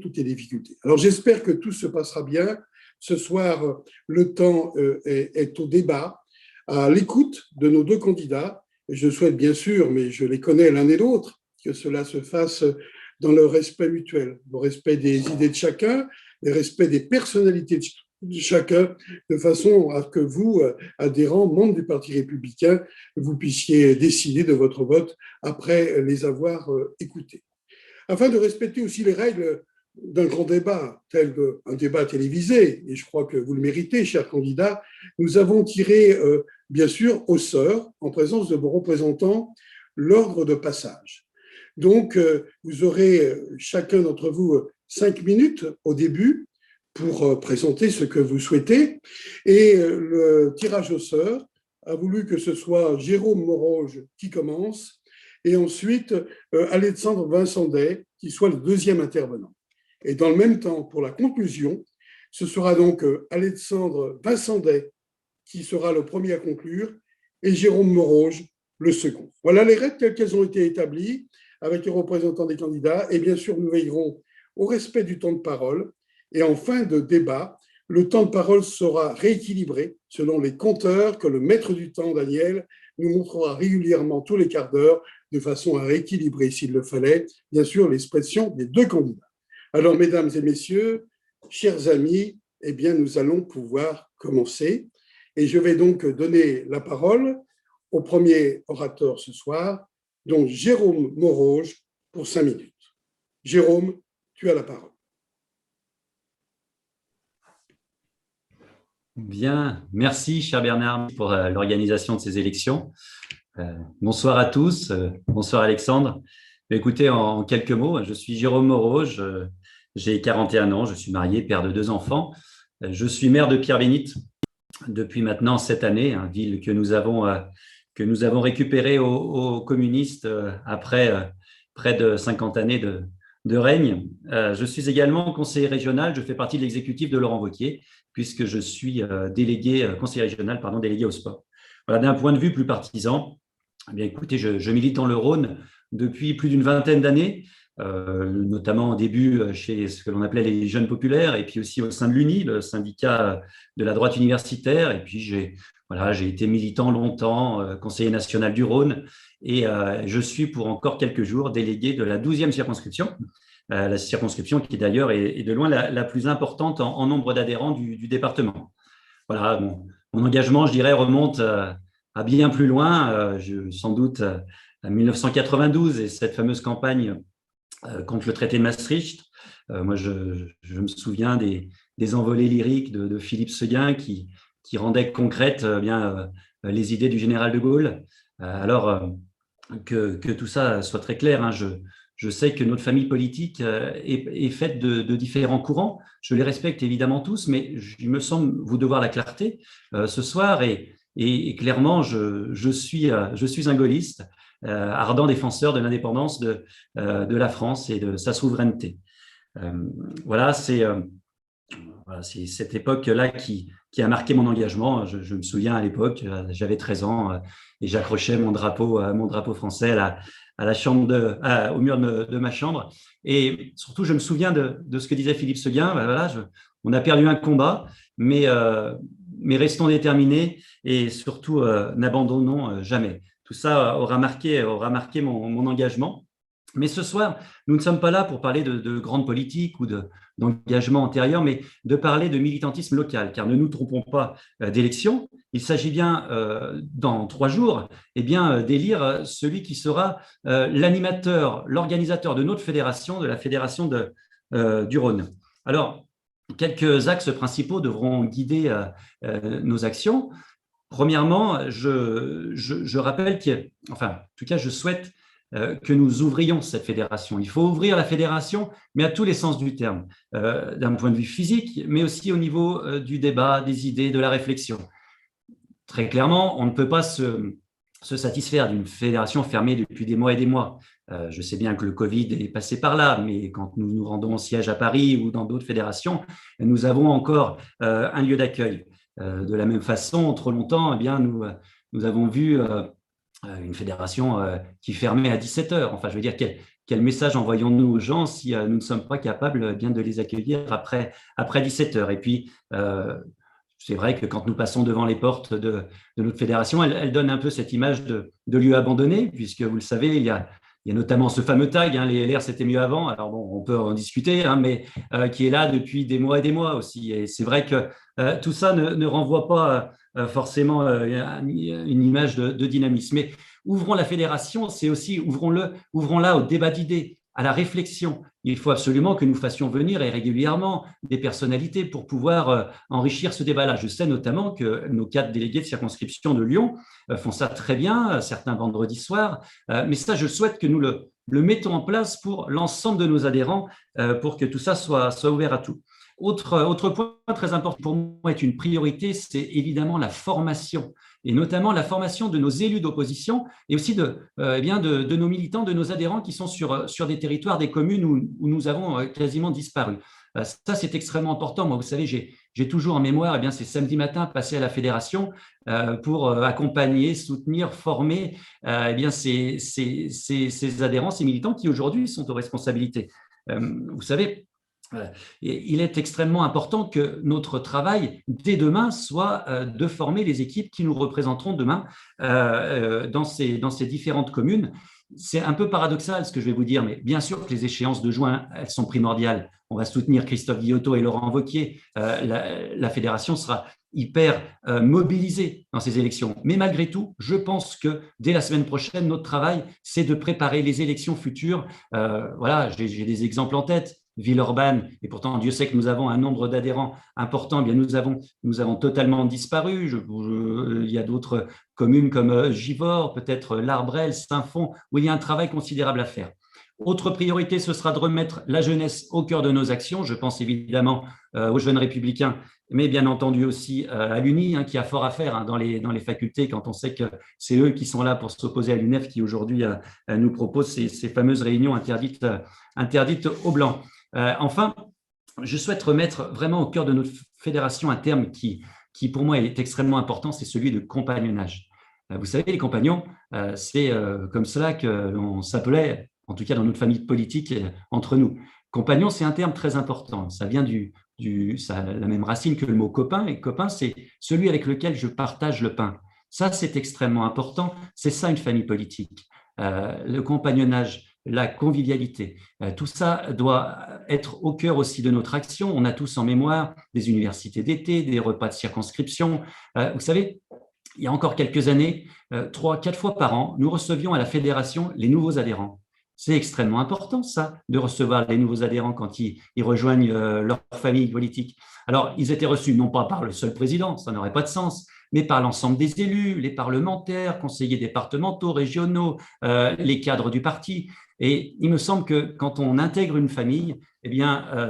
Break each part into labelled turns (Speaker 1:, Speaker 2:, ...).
Speaker 1: toutes les difficultés. Alors j'espère que tout se passera bien. Ce soir, le temps est au débat, à l'écoute de nos deux candidats. Et je souhaite bien sûr, mais je les connais l'un et l'autre, que cela se fasse dans le respect mutuel, le respect des idées de chacun, le respect des personnalités de chacun, de façon à que vous, adhérents, membres du Parti républicain, vous puissiez décider de votre vote après les avoir écoutés. Afin de respecter aussi les règles d'un grand débat, tel qu'un débat télévisé, et je crois que vous le méritez, chers candidats, nous avons tiré, bien sûr, au sort, en présence de vos représentants, l'ordre de passage. Donc, vous aurez, chacun d'entre vous, 5 minutes au début pour présenter ce que vous souhaitez. Et le tirage au sort a voulu que ce soit Jérôme Moroge qui commence, et ensuite Alexandre Vincendet qui soit le deuxième intervenant. Et dans le même temps, pour la conclusion, ce sera donc Alexandre Vincendet qui sera le premier à conclure et Jérôme Moroge le second. Voilà les règles telles qu'elles ont été établies avec les représentants des candidats. Et bien sûr, nous veillerons au respect du temps de parole. Et en fin de débat, le temps de parole sera rééquilibré selon les compteurs que le maître du temps, Daniel, nous montrera régulièrement tous les quarts d'heure de façon à rééquilibrer, s'il le fallait, bien sûr, l'expression des deux candidats. Alors, mesdames et messieurs, chers amis, eh bien, nous allons pouvoir commencer. Et je vais donc donner la parole au premier orateur ce soir, donc Jérôme Moroge, pour 5 minutes. Jérôme, tu as la parole.
Speaker 2: Bien, merci cher Bernard pour l'organisation de ces élections. Bonsoir à tous, bonsoir Alexandre. Écoutez, en quelques mots, je suis Jérôme Moroge, j'ai 41 ans, je suis marié, père de 2 enfants. Je suis maire de Pierre-Bénite depuis maintenant 7 années, une ville que nous avons récupérée aux communistes après près de 50 années de règne. Je suis également conseiller régional, je fais partie de l'exécutif de Laurent Wauquiez, puisque je suis conseiller régional, délégué au sport. Voilà, d'un point de vue plus partisan, eh bien, écoutez, je milite dans le Rhône depuis plus d'une vingtaine d'années, notamment au début chez ce que l'on appelait les jeunes populaires, et puis aussi au sein de l'UNI, le syndicat de la droite universitaire. Et puis j'ai été militant longtemps, conseiller national du Rhône, et je suis pour encore quelques jours délégué de la 12e circonscription, la circonscription qui d'ailleurs est de loin la plus importante en nombre d'adhérents du département. Voilà, mon engagement, je dirais, remonte à bien plus loin, sans doute à 1992 et cette fameuse campagne contre le traité de Maastricht. Moi, je me souviens des envolées lyriques de Philippe Séguin qui rendaient concrètes les idées du général de Gaulle. Alors que tout ça soit très clair, hein, je sais que notre famille politique est faite de différents courants. Je les respecte évidemment tous, mais il me semble vous devoir la clarté ce soir. Et clairement, je suis un gaulliste, ardent défenseur de l'indépendance de la France et de sa souveraineté. Voilà, c'est cette époque-là qui a marqué mon engagement. Je me souviens à l'époque, j'avais 13 ans et j'accrochais mon drapeau français à la chambre au mur de ma chambre. Et surtout, je me souviens de ce que disait Philippe Séguin. On a perdu un combat, mais restons déterminés et surtout n'abandonnons jamais. Tout ça aura marqué mon engagement. Mais ce soir, nous ne sommes pas là pour parler de grandes politiques ou d'engagement antérieur, mais de parler de militantisme local, car ne nous trompons pas d'élection. Il s'agit bien, dans 3 jours, d'élire celui qui sera l'animateur, l'organisateur de notre fédération, de la fédération du Rhône. Alors, quelques axes principaux devront guider nos actions. Premièrement, je rappelle en tout cas, je souhaite que nous ouvrions cette fédération. Il faut ouvrir la fédération, mais à tous les sens du terme, d'un point de vue physique, mais aussi au niveau du débat, des idées, de la réflexion. Très clairement, on ne peut pas se satisfaire d'une fédération fermée depuis des mois et des mois. Je sais bien que le Covid est passé par là, mais quand nous nous rendons au siège à Paris ou dans d'autres fédérations, nous avons encore un lieu d'accueil. De la même façon, trop longtemps, nous avons vu une fédération qui fermait à 17h. Enfin, je veux dire, quel message envoyons-nous aux gens si nous ne sommes pas capables bien de les accueillir après 17 heures. Et puis, c'est vrai que quand nous passons devant les portes de notre fédération, elle donne un peu cette image de lieu abandonné, puisque vous le savez, il y a notamment ce fameux tag, hein, les LR c'était mieux avant, alors bon, on peut en discuter, hein, mais qui est là depuis des mois et des mois aussi. Et c'est vrai que tout ça ne renvoie pas forcément une image de dynamisme. Mais ouvrons la fédération, c'est aussi, ouvrons-la au débat d'idées, à la réflexion. Il faut absolument que nous fassions venir et régulièrement des personnalités pour pouvoir enrichir ce débat-là. Je sais notamment que nos 4 délégués de circonscription de Lyon font ça très bien, certains vendredis soirs, mais ça, je souhaite que nous le mettons en place pour l'ensemble de nos adhérents, pour que tout ça soit ouvert à tout. Autre point très important pour moi est une priorité, c'est évidemment la formation, et notamment la formation de nos élus d'opposition et aussi de nos militants, de nos adhérents qui sont sur des territoires, des communes où nous avons quasiment disparu. Ça, c'est extrêmement important. Moi, vous savez, j'ai toujours en mémoire ces samedis matins passés à la fédération pour accompagner, soutenir, former ces adhérents, ces militants qui aujourd'hui sont aux responsabilités. Vous savez, il est extrêmement important que notre travail, dès demain, soit de former les équipes qui nous représenteront demain dans ces différentes communes. C'est un peu paradoxal ce que je vais vous dire, mais bien sûr que les échéances de juin, elles sont primordiales. On va soutenir Christophe Guillotot et Laurent Wauquiez. La fédération sera hyper mobilisée dans ces élections. Mais malgré tout, je pense que dès la semaine prochaine, notre travail, c'est de préparer les élections futures. Voilà, j'ai des exemples en tête. Villeurbanne, et pourtant Dieu sait que nous avons un nombre d'adhérents important, bien nous avons totalement disparu. Il y a d'autres communes comme Givors, peut-être L'Arbrel, Saint-Fond, où il y a un travail considérable à faire. Autre priorité, ce sera de remettre la jeunesse au cœur de nos actions. Je pense évidemment aux jeunes républicains, mais bien entendu aussi à l'UNI, qui a fort à faire dans les facultés, quand on sait que c'est eux qui sont là pour s'opposer à l'UNEF, qui aujourd'hui nous propose ces fameuses réunions interdites aux Blancs. Enfin, je souhaite remettre vraiment au cœur de notre fédération un terme qui pour moi est extrêmement important, c'est celui de compagnonnage. Vous savez, les compagnons, c'est comme cela que l'on s'appelait, en tout cas dans notre famille politique, entre nous. Compagnon, c'est un terme très important. Ça vient ça a la même racine que le mot copain, et copain, c'est celui avec lequel je partage le pain. Ça, c'est extrêmement important. C'est ça une famille politique. Le compagnonnage, la convivialité. Tout ça doit être au cœur aussi de notre action. On a tous en mémoire des universités d'été, des repas de circonscription. Vous savez, il y a encore quelques années, 3-4 fois par an, nous recevions à la fédération les nouveaux adhérents. C'est extrêmement important, ça, de recevoir les nouveaux adhérents quand ils rejoignent leur famille politique. Alors, ils étaient reçus non pas par le seul président, ça n'aurait pas de sens, mais par l'ensemble des élus, les parlementaires, conseillers départementaux, régionaux, les cadres du parti. Et il me semble que quand on intègre une famille,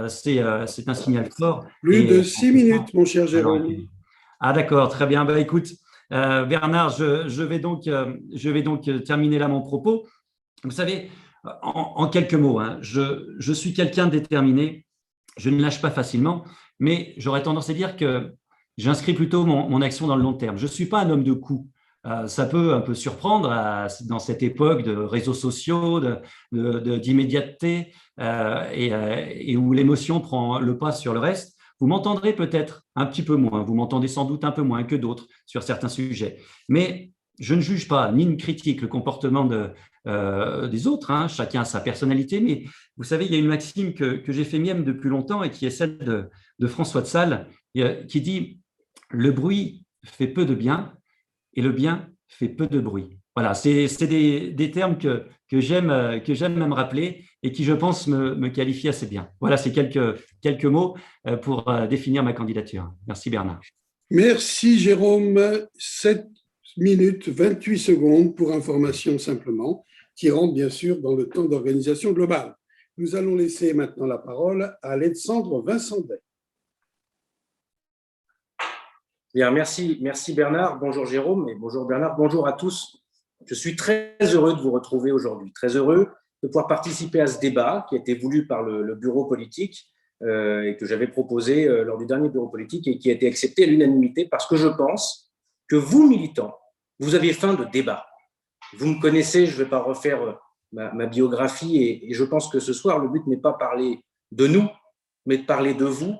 Speaker 2: c'est un signal fort.
Speaker 1: Plus de 6 minutes, mon cher Jérôme.
Speaker 2: Ah d'accord, très bien. Écoute, Bernard, je vais donc terminer là mon propos. Vous savez, en quelques mots, je suis quelqu'un de déterminé, je ne lâche pas facilement, mais j'aurais tendance à dire que j'inscris plutôt mon action dans le long terme. Je ne suis pas un homme de coups. Ça peut un peu surprendre dans cette époque de réseaux sociaux, d'immédiateté et où l'émotion prend le pas sur le reste. Vous m'entendrez peut-être un petit peu moins, vous m'entendez sans doute un peu moins que d'autres sur certains sujets, mais je ne juge pas ni ne critique le comportement des autres, chacun a sa personnalité, mais vous savez, il y a une maxime que j'ai fait mienne depuis longtemps et qui est celle de François de Sales, qui dit « Le bruit fait peu de bien et le bien fait peu de bruit ». Voilà, c'est des termes que j'aime même rappeler et qui, je pense, me qualifient assez bien. Voilà, c'est quelques mots pour définir ma candidature. Merci Bernard.
Speaker 1: Merci Jérôme. 7 minutes 28 secondes pour information simplement, qui rentre bien sûr dans le temps d'organisation globale. Nous allons laisser maintenant la parole à Alexandre Vincendet.
Speaker 3: Bien, merci Bernard. Bonjour Jérôme et bonjour Bernard. Bonjour à tous. Je suis très heureux de vous retrouver aujourd'hui, très heureux de pouvoir participer à ce débat qui a été voulu par le bureau politique et que j'avais proposé lors du dernier bureau politique et qui a été accepté à l'unanimité parce que je pense que vous, militants, vous aviez faim de débat. Vous me connaissez, je ne vais pas refaire ma biographie et je pense que ce soir, le but n'est pas de parler de nous, mais de parler de vous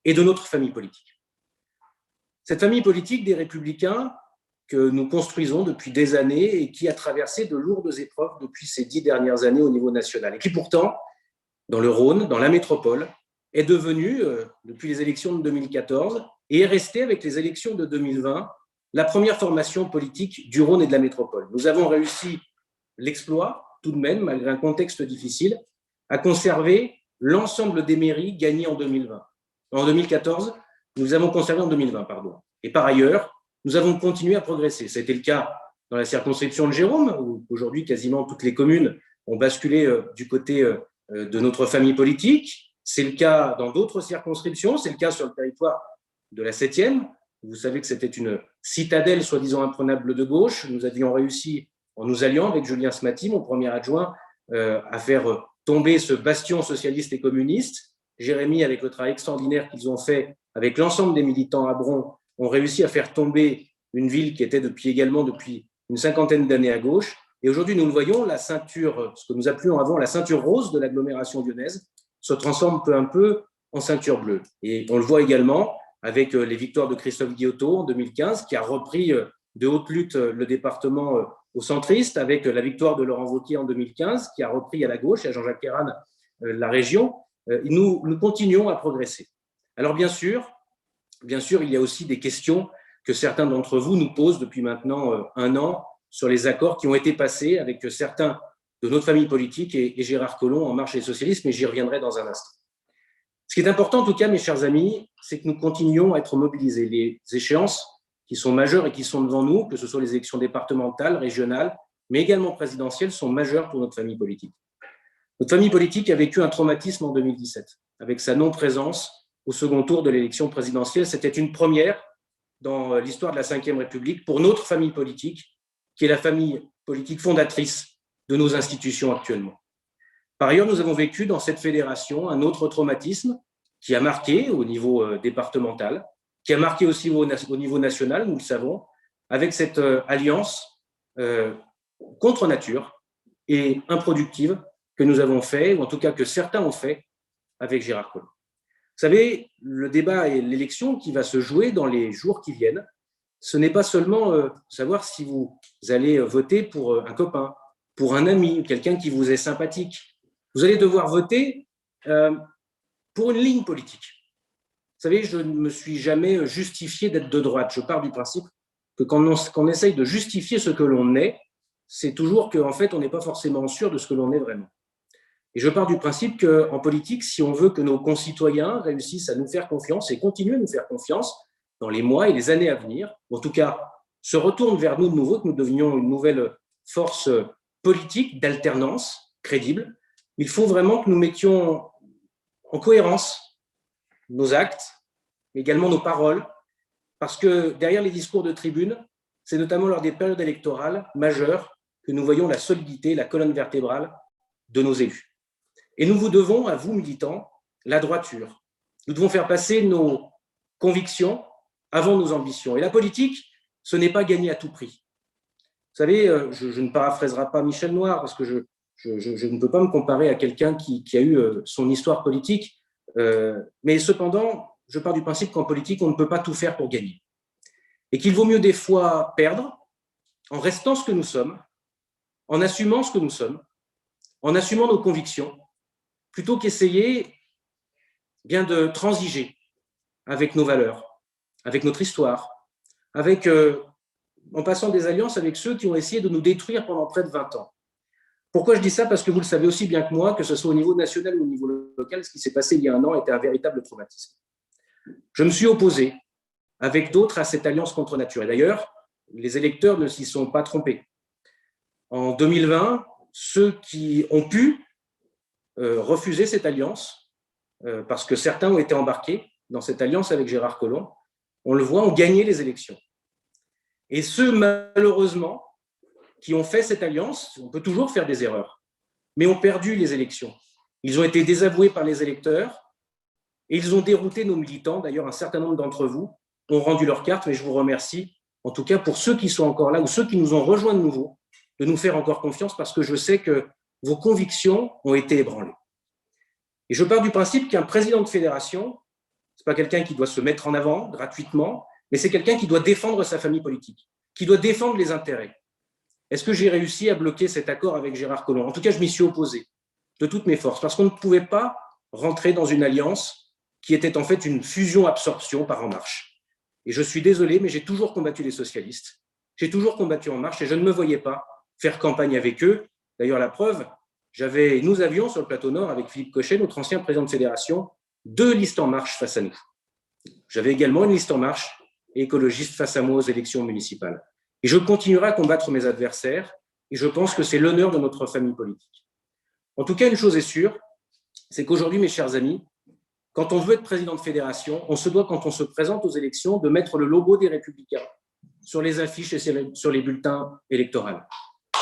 Speaker 3: et de notre famille politique. Cette famille politique des Républicains que nous construisons depuis des années et qui a traversé de lourdes épreuves depuis ces 10 dernières années au niveau national et qui pourtant, dans le Rhône, dans la métropole, est devenue, depuis les élections de 2014 et est restée avec les élections de 2020, la première formation politique du Rhône et de la métropole. Nous avons réussi l'exploit, tout de même, malgré un contexte difficile, à conserver l'ensemble des mairies gagnées en 2020. En 2014, nous avons conservé en 2020, pardon. Et par ailleurs, nous avons continué à progresser. C'était le cas dans la circonscription de Jérôme, où aujourd'hui, quasiment toutes les communes ont basculé du côté de notre famille politique. C'est le cas dans d'autres circonscriptions, c'est le cas sur le territoire de la 7e. Vous savez que c'était une citadelle soi-disant imprenable de gauche. Nous avions réussi, en nous alliant avec Julien Smati, mon premier adjoint, à faire tomber ce bastion socialiste et communiste. Jérémy, avec le travail extraordinaire qu'ils ont fait avec l'ensemble des militants à Bron, ont réussi à faire tomber une ville qui était depuis une cinquantaine d'années à gauche. Et aujourd'hui, nous le voyons, la ceinture, ce que nous appelions avant la ceinture rose de l'agglomération lyonnaise, se transforme peu à peu en ceinture bleue. Et on le voit également avec les victoires de Christophe Guillotot en 2015, qui a repris de haute lutte le département au centriste, avec la victoire de Laurent Wauquiez en 2015, qui a repris à la gauche, et à Jean-Jacques Herran, la région. Nous continuons à progresser. Alors bien sûr, il y a aussi des questions que certains d'entre vous nous posent depuis maintenant un an sur les accords qui ont été passés avec certains de notre famille politique et Gérard Collomb en Marche et Socialisme, mais j'y reviendrai dans un instant. Ce qui est important en tout cas, mes chers amis, c'est que nous continuons à être mobilisés. Les échéances qui sont majeures et qui sont devant nous, que ce soit les élections départementales, régionales, mais également présidentielles, sont majeures pour notre famille politique. Notre famille politique a vécu un traumatisme en 2017, avec sa non-présence au second tour de l'élection présidentielle. C'était une première dans l'histoire de la Ve République pour notre famille politique, qui est la famille politique fondatrice de nos institutions actuellement. Par ailleurs, nous avons vécu dans cette fédération un autre traumatisme qui a marqué au niveau départemental, qui a marqué aussi au niveau national, nous le savons, avec cette alliance contre nature et improductive que nous avons fait, ou en tout cas que certains ont fait avec Gérard Collomb. Vous savez, le débat et l'élection qui va se jouer dans les jours qui viennent, ce n'est pas seulement savoir si vous allez voter pour un copain, pour un ami, quelqu'un qui vous est sympathique. Vous allez devoir voter pour une ligne politique. Vous savez, je ne me suis jamais justifié d'être de droite. Je pars du principe que quand on essaye de justifier ce que l'on est, c'est toujours qu'en fait, on n'est pas forcément sûr de ce que l'on est vraiment. Et je pars du principe qu'en politique, si on veut que nos concitoyens réussissent à nous faire confiance et continuent à nous faire confiance dans les mois et les années à venir, ou en tout cas se retournent vers nous de nouveau, que nous devenions une nouvelle force politique d'alternance crédible, il faut vraiment que nous mettions en cohérence nos actes, mais également nos paroles, parce que derrière les discours de tribune, c'est notamment lors des périodes électorales majeures que nous voyons la solidité, la colonne vertébrale de nos élus. Et nous vous devons, à vous militants, la droiture. Nous devons faire passer nos convictions avant nos ambitions. Et la politique, ce n'est pas gagner à tout prix. Vous savez, je ne paraphraserai pas Michel Noir, parce que je ne peux pas me comparer à quelqu'un qui a eu son histoire politique, mais cependant, je pars du principe qu'en politique, on ne peut pas tout faire pour gagner. Et qu'il vaut mieux des fois perdre en restant ce que nous sommes, en assumant ce que nous sommes, en assumant nos convictions, plutôt qu'essayer bien de transiger avec nos valeurs, avec notre histoire, en passant des alliances avec ceux qui ont essayé de nous détruire pendant près de 20 ans. Pourquoi je dis ça? Parce que vous le savez aussi bien que moi, que ce soit au niveau national ou au niveau local, ce qui s'est passé il y a un an était un véritable traumatisme. Je me suis opposé avec d'autres à cette alliance contre nature. Et d'ailleurs, les électeurs ne s'y sont pas trompés. En 2020, ceux qui ont pu refuser cette alliance, parce que certains ont été embarqués dans cette alliance avec Gérard Collomb, on le voit, ont gagné les élections. Et ceux, malheureusement, qui ont fait cette alliance, on peut toujours faire des erreurs, mais ont perdu les élections. Ils ont été désavoués par les électeurs et ils ont dérouté nos militants. D'ailleurs, un certain nombre d'entre vous ont rendu leur carte, mais je vous remercie, en tout cas pour ceux qui sont encore là ou ceux qui nous ont rejoints de nouveau, de nous faire encore confiance, parce que je sais que vos convictions ont été ébranlées. Et je pars du principe qu'un président de fédération, ce n'est pas quelqu'un qui doit se mettre en avant gratuitement, mais c'est quelqu'un qui doit défendre sa famille politique, qui doit défendre les intérêts. Est-ce que j'ai réussi à bloquer cet accord avec Gérard Collomb? En tout cas, je m'y suis opposé de toutes mes forces, parce qu'on ne pouvait pas rentrer dans une alliance qui était en fait une fusion-absorption par En Marche. Et je suis désolé, mais j'ai toujours combattu les socialistes, j'ai toujours combattu En Marche, et je ne me voyais pas faire campagne avec eux. D'ailleurs, la preuve, nous avions sur le plateau Nord, avec Philippe Cochet, notre ancien président de fédération, 2 listes En Marche face à nous. J'avais également une liste En Marche et écologiste face à moi aux élections municipales. Et je continuerai à combattre mes adversaires, et je pense que c'est l'honneur de notre famille politique. En tout cas, une chose est sûre, c'est qu'aujourd'hui, mes chers amis, quand on veut être président de fédération, on se doit, quand on se présente aux élections, de mettre le logo des Républicains sur les affiches et sur les bulletins électoraux.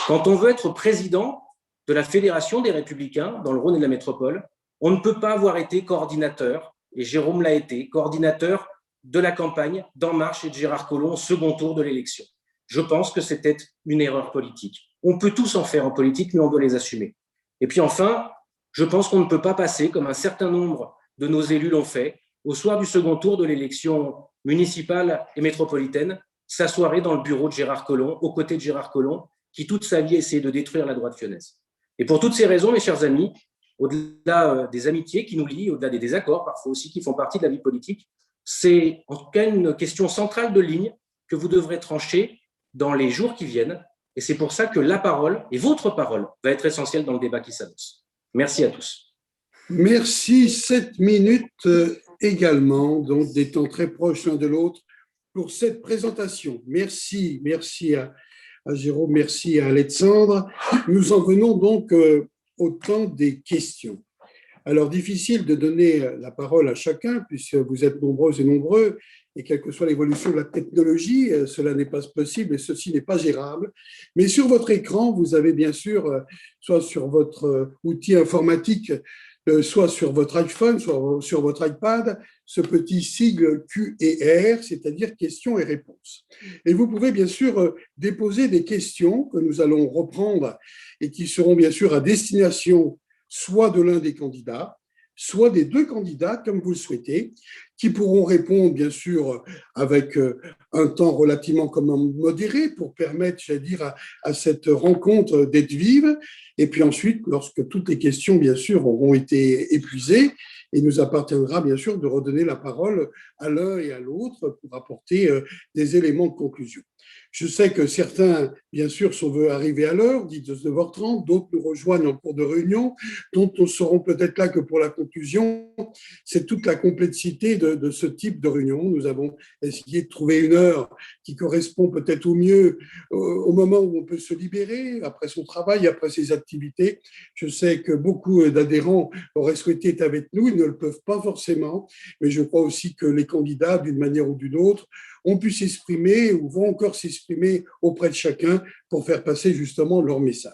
Speaker 3: Quand on veut être président de la Fédération des Républicains dans le Rhône et la métropole, on ne peut pas avoir été coordinateur, et Jérôme l'a été, coordinateur de la campagne d'En Marche et de Gérard Collomb au second tour de l'élection. Je pense que c'était une erreur politique. On peut tous en faire en politique, mais on doit les assumer. Et puis enfin, je pense qu'on ne peut pas passer, comme un certain nombre de nos élus l'ont fait, au soir du second tour de l'élection municipale et métropolitaine, s'asseoir dans le bureau de Gérard Collomb, aux côtés de Gérard Collomb, qui toute sa vie a essayé de détruire la droite lyonnaise. Et pour toutes ces raisons, mes chers amis, au-delà des amitiés qui nous lient, au-delà des désaccords, parfois aussi qui font partie de la vie politique, c'est en tout cas une question centrale de ligne que vous devrez trancher dans les jours qui viennent. Et c'est pour ça que la parole, et votre parole, va être essentielle dans le débat qui s'annonce. Merci à tous.
Speaker 1: Merci. 7 minutes également, donc des temps très proches l'un de l'autre, pour cette présentation. Merci à Jérôme, merci à Alexandre. Nous en venons donc au temps des questions. Alors, difficile de donner la parole à chacun, puisque vous êtes nombreux et nombreux, et quelle que soit l'évolution de la technologie, cela n'est pas possible et ceci n'est pas gérable. Mais sur votre écran, vous avez bien sûr, soit sur votre outil informatique, soit sur votre iPhone, soit sur votre iPad, ce petit sigle Q et R, c'est-à-dire questions et réponses. Et vous pouvez bien sûr déposer des questions que nous allons reprendre et qui seront bien sûr à destination soit de l'un des candidats, soit des 2 candidats, comme vous le souhaitez, qui pourront répondre, bien sûr, avec un temps relativement modéré pour permettre, j'allais dire, à cette rencontre d'être vive. Et puis ensuite, lorsque toutes les questions, bien sûr, auront été épuisées, il nous appartiendra, bien sûr, de redonner la parole à l'un et à l'autre pour apporter des éléments de conclusion. Je sais que certains, bien sûr, sont arrivés à l'heure, dit 19h30, d'autres nous rejoignent en cours de réunion, d'autres ne seront peut-être là que pour la conclusion. C'est toute la complexité de ce type de réunion. Nous avons essayé de trouver une heure qui correspond peut-être au mieux au moment où on peut se libérer, après son travail, après ses activités. Je sais que beaucoup d'adhérents auraient souhaité être avec nous, ils ne le peuvent pas forcément, mais je crois aussi que les candidats, d'une manière ou d'une autre, ont pu s'exprimer ou vont encore s'exprimer auprès de chacun pour faire passer justement leur message.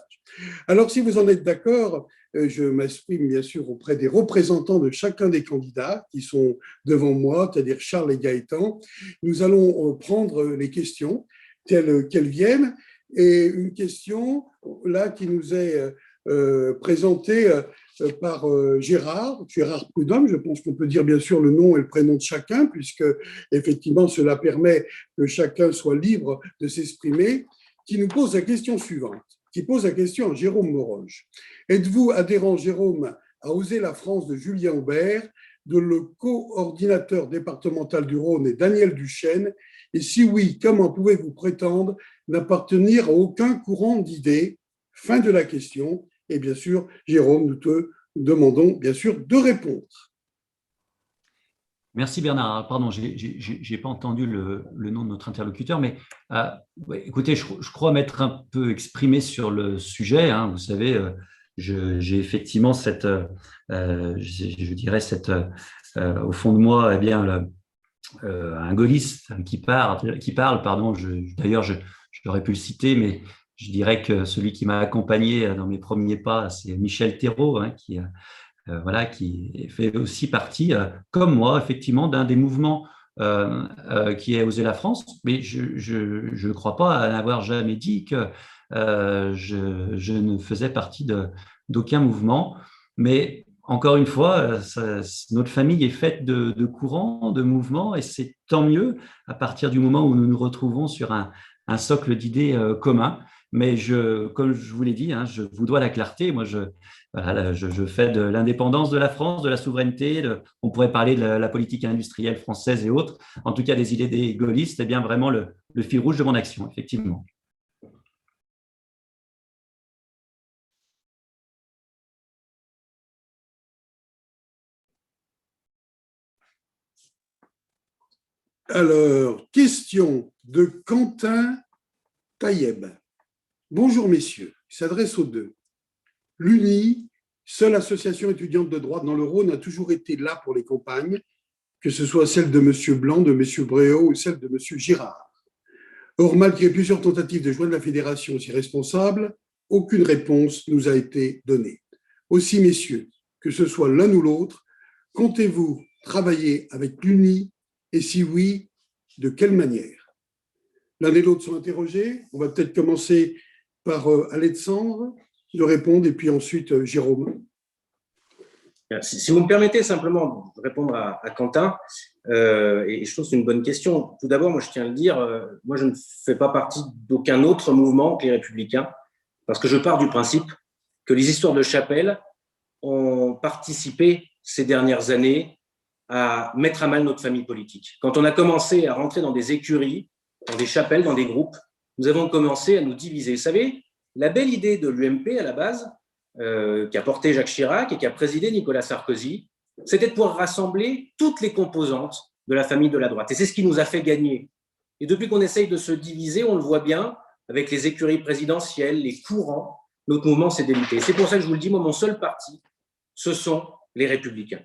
Speaker 1: Alors, si vous en êtes d'accord, je m'exprime bien sûr auprès des représentants de chacun des candidats qui sont devant moi, c'est-à-dire Charles et Gaëtan. Nous allons prendre les questions telles qu'elles viennent. Et une question là qui nous est présentée par Gérard Prudhomme. Je pense qu'on peut dire bien sûr le nom et le prénom de chacun, puisque effectivement cela permet que chacun soit libre de s'exprimer, qui nous pose la question suivante, qui pose la question à Jérôme Moroge. Êtes-vous adhérent, Jérôme, à Oser la France de Julien Aubert, de le coordinateur départemental du Rhône et Daniel Duchesne? Et si oui, comment pouvez-vous prétendre n'appartenir à aucun courant d'idées? Fin de la question. Et bien sûr, Jérôme, nous te demandons bien sûr de répondre.
Speaker 2: Merci Bernard. Pardon, je n'ai pas entendu le nom de notre interlocuteur, mais écoutez, je crois m'être un peu exprimé sur le sujet. Hein, vous savez, j'ai effectivement cette, je dirais, au fond de moi, eh bien, un gaulliste qui parle, pardon. D'ailleurs, j'aurais pu le citer, mais je dirais que celui qui m'a accompagné dans mes premiers pas, c'est Michel Thérault, hein, qui fait aussi partie, comme moi, effectivement, d'un des mouvements qui est Oser la France. Mais je ne crois pas à n'avoir jamais dit que je ne faisais partie d'aucun mouvement. Mais encore une fois, notre famille est faite de courants, de mouvements, et c'est tant mieux à partir du moment où nous nous retrouvons sur un socle d'idées communs. Mais comme je vous l'ai dit, hein, je vous dois la clarté. Moi, voilà, je fais de l'indépendance de la France, de la souveraineté. On pourrait parler de la politique industrielle française et autres. En tout cas, des idées des gaullistes, c'est bien vraiment le fil rouge de mon action, effectivement.
Speaker 1: Alors, question de Quentin Taïeb. Bonjour messieurs, il s'adresse aux deux. L'UNI, seule association étudiante de droite dans le Rhône, a toujours été là pour les campagnes, que ce soit celle de M. Blanc, de M. Bréau ou celle de M. Girard. Or, malgré plusieurs tentatives de joindre la fédération aussi responsable, aucune réponse nous a été donnée. Aussi, messieurs, que ce soit l'un ou l'autre, comptez-vous travailler avec l'UNI et si oui, de quelle manière? L'un et l'autre sont interrogés. On va peut-être commencer par Alexandre de répondre et puis ensuite Jérôme.
Speaker 3: Si vous me permettez simplement de répondre à Quentin, et je trouve que c'est une bonne question. Tout d'abord, moi je tiens à le dire, moi je ne fais pas partie d'aucun autre mouvement que les Républicains, parce que je pars du principe que les histoires de chapelle ont participé ces dernières années à mettre à mal notre famille politique. Quand on a commencé à rentrer dans des écuries, dans des chapelles, dans des groupes, nous avons commencé à nous diviser. Vous savez, la belle idée de l'UMP à la base, qui a porté Jacques Chirac et qui a présidé Nicolas Sarkozy, c'était de pouvoir rassembler toutes les composantes de la famille de la droite. Et c'est ce qui nous a fait gagner. Et depuis qu'on essaye de se diviser, on le voit bien, avec les écuries présidentielles, les courants, notre mouvement s'est délité. C'est pour ça que je vous le dis, moi, mon seul parti, ce sont les Républicains.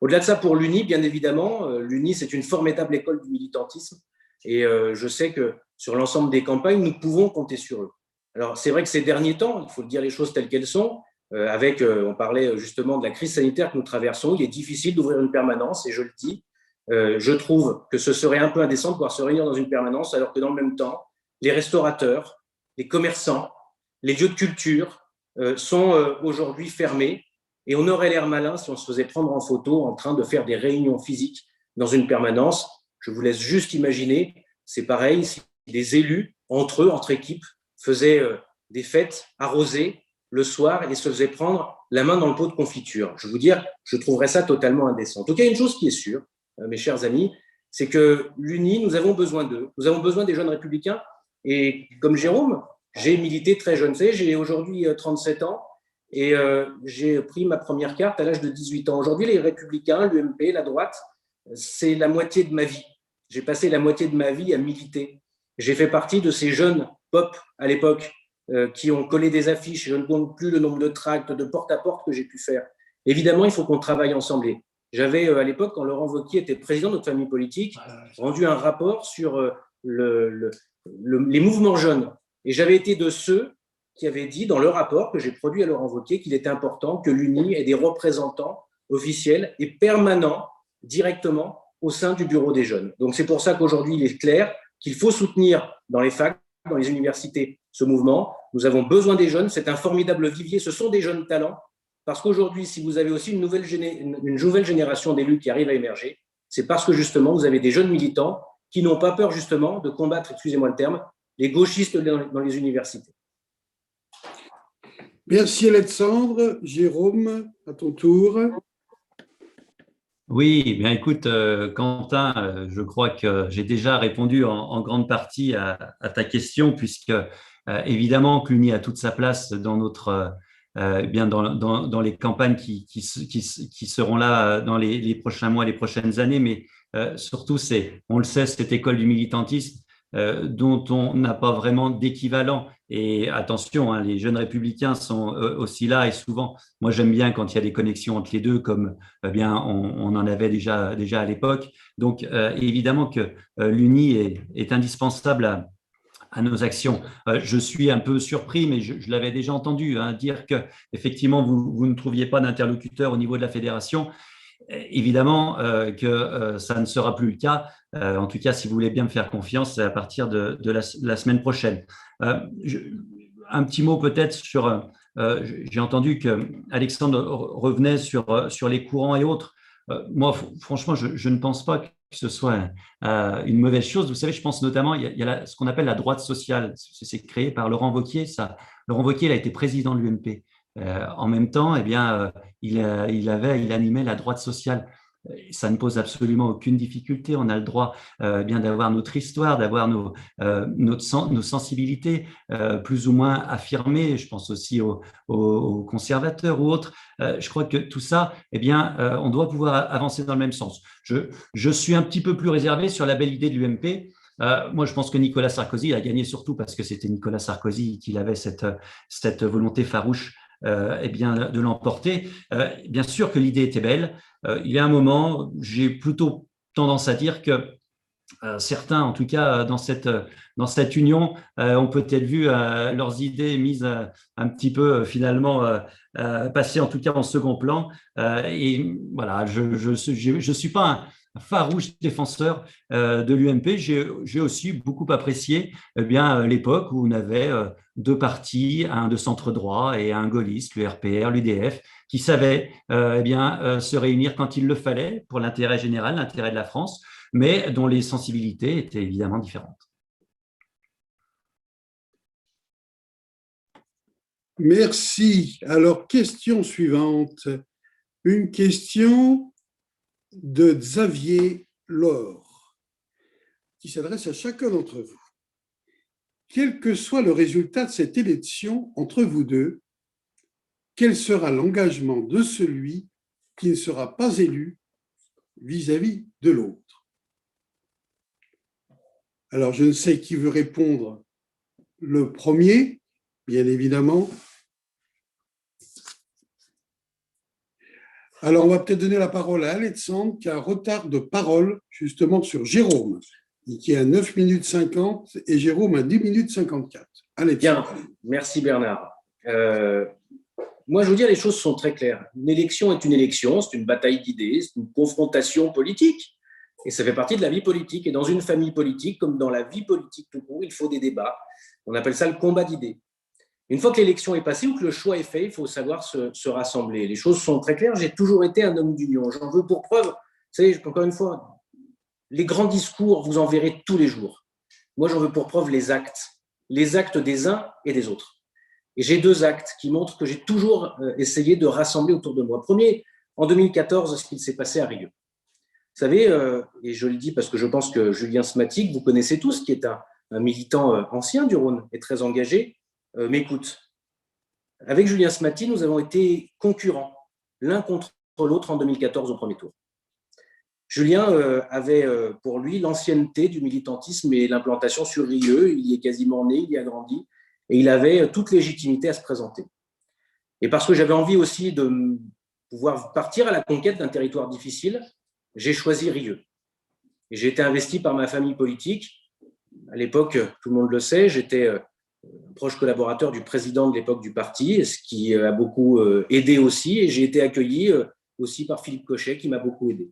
Speaker 3: Au-delà de ça, pour l'UNI, bien évidemment, l'UNI, c'est une formidable école du militantisme. Et je sais que sur l'ensemble des campagnes, nous pouvons compter sur eux. Alors, c'est vrai que ces derniers temps, il faut dire les choses telles qu'elles sont, on parlait justement de la crise sanitaire que nous traversons, il est difficile d'ouvrir une permanence, et je le dis, je trouve que ce serait un peu indécent de pouvoir se réunir dans une permanence, alors que dans le même temps, les restaurateurs, les commerçants, les lieux de culture sont aujourd'hui fermés, et on aurait l'air malin si on se faisait prendre en photo en train de faire des réunions physiques dans une permanence. Je vous laisse juste imaginer, c'est pareil, si des élus, entre eux, entre équipes, faisaient des fêtes arrosées le soir et se faisaient prendre la main dans le pot de confiture. Je veux dire, je trouverais ça totalement indécent. En tout cas, une chose qui est sûre, mes chers amis, c'est que l'UNI, nous avons besoin d'eux. Nous avons besoin des jeunes républicains. Et comme Jérôme, j'ai milité très jeune. Vous savez, j'ai aujourd'hui 37 ans et j'ai pris ma première carte à l'âge de 18 ans. Aujourd'hui, les républicains, l'UMP, la droite, c'est la moitié de ma vie. J'ai passé la moitié de ma vie à militer. J'ai fait partie de ces jeunes pop à l'époque qui ont collé des affiches. Je ne compte plus le nombre de tracts, de porte-à-porte que j'ai pu faire. Évidemment, il faut qu'on travaille ensemble. J'avais, à l'époque, quand Laurent Wauquiez était président de notre famille politique, rendu un rapport sur les mouvements jeunes. Et j'avais été de ceux qui avaient dit dans le rapport que j'ai produit à Laurent Wauquiez qu'il était important que l'UNI ait des représentants officiels et permanents directement au sein du bureau des jeunes. Donc, c'est pour ça qu'aujourd'hui, il est clair qu'il faut soutenir dans les facs, dans les universités, ce mouvement. Nous avons besoin des jeunes. C'est un formidable vivier. Ce sont des jeunes talents. Parce qu'aujourd'hui, si vous avez aussi une nouvelle génération d'élus qui arrive à émerger, c'est parce que justement, vous avez des jeunes militants qui n'ont pas peur justement de combattre, excusez-moi le terme, les gauchistes dans les universités.
Speaker 1: Merci Alexandre. Jérôme, à ton tour.
Speaker 2: Oui, bien écoute, Quentin, je crois que j'ai déjà répondu en grande partie à ta question, puisque évidemment que l'UNI a toute sa place dans notre bien dans les campagnes qui seront là dans les prochains mois, les prochaines années, mais surtout on le sait, cette école du militantisme dont on n'a pas vraiment d'équivalent. Et attention, hein, les jeunes républicains sont aussi là et souvent, moi j'aime bien quand il y a des connexions entre les deux, comme bien on en avait déjà à l'époque. Donc évidemment que l'UNI est indispensable à nos actions. Je suis un peu surpris, mais je l'avais déjà entendu dire que effectivement vous ne trouviez pas d'interlocuteur au niveau de la fédération. Évidemment que ça ne sera plus le cas. En tout cas, si vous voulez bien me faire confiance, c'est à partir de la semaine prochaine. Un petit mot peut-être sur j'ai entendu que Alexandre revenait sur les courants et autres. Moi, franchement, je ne pense pas que ce soit une mauvaise chose. Vous savez, je pense notamment, il y a ce qu'on appelle la droite sociale. C'est créé par Laurent Wauquiez. Laurent Wauquiez, il a été président de l'UMP. En même temps, eh bien, il animait la droite sociale. Ça ne pose absolument aucune difficulté. On a le droit bien d'avoir notre histoire, d'avoir nos sensibilités plus ou moins affirmées. Je pense aussi aux conservateurs ou autres. Je crois que tout ça, eh bien, on doit pouvoir avancer dans le même sens. Je suis un petit peu plus réservé sur la belle idée de l'UMP. Moi, je pense que Nicolas Sarkozy a gagné surtout parce que c'était Nicolas Sarkozy qui avait cette volonté farouche eh bien, de l'emporter. Bien sûr que l'idée était belle. Il y a un moment, j'ai plutôt tendance à dire que certains, en tout cas dans cette union, ont peut-être vu leurs idées mises un petit peu finalement passer en tout cas en second plan. Et voilà, je suis pas un farouche défenseur de l'UMP. J'ai aussi beaucoup apprécié eh bien l'époque où on avait deux partis, un de centre droit et un gaulliste, le RPR, l'UDF, qui savaient eh bien se réunir quand il le fallait pour l'intérêt général, l'intérêt de la France, mais dont les sensibilités étaient évidemment différentes.
Speaker 1: Merci. Alors, question suivante. Une question de Xavier Laure, qui s'adresse à chacun d'entre vous. Quel que soit le résultat de cette élection entre vous deux, quel sera l'engagement de celui qui ne sera pas élu vis-à-vis de l'autre? Alors, je ne sais qui veut répondre le premier, bien évidemment. Alors, on va peut-être donner la parole à Alexandre, qui a un retard de parole justement sur Jérôme, qui est à 9 minutes 50 et Jérôme à 10 minutes 54. Alexandre.
Speaker 3: Bien, merci Bernard. Moi, je veux dire, les choses sont très claires. Une élection est une élection, c'est une bataille d'idées, c'est une confrontation politique. Et ça fait partie de la vie politique. Et dans une famille politique, comme dans la vie politique tout court, il faut des débats. On appelle ça le combat d'idées. Une fois que l'élection est passée ou que le choix est fait, il faut savoir se rassembler. Les choses sont très claires. J'ai toujours été un homme d'union. J'en veux pour preuve, vous savez, encore une fois, les grands discours, vous en verrez tous les jours. Moi, j'en veux pour preuve les actes des uns et des autres. Et j'ai deux actes qui montrent que j'ai toujours essayé de rassembler autour de moi. Premier, en 2014, ce qu'il s'est passé à Rieux. Vous savez, et je le dis parce que je pense que Julien Smatic, vous connaissez tous, qui est un militant ancien du Rhône et très engagé, m'écoute. Avec Julien Smatic, nous avons été concurrents l'un contre l'autre en 2014 au premier tour. Julien avait pour lui l'ancienneté du militantisme et l'implantation sur Rieux. Il y est quasiment né, il y a grandi et il avait toute légitimité à se présenter. Et parce que j'avais envie aussi de pouvoir partir à la conquête d'un territoire difficile, j'ai choisi Rieux. Et j'ai été investi par ma famille politique. À l'époque, tout le monde le sait, j'étais un proche collaborateur du président de l'époque du parti, ce qui a beaucoup aidé aussi. Et j'ai été accueilli aussi par Philippe Cochet, qui m'a beaucoup aidé.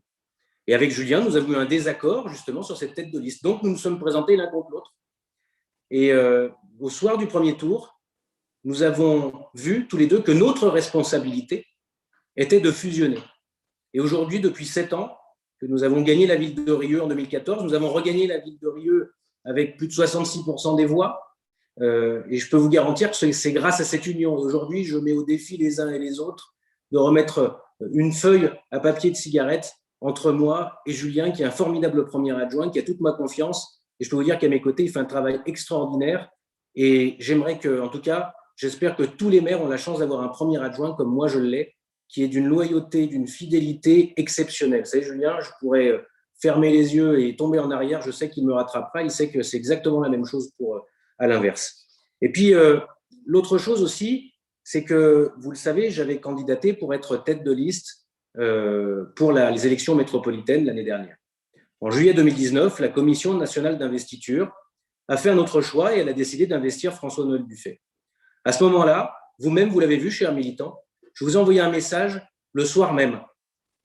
Speaker 3: Et avec Julien, nous avons eu un désaccord justement sur cette tête de liste. Donc, nous nous sommes présentés l'un contre l'autre. Et au soir du premier tour, nous avons vu tous les deux que notre responsabilité était de fusionner. Et aujourd'hui, depuis 7 ans, que nous avons gagné la ville de Rieux en 2014, nous avons regagné la ville de Rieux avec plus de 66% des voix. Et je peux vous garantir que c'est grâce à cette union. Aujourd'hui, je mets au défi les uns et les autres de remettre une feuille à papier de cigarette entre moi et Julien, qui est un formidable premier adjoint, qui a toute ma confiance. Et je peux vous dire qu'à mes côtés, il fait un travail extraordinaire. Et j'aimerais que, en tout cas, j'espère que tous les maires ont la chance d'avoir un premier adjoint comme moi je l'ai, qui est d'une loyauté, d'une fidélité exceptionnelle. Vous savez, Julien, je pourrais fermer les yeux et tomber en arrière. Je sais qu'il me rattrapera. Il sait que c'est exactement la même chose à l'inverse. Et puis, l'autre chose aussi, c'est que, vous le savez, j'avais candidaté pour être tête de liste pour les élections métropolitaines l'année dernière. En juillet 2019, la Commission nationale d'investiture a fait un autre choix et elle a décidé d'investir François-Noël Buffet. À ce moment-là, vous-même, vous l'avez vu, chers militants, je vous ai envoyé un message le soir même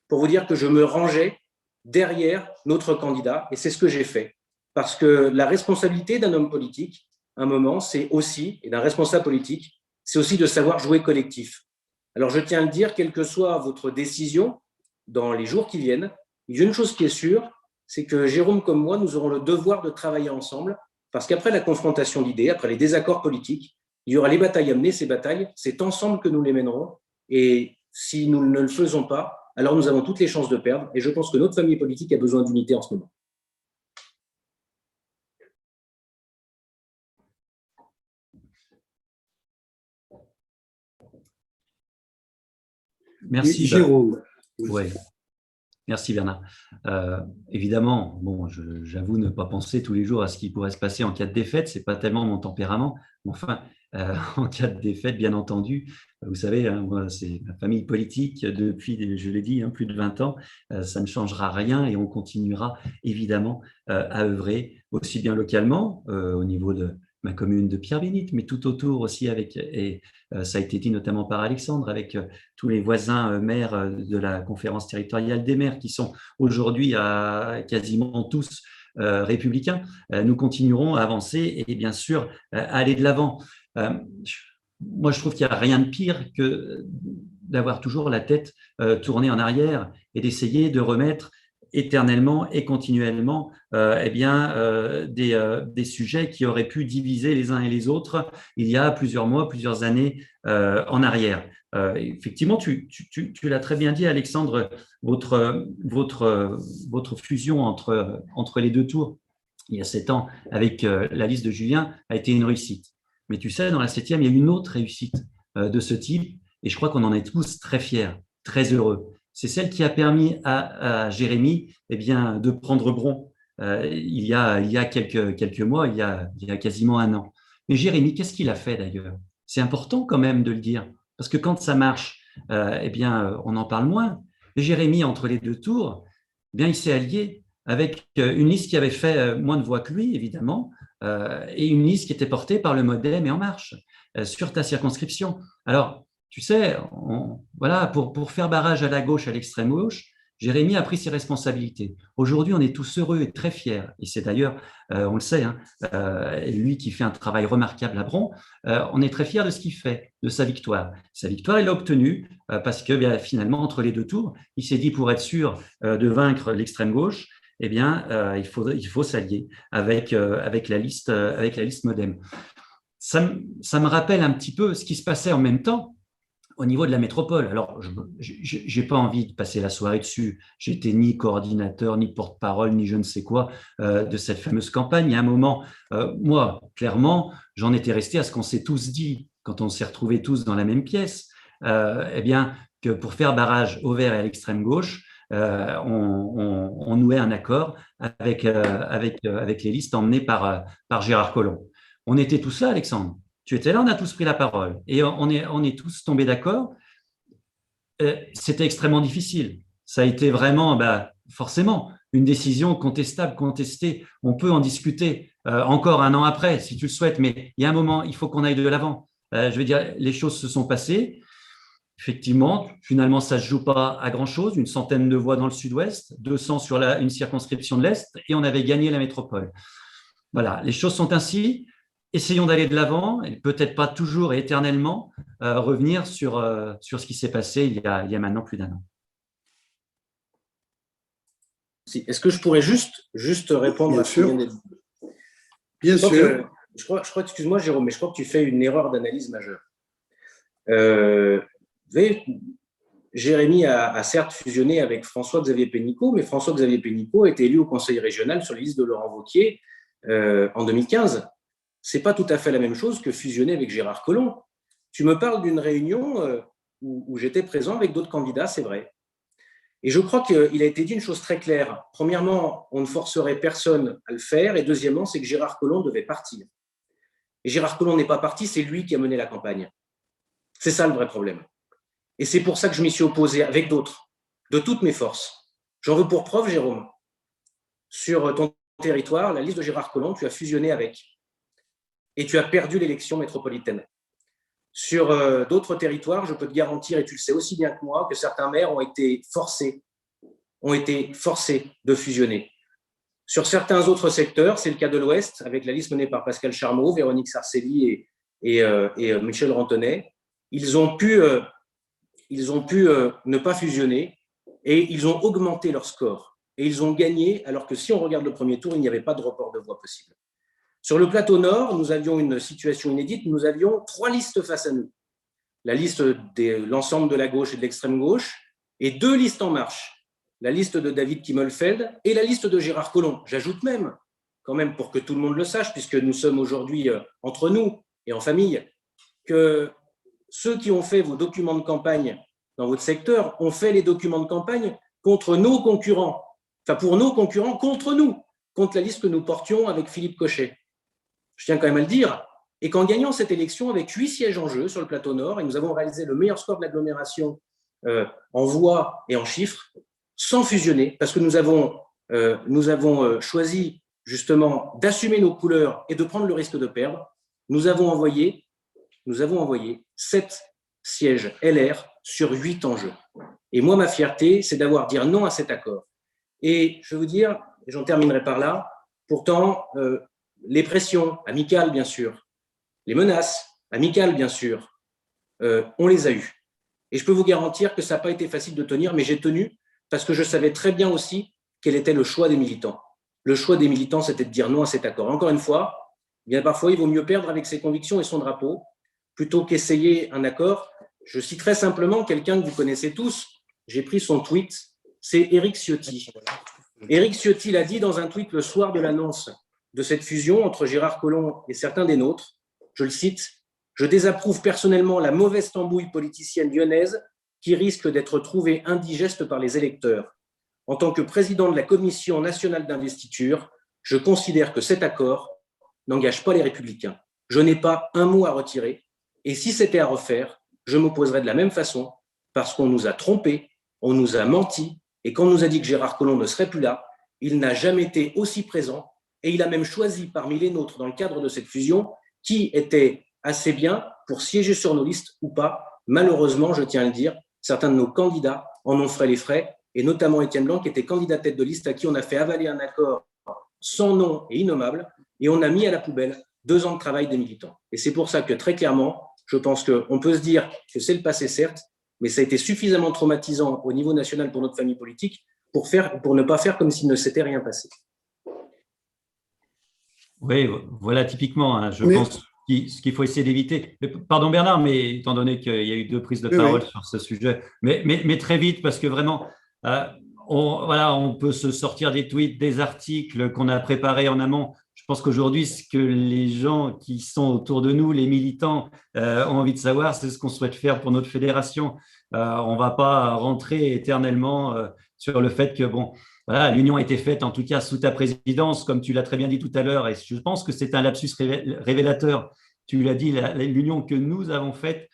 Speaker 3: pour vous dire que je me rangeais derrière notre candidat et c'est ce que j'ai fait. Parce que la responsabilité d'un homme politique, à un moment, c'est aussi, et d'un responsable politique, c'est aussi de savoir jouer collectif. Alors, je tiens à le dire, quelle que soit votre décision dans les jours qui viennent, il y a une chose qui est sûre, c'est que Jérôme comme moi, nous aurons le devoir de travailler ensemble, parce qu'après la confrontation d'idées, après les désaccords politiques, il y aura les batailles à mener. Ces batailles, c'est ensemble que nous les mènerons. Et si nous ne le faisons pas, alors nous avons toutes les chances de perdre. Et je pense que notre famille politique a besoin d'unité en ce moment.
Speaker 2: Merci,
Speaker 1: Jérôme.
Speaker 2: Ouais. Merci Bernard. Évidemment, bon, j'avoue ne pas penser tous les jours à ce qui pourrait se passer en cas de défaite. C'est pas tellement mon tempérament. Mais enfin, en cas de défaite, bien entendu, vous savez, hein, moi, c'est ma famille politique depuis, je l'ai dit, hein, plus de 20 ans. Ça ne changera rien et on continuera évidemment à œuvrer aussi bien localement au niveau de ma commune de Pierre-Bénite, mais tout autour aussi avec, et ça a été dit notamment par Alexandre, avec tous les voisins maires de la conférence territoriale des maires qui sont aujourd'hui quasiment tous républicains. Nous continuerons à avancer et bien sûr à aller de l'avant. Moi, je trouve qu'il n'y a rien de pire que d'avoir toujours la tête tournée en arrière et d'essayer de remettre éternellement et continuellement des sujets qui auraient pu diviser les uns et les autres il y a plusieurs mois, plusieurs années en arrière. Effectivement, tu l'as très bien dit, Alexandre, votre fusion entre les deux tours, il y a 7 ans, avec la liste de Julien, a été une réussite. Mais tu sais, dans la 7e, il y a une autre réussite de ce type, et je crois qu'on en est tous très fiers, très heureux. C'est celle qui a permis à Jérémy de prendre Bron il y a quelques mois, il y a quasiment 1 an. Mais Jérémy, qu'est-ce qu'il a fait d'ailleurs? C'est important quand même de le dire, parce que quand ça marche, on en parle moins. Et Jérémy, entre les deux tours, il s'est allié avec une liste qui avait fait moins de voix que lui, évidemment, et une liste qui était portée par le MoDem et En Marche sur ta circonscription. Alors, tu sais, voilà, pour faire barrage à la gauche, à l'extrême gauche, Jérémy a pris ses responsabilités. Aujourd'hui, on est tous heureux et très fiers. Et c'est d'ailleurs, on le sait, hein, lui qui fait un travail remarquable à Bron, on est très fiers de ce qu'il fait, de sa victoire. Sa victoire, il l'a obtenue parce que finalement, entre les deux tours, il s'est dit pour être sûr de vaincre l'extrême gauche, il faut s'allier avec la liste MoDem. Ça me rappelle un petit peu ce qui se passait en même temps au niveau de la métropole. Alors, je n'ai pas envie de passer la soirée dessus. J'étais ni coordinateur, ni porte-parole, ni je ne sais quoi de cette fameuse campagne. Il y a un moment, moi, clairement, j'en étais resté à ce qu'on s'est tous dit quand on s'est retrouvés tous dans la même pièce, que pour faire barrage au vert et à l'extrême gauche, on nouait un accord avec les listes emmenées par Gérard Collomb. On était tous là, Alexandre. Tu étais là, on a tous pris la parole et on est tous tombés d'accord. C'était extrêmement difficile. Ça a été vraiment, forcément, une décision contestable, contestée. On peut en discuter encore 1 an après, si tu le souhaites, mais il y a un moment, il faut qu'on aille de l'avant. Je veux dire, les choses se sont passées. Effectivement, finalement, ça ne se joue pas à grand-chose. 100 de voix dans le sud-ouest, 200 sur une circonscription de l'Est, et on avait gagné la métropole. Voilà, les choses sont ainsi. Essayons d'aller de l'avant et peut-être pas toujours et éternellement revenir sur ce qui s'est passé il y a maintenant plus d'1 an.
Speaker 3: Est-ce que je pourrais juste répondre
Speaker 1: Bien
Speaker 3: à ce que
Speaker 1: sûr. Bien sûr.
Speaker 3: Je crois, excuse-moi Jérôme, mais je crois que tu fais une erreur d'analyse majeure. Vous savez, Jérémy a certes fusionné avec François-Xavier Pénicaud, mais François-Xavier Pénicaud a été élu au conseil régional sur les listes de Laurent Wauquiez en 2015. Ce n'est pas tout à fait la même chose que fusionner avec Gérard Collomb. Tu me parles d'une réunion où j'étais présent avec d'autres candidats, c'est vrai. Et je crois qu'il a été dit une chose très claire. Premièrement, on ne forcerait personne à le faire. Et deuxièmement, c'est que Gérard Collomb devait partir. Et Gérard Collomb n'est pas parti, c'est lui qui a mené la campagne. C'est ça le vrai problème. Et c'est pour ça que je m'y suis opposé avec d'autres, de toutes mes forces. J'en veux pour preuve, Jérôme. Sur ton territoire, la liste de Gérard Collomb, tu as fusionné avec. Et tu as perdu l'élection métropolitaine. Sur d'autres territoires, je peux te garantir, et tu le sais aussi bien que moi, que certains maires ont été forcés de fusionner. Sur certains autres secteurs, c'est le cas de l'Ouest, avec la liste menée par Pascal Charmeau, Véronique Sarcelli et Michel Rantonnet, ils ont pu ne pas fusionner et ils ont augmenté leur score. Et ils ont gagné, alors que si on regarde le premier tour, il n'y avait pas de report de voix possible. Sur le plateau Nord, nous avions une situation inédite. Nous avions 3 listes face à nous. La liste de l'ensemble de la gauche et de l'extrême gauche et 2 listes en marche. La liste de David Kimmelfeld et la liste de Gérard Collomb. J'ajoute même, quand même pour que tout le monde le sache, puisque nous sommes aujourd'hui entre nous et en famille, que ceux qui ont fait vos documents de campagne dans votre secteur ont fait les documents de campagne contre nos concurrents. Enfin, pour nos concurrents, contre nous, contre la liste que nous portions avec Philippe Cochet. Je tiens quand même à le dire. Et qu'en gagnant cette élection avec 8 sièges en jeu sur le plateau Nord, et nous avons réalisé le meilleur score de l'agglomération en voix et en chiffres, sans fusionner, parce que nous avons choisi justement d'assumer nos couleurs et de prendre le risque de perdre, nous avons envoyé 7 sièges LR sur 8 en jeu. Et moi, ma fierté, c'est d'avoir dit non à cet accord. Et je vais vous dire, et j'en terminerai par là, pourtant, les pressions amicales, bien sûr, les menaces amicales, bien sûr, on les a eues. Et je peux vous garantir que ça n'a pas été facile de tenir, mais j'ai tenu parce que je savais très bien aussi quel était le choix des militants. Le choix des militants, c'était de dire non à cet accord. Encore une fois, bien parfois, il vaut mieux perdre avec ses convictions et son drapeau plutôt qu'essayer un accord. Je citerai simplement quelqu'un que vous connaissez tous. J'ai pris son tweet, c'est Éric Ciotti. Éric Ciotti l'a dit dans un tweet le soir de l'annonce de cette fusion entre Gérard Collomb et certains des nôtres. Je le cite, « Je désapprouve personnellement la mauvaise tambouille politicienne lyonnaise qui risque d'être trouvée indigeste par les électeurs. En tant que président de la Commission nationale d'investiture, je considère que cet accord n'engage pas les Républicains. Je n'ai pas un mot à retirer et si c'était à refaire, je m'opposerais de la même façon parce qu'on nous a trompés, on nous a menti et quand on nous a dit que Gérard Collomb ne serait plus là, il n'a jamais été aussi présent et il a même choisi parmi les nôtres dans le cadre de cette fusion qui était assez bien pour siéger sur nos listes ou pas. Malheureusement, je tiens à le dire, certains de nos candidats en ont fait les frais, et notamment Étienne Blanc, qui était candidat tête de liste, à qui on a fait avaler un accord sans nom et innommable, et on a mis à la poubelle 2 ans de travail des militants. Et c'est pour ça que, très clairement, je pense qu'on peut se dire que c'est le passé, certes, mais ça a été suffisamment traumatisant au niveau national pour notre famille politique pour ne pas faire comme s'il ne s'était rien passé.
Speaker 2: Oui, voilà typiquement, hein, je pense ce qu'il faut essayer d'éviter. Pardon Bernard, mais étant donné qu'il y a eu 2 prises de parole sur ce sujet, mais très vite, parce que vraiment, on peut se sortir des tweets, des articles qu'on a préparés en amont. Je pense qu'aujourd'hui, ce que les gens qui sont autour de nous, les militants, ont envie de savoir, c'est ce qu'on souhaite faire pour notre fédération. On ne va pas rentrer éternellement sur le fait que, bon, voilà, l'union a été faite, en tout cas, sous ta présidence, comme tu l'as très bien dit tout à l'heure, et je pense que c'est un lapsus révélateur. Tu l'as dit, l'union que nous avons faite,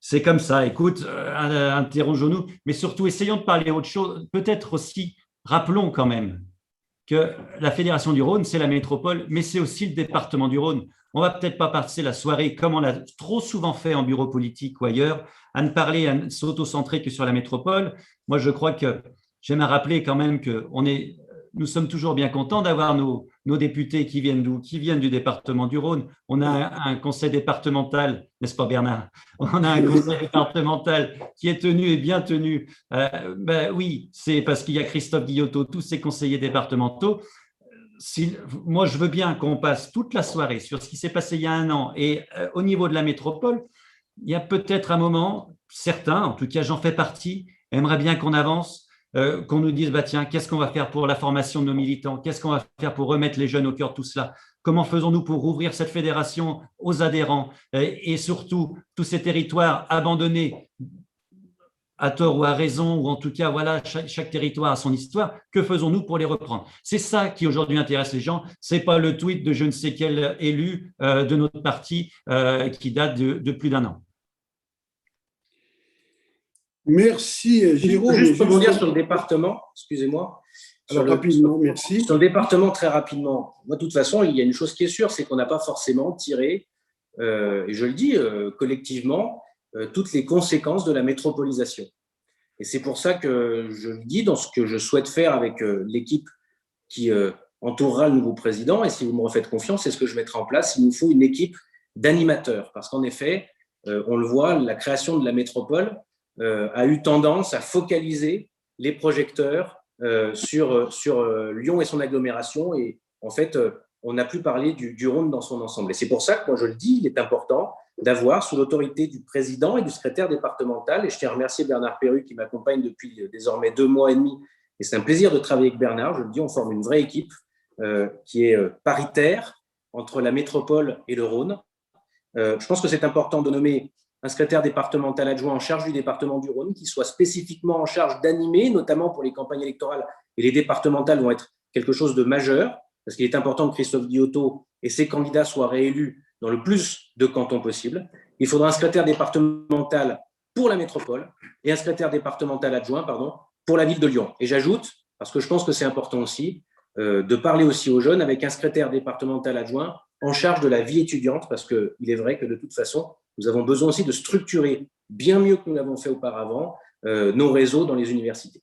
Speaker 2: c'est comme ça. Écoute, interrogeons-nous, mais surtout, essayons de parler autre chose. Peut-être aussi, rappelons quand même que la Fédération du Rhône, c'est la métropole, mais c'est aussi le département du Rhône. On ne va peut-être pas passer la soirée, comme on l'a trop souvent fait en bureau politique ou ailleurs, à ne parler, à s'auto-centrer que sur la métropole. Moi, je crois que j'aime à rappeler quand même que nous sommes toujours bien contents d'avoir nos députés qui viennent d'où? Qui viennent du département du Rhône. On a un conseil départemental, n'est-ce pas Bernard? On a un conseil départemental qui est tenu et bien tenu. Oui, c'est parce qu'il y a Christophe Guillotot, tous ces conseillers départementaux. Moi, je veux bien qu'on passe toute la soirée sur ce qui s'est passé il y a 1 an et au niveau de la métropole, il y a peut-être un moment, certains, en tout cas j'en fais partie, aimeraient bien qu'on avance, qu'on nous dise, tiens, qu'est-ce qu'on va faire pour la formation de nos militants? Qu'est-ce qu'on va faire pour remettre les jeunes au cœur de tout cela? Comment faisons-nous pour rouvrir cette fédération aux adhérents? Et surtout, tous ces territoires abandonnés, à tort ou à raison, ou en tout cas, voilà, chaque territoire a son histoire, que faisons-nous pour les reprendre? C'est ça qui aujourd'hui intéresse les gens, ce n'est pas le tweet de je ne sais quel élu de notre parti qui date de plus d'1 an.
Speaker 1: Merci Jérôme.
Speaker 3: Juste rebondir sur le département, excusez-moi.
Speaker 1: Alors rapidement, merci.
Speaker 3: Sur le département, très rapidement. Moi, de toute façon, il y a une chose qui est sûre, c'est qu'on n'a pas forcément tiré, et je le dis collectivement, toutes les conséquences de la métropolisation. Et c'est pour ça que je le dis dans ce que je souhaite faire avec l'équipe qui entourera le nouveau président. Et si vous me refaites confiance, c'est ce que je mettrai en place. Il nous faut une équipe d'animateurs. Parce qu'en effet, on le voit, la création de la métropole a eu tendance à focaliser les projecteurs sur Lyon et son agglomération. Et en fait, on n'a plus parlé du Rhône dans son ensemble. Et c'est pour ça que, moi, je le dis, il est important d'avoir, sous l'autorité du président et du secrétaire départemental, et je tiens à remercier Bernard Perru qui m'accompagne depuis désormais 2 mois et demi, et c'est un plaisir de travailler avec Bernard, je le dis, on forme une vraie équipe qui est paritaire entre la métropole et le Rhône. Je pense que c'est important de nommer un secrétaire départemental adjoint en charge du département du Rhône qui soit spécifiquement en charge d'animer, notamment pour les campagnes électorales, et les départementales vont être quelque chose de majeur, parce qu'il est important que Christophe Guillotot et ses candidats soient réélus dans le plus de cantons possible. Il faudra un secrétaire départemental pour la métropole et un secrétaire départemental adjoint, pour la ville de Lyon. Et j'ajoute, parce que je pense que c'est important aussi, de parler aussi aux jeunes avec un secrétaire départemental adjoint en charge de la vie étudiante, parce qu'il est vrai que de toute façon, nous avons besoin aussi de structurer bien mieux que nous l'avons fait auparavant nos réseaux dans les universités.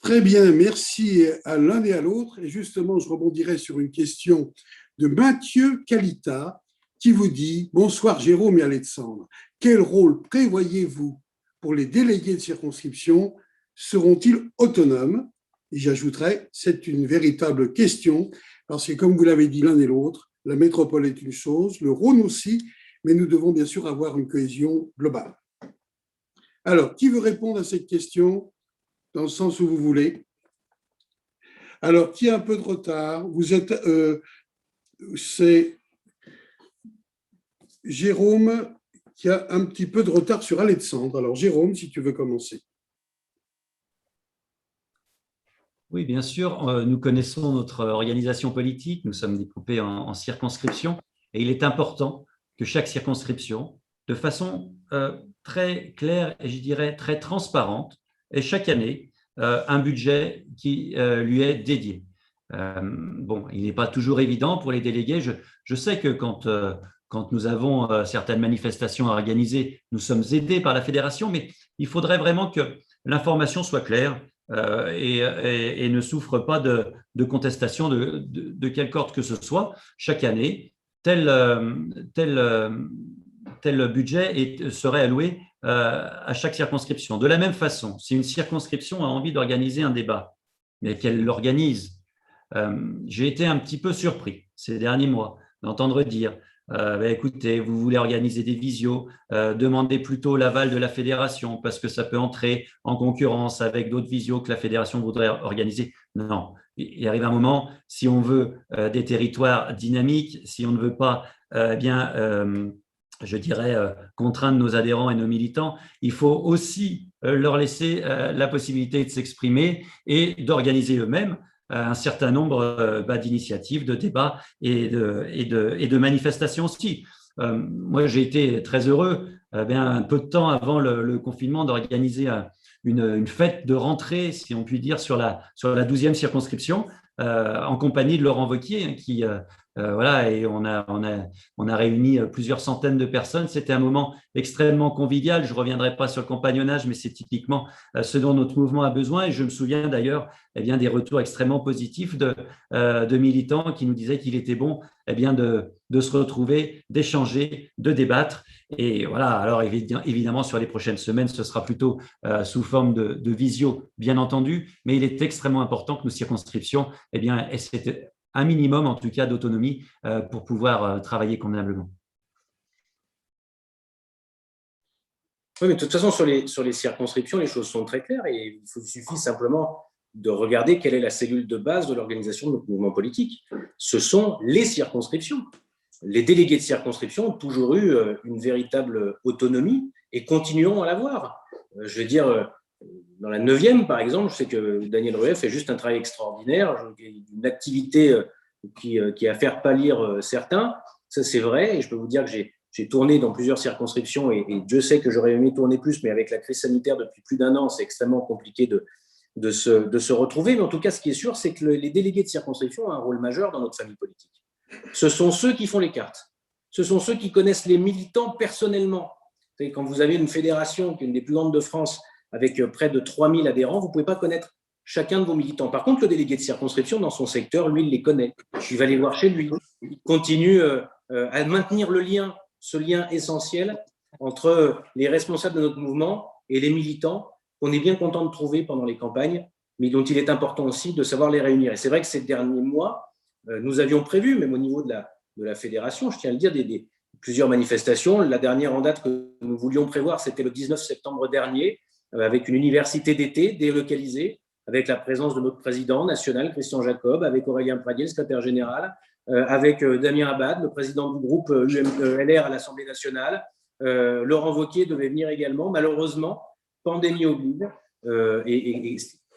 Speaker 1: Très bien, merci à l'un et à l'autre. Et justement, je rebondirai sur une question de Mathieu Calita qui vous dit « Bonsoir Jérôme et Alexandre, quel rôle prévoyez-vous pour les délégués de circonscription? Seront-ils autonomes ?» Et j'ajouterai, c'est une véritable question, parce que comme vous l'avez dit l'un et l'autre, la métropole est une chose, le Rhône aussi, mais nous devons bien sûr avoir une cohésion globale. Alors, qui veut répondre à cette question dans le sens où vous voulez? Alors, qui a un peu de retard? Vous êtes, c'est Jérôme qui a un petit peu de retard sur Alexandre. Alors, Jérôme, si tu veux commencer.
Speaker 2: Oui, bien sûr, nous connaissons notre organisation politique, nous sommes découpés en circonscriptions et il est important que chaque circonscription, de façon très claire et je dirais très transparente, ait chaque année un budget qui lui est dédié. Bon, il n'est pas toujours évident pour les délégués. Je sais que quand nous avons certaines manifestations à organiser, nous sommes aidés par la fédération, mais il faudrait vraiment que l'information soit claire et ne souffre pas de contestation de quelque ordre que ce soit. Chaque année, tel budget serait alloué à chaque circonscription. De la même façon, si une circonscription a envie d'organiser un débat, mais qu'elle l'organise, j'ai été un petit peu surpris ces derniers mois d'entendre dire écoutez, vous voulez organiser des visios, demandez plutôt l'aval de la fédération parce que ça peut entrer en concurrence avec d'autres visios que la fédération voudrait organiser. Non, il arrive un moment, si on veut des territoires dynamiques, si on ne veut pas je dirais, contraindre nos adhérents et nos militants, il faut aussi leur laisser la possibilité de s'exprimer et d'organiser eux-mêmes un certain nombre d'initiatives, de débats et de manifestations aussi. Moi, j'ai été très heureux, un peu de temps avant le confinement, d'organiser une fête de rentrée, si on peut dire, sur la 12e circonscription, en compagnie de Laurent Wauquiez, qui… voilà, et on a réuni plusieurs centaines de personnes. C'était un moment extrêmement convivial. Je ne reviendrai pas sur le compagnonnage, mais c'est typiquement ce dont notre mouvement a besoin. Et je me souviens d'ailleurs des retours extrêmement positifs de militants qui nous disaient qu'il était bon de se retrouver, d'échanger, de débattre. Et voilà, alors évidemment, sur les prochaines semaines, ce sera plutôt sous forme de visio, bien entendu, mais il est extrêmement important que nos circonscriptions aient un minimum, en tout cas, d'autonomie pour pouvoir travailler convenablement.
Speaker 3: Oui, mais de toute façon, sur les circonscriptions, les choses sont très claires et il suffit simplement de regarder quelle est la cellule de base de l'organisation de notre mouvement politique. Ce sont les circonscriptions. Les délégués de circonscription ont toujours eu une véritable autonomie et continueront à l'avoir. Je veux dire… Dans la 9e, par exemple, je sais que Daniel Rueff fait juste un travail extraordinaire, une activité qui a fait pâlir certains. Ça, c'est vrai. Et je peux vous dire que j'ai tourné dans plusieurs circonscriptions et Dieu sait que j'aurais aimé tourner plus, mais avec la crise sanitaire depuis plus d'1 an, c'est extrêmement compliqué de se retrouver. Mais en tout cas, ce qui est sûr, c'est que les délégués de circonscription ont un rôle majeur dans notre famille politique. Ce sont ceux qui font les cartes. Ce sont ceux qui connaissent les militants personnellement. Vous savez, quand vous avez une fédération qui est une des plus grandes de France, avec près de 3000 adhérents, vous ne pouvez pas connaître chacun de vos militants. Par contre, le délégué de circonscription, dans son secteur, lui, il les connaît. Il va les voir chez lui. Il continue à maintenir ce lien essentiel entre les responsables de notre mouvement et les militants qu'on est bien content de trouver pendant les campagnes, mais dont il est important aussi de savoir les réunir. Et c'est vrai que ces derniers mois, nous avions prévu, même au niveau de la fédération, je tiens à le dire, plusieurs manifestations. La dernière en date que nous voulions prévoir, c'était le 19 septembre dernier, avec une université d'été délocalisée, avec la présence de notre président national, Christian Jacob, avec Aurélien Pradier, le secrétaire général, avec Damien Abad, le président du groupe LR à l'Assemblée nationale. Laurent Wauquiez devait venir également. Malheureusement, pandémie oblige et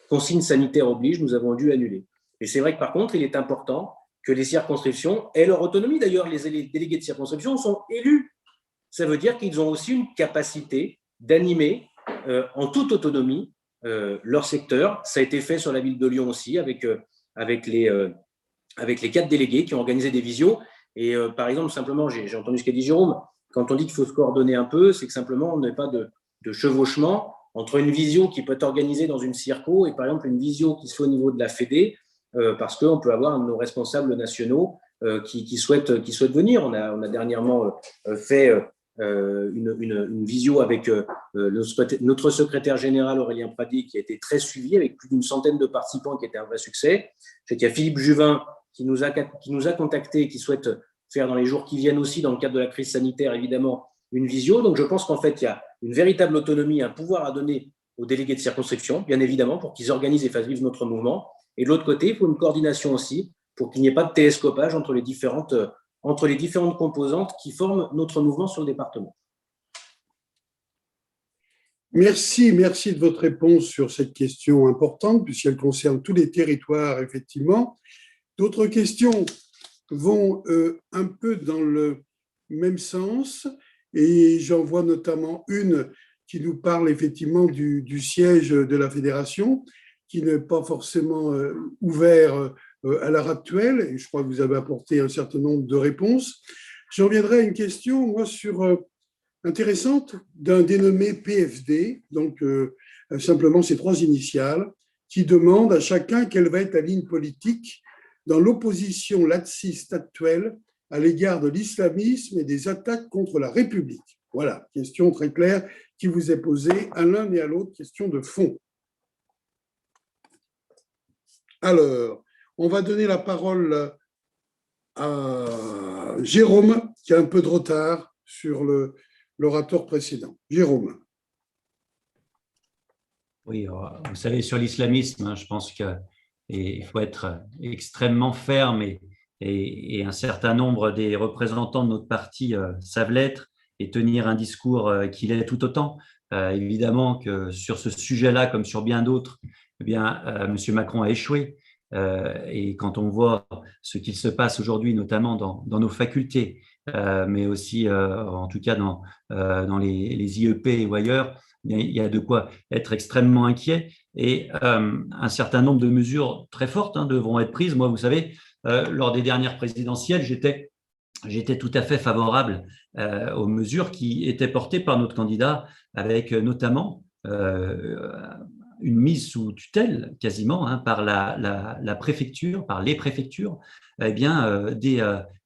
Speaker 3: consignes sanitaires oblige, nous avons dû annuler. Et c'est vrai que par contre, il est important que les circonscriptions aient leur autonomie. D'ailleurs, les délégués de circonscription sont élus. Ça veut dire qu'ils ont aussi une capacité d'animer en toute autonomie leur secteur. Ça a été fait sur la ville de Lyon aussi, avec les 4 délégués qui ont organisé des visios. Et par exemple, simplement, j'ai entendu ce qu'a dit Jérôme, quand on dit qu'il faut se coordonner un peu, c'est que simplement, on n'a pas de chevauchement entre une visio qui peut être organisée dans une circo et par exemple une visio qui soit au niveau de la Fédé, parce qu'on peut avoir nos responsables nationaux qui souhaitent venir. On a dernièrement fait une visio avec notre secrétaire général Aurélien Pradier, qui a été très suivi avec plus d'une centaine de participants, qui était un vrai succès. Je sais qu'il y a Philippe Juvin qui nous a contactés et qui souhaite faire dans les jours qui viennent aussi, dans le cadre de la crise sanitaire, évidemment, une visio. Donc, je pense qu'en fait, il y a une véritable autonomie, un pouvoir à donner aux délégués de circonscription, bien évidemment, pour qu'ils organisent et fassent vivre notre mouvement. Et de l'autre côté, il faut une coordination aussi pour qu'il n'y ait pas de télescopage entre les différentes composantes qui forment notre mouvement sur le département.
Speaker 1: Merci de votre réponse sur cette question importante, puisqu'elle concerne tous les territoires, effectivement. D'autres questions vont un peu dans le même sens, et j'en vois notamment une qui nous parle effectivement du siège de la fédération, qui n'est pas forcément ouvert à l'heure actuelle, et je crois que vous avez apporté un certain nombre de réponses. J'en viendrai à une question, moi, intéressante, d'un dénommé PFD, donc simplement ces 3 initiales, qui demande à chacun quelle va être la ligne politique dans l'opposition laxiste actuelle à l'égard de l'islamisme et des attaques contre la République. Voilà, question très claire qui vous est posée à l'un et à l'autre, question de fond. Alors, on va donner la parole à Jérôme, qui a un peu de retard sur l'orateur précédent. Jérôme.
Speaker 2: Oui, vous savez, sur l'islamisme, je pense qu'il faut être extrêmement ferme et un certain nombre des représentants de notre parti savent l'être et tenir un discours qui l'est tout autant. Évidemment que sur ce sujet-là, comme sur bien d'autres, eh bien, M. Macron a échoué. Et quand on voit ce qu'il se passe aujourd'hui, notamment dans nos facultés, mais aussi en tout cas dans les IEP ou ailleurs, il y a de quoi être extrêmement inquiet. Et un certain nombre de mesures très fortes devront être prises. Moi, vous savez, lors des dernières présidentielles, j'étais tout à fait favorable aux mesures qui étaient portées par notre candidat, avec notamment une mise sous tutelle quasiment par la préfecture, par les préfectures, eh bien,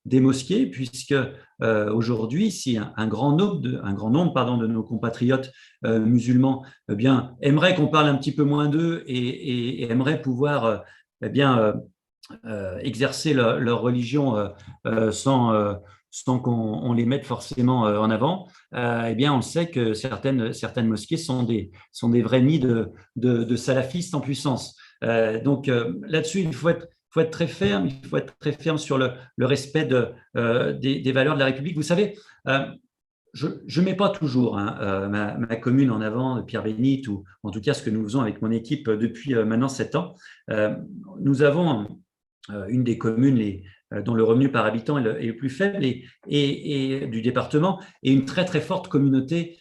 Speaker 2: des mosquées, puisque aujourd'hui, si un grand nombre de nos compatriotes musulmans eh bien, aimeraient qu'on parle un petit peu moins d'eux et aimeraient pouvoir eh bien, exercer leur religion sans qu'on les mette forcément en avant, eh bien, on sait que certaines mosquées sont des vrais nids de salafistes en puissance. Donc, là-dessus, il faut être très ferme. Il faut être très ferme sur le respect des valeurs de la République. Vous savez, je ne mets pas toujours ma commune en avant, Pierre-Bénite, ou en tout cas ce que nous faisons avec mon équipe depuis maintenant 7 ans. Nous avons une des communes dont le revenu par habitant est le plus faible et du département, et une très très forte communauté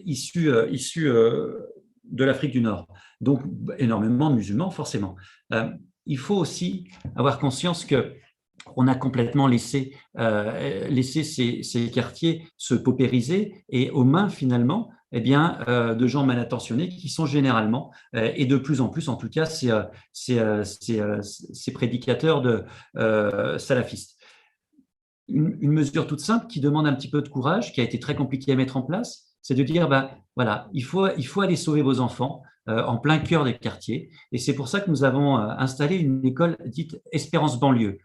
Speaker 2: issue de l'Afrique du Nord. Donc énormément de musulmans, forcément. Il faut aussi avoir conscience qu'on a complètement laissé ces quartiers se paupériser et aux mains finalement de gens mal intentionnés qui sont généralement et de plus en plus en tout cas ces prédicateurs salafistes. une mesure toute simple qui demande un petit peu de courage, qui a été très compliquée à mettre en place, c'est de dire, voilà, il faut aller sauver vos enfants en plein cœur des quartiers. Et c'est pour ça que nous avons installé une école dite Espérance Banlieue.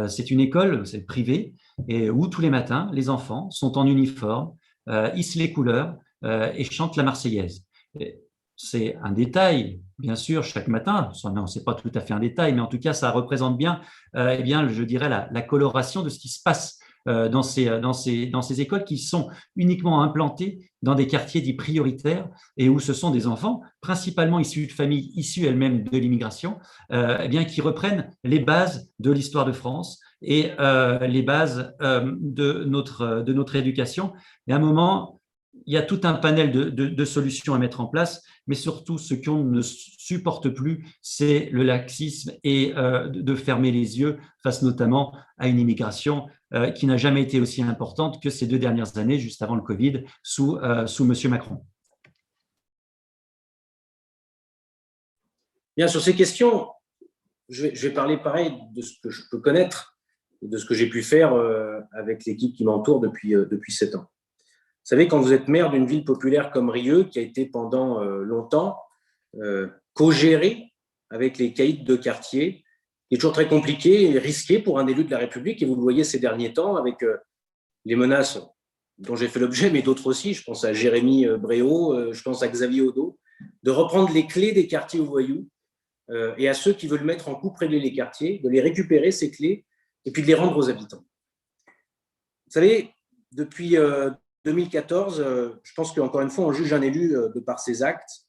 Speaker 2: C'est une école, c'est privée, et où tous les matins, les enfants sont en uniforme, hissent les couleurs et chantent la Marseillaise. C'est un détail, bien sûr, chaque matin. Non, c'est pas tout à fait un détail, mais en tout cas, ça représente bien, eh bien, je dirais, la coloration de ce qui se passe dans ces écoles qui sont uniquement implantées dans des quartiers dits prioritaires et où ce sont des enfants, principalement issus de familles issues elles-mêmes de l'immigration, eh bien, qui reprennent les bases de l'histoire de France et les bases de notre éducation. Et à un moment, il y a tout un panel de solutions à mettre en place, mais surtout, ce qu'on ne supporte plus, c'est le laxisme et de fermer les yeux face notamment à une immigration qui n'a jamais été aussi importante que ces 2 dernières années, juste avant le Covid, sous M. Macron.
Speaker 3: Bien, sur ces questions, je vais parler pareil de ce que je peux connaître, de ce que j'ai pu faire avec l'équipe qui m'entoure depuis 7 ans. Vous savez, quand vous êtes maire d'une ville populaire comme Rieux, qui a été pendant longtemps co-gérée avec les caïds de quartier, qui est toujours très compliqué et risqué pour un élu de la République, et vous le voyez ces derniers temps avec les menaces dont j'ai fait l'objet, mais d'autres aussi, je pense à Jérémy Bréau, je pense à Xavier Odo, de reprendre les clés des quartiers aux voyous et à ceux qui veulent mettre en coupe régler les quartiers, de les récupérer, ces clés, et puis de les rendre aux habitants. Vous savez, depuis 2014, je pense qu'encore une fois, on juge un élu de par ses actes.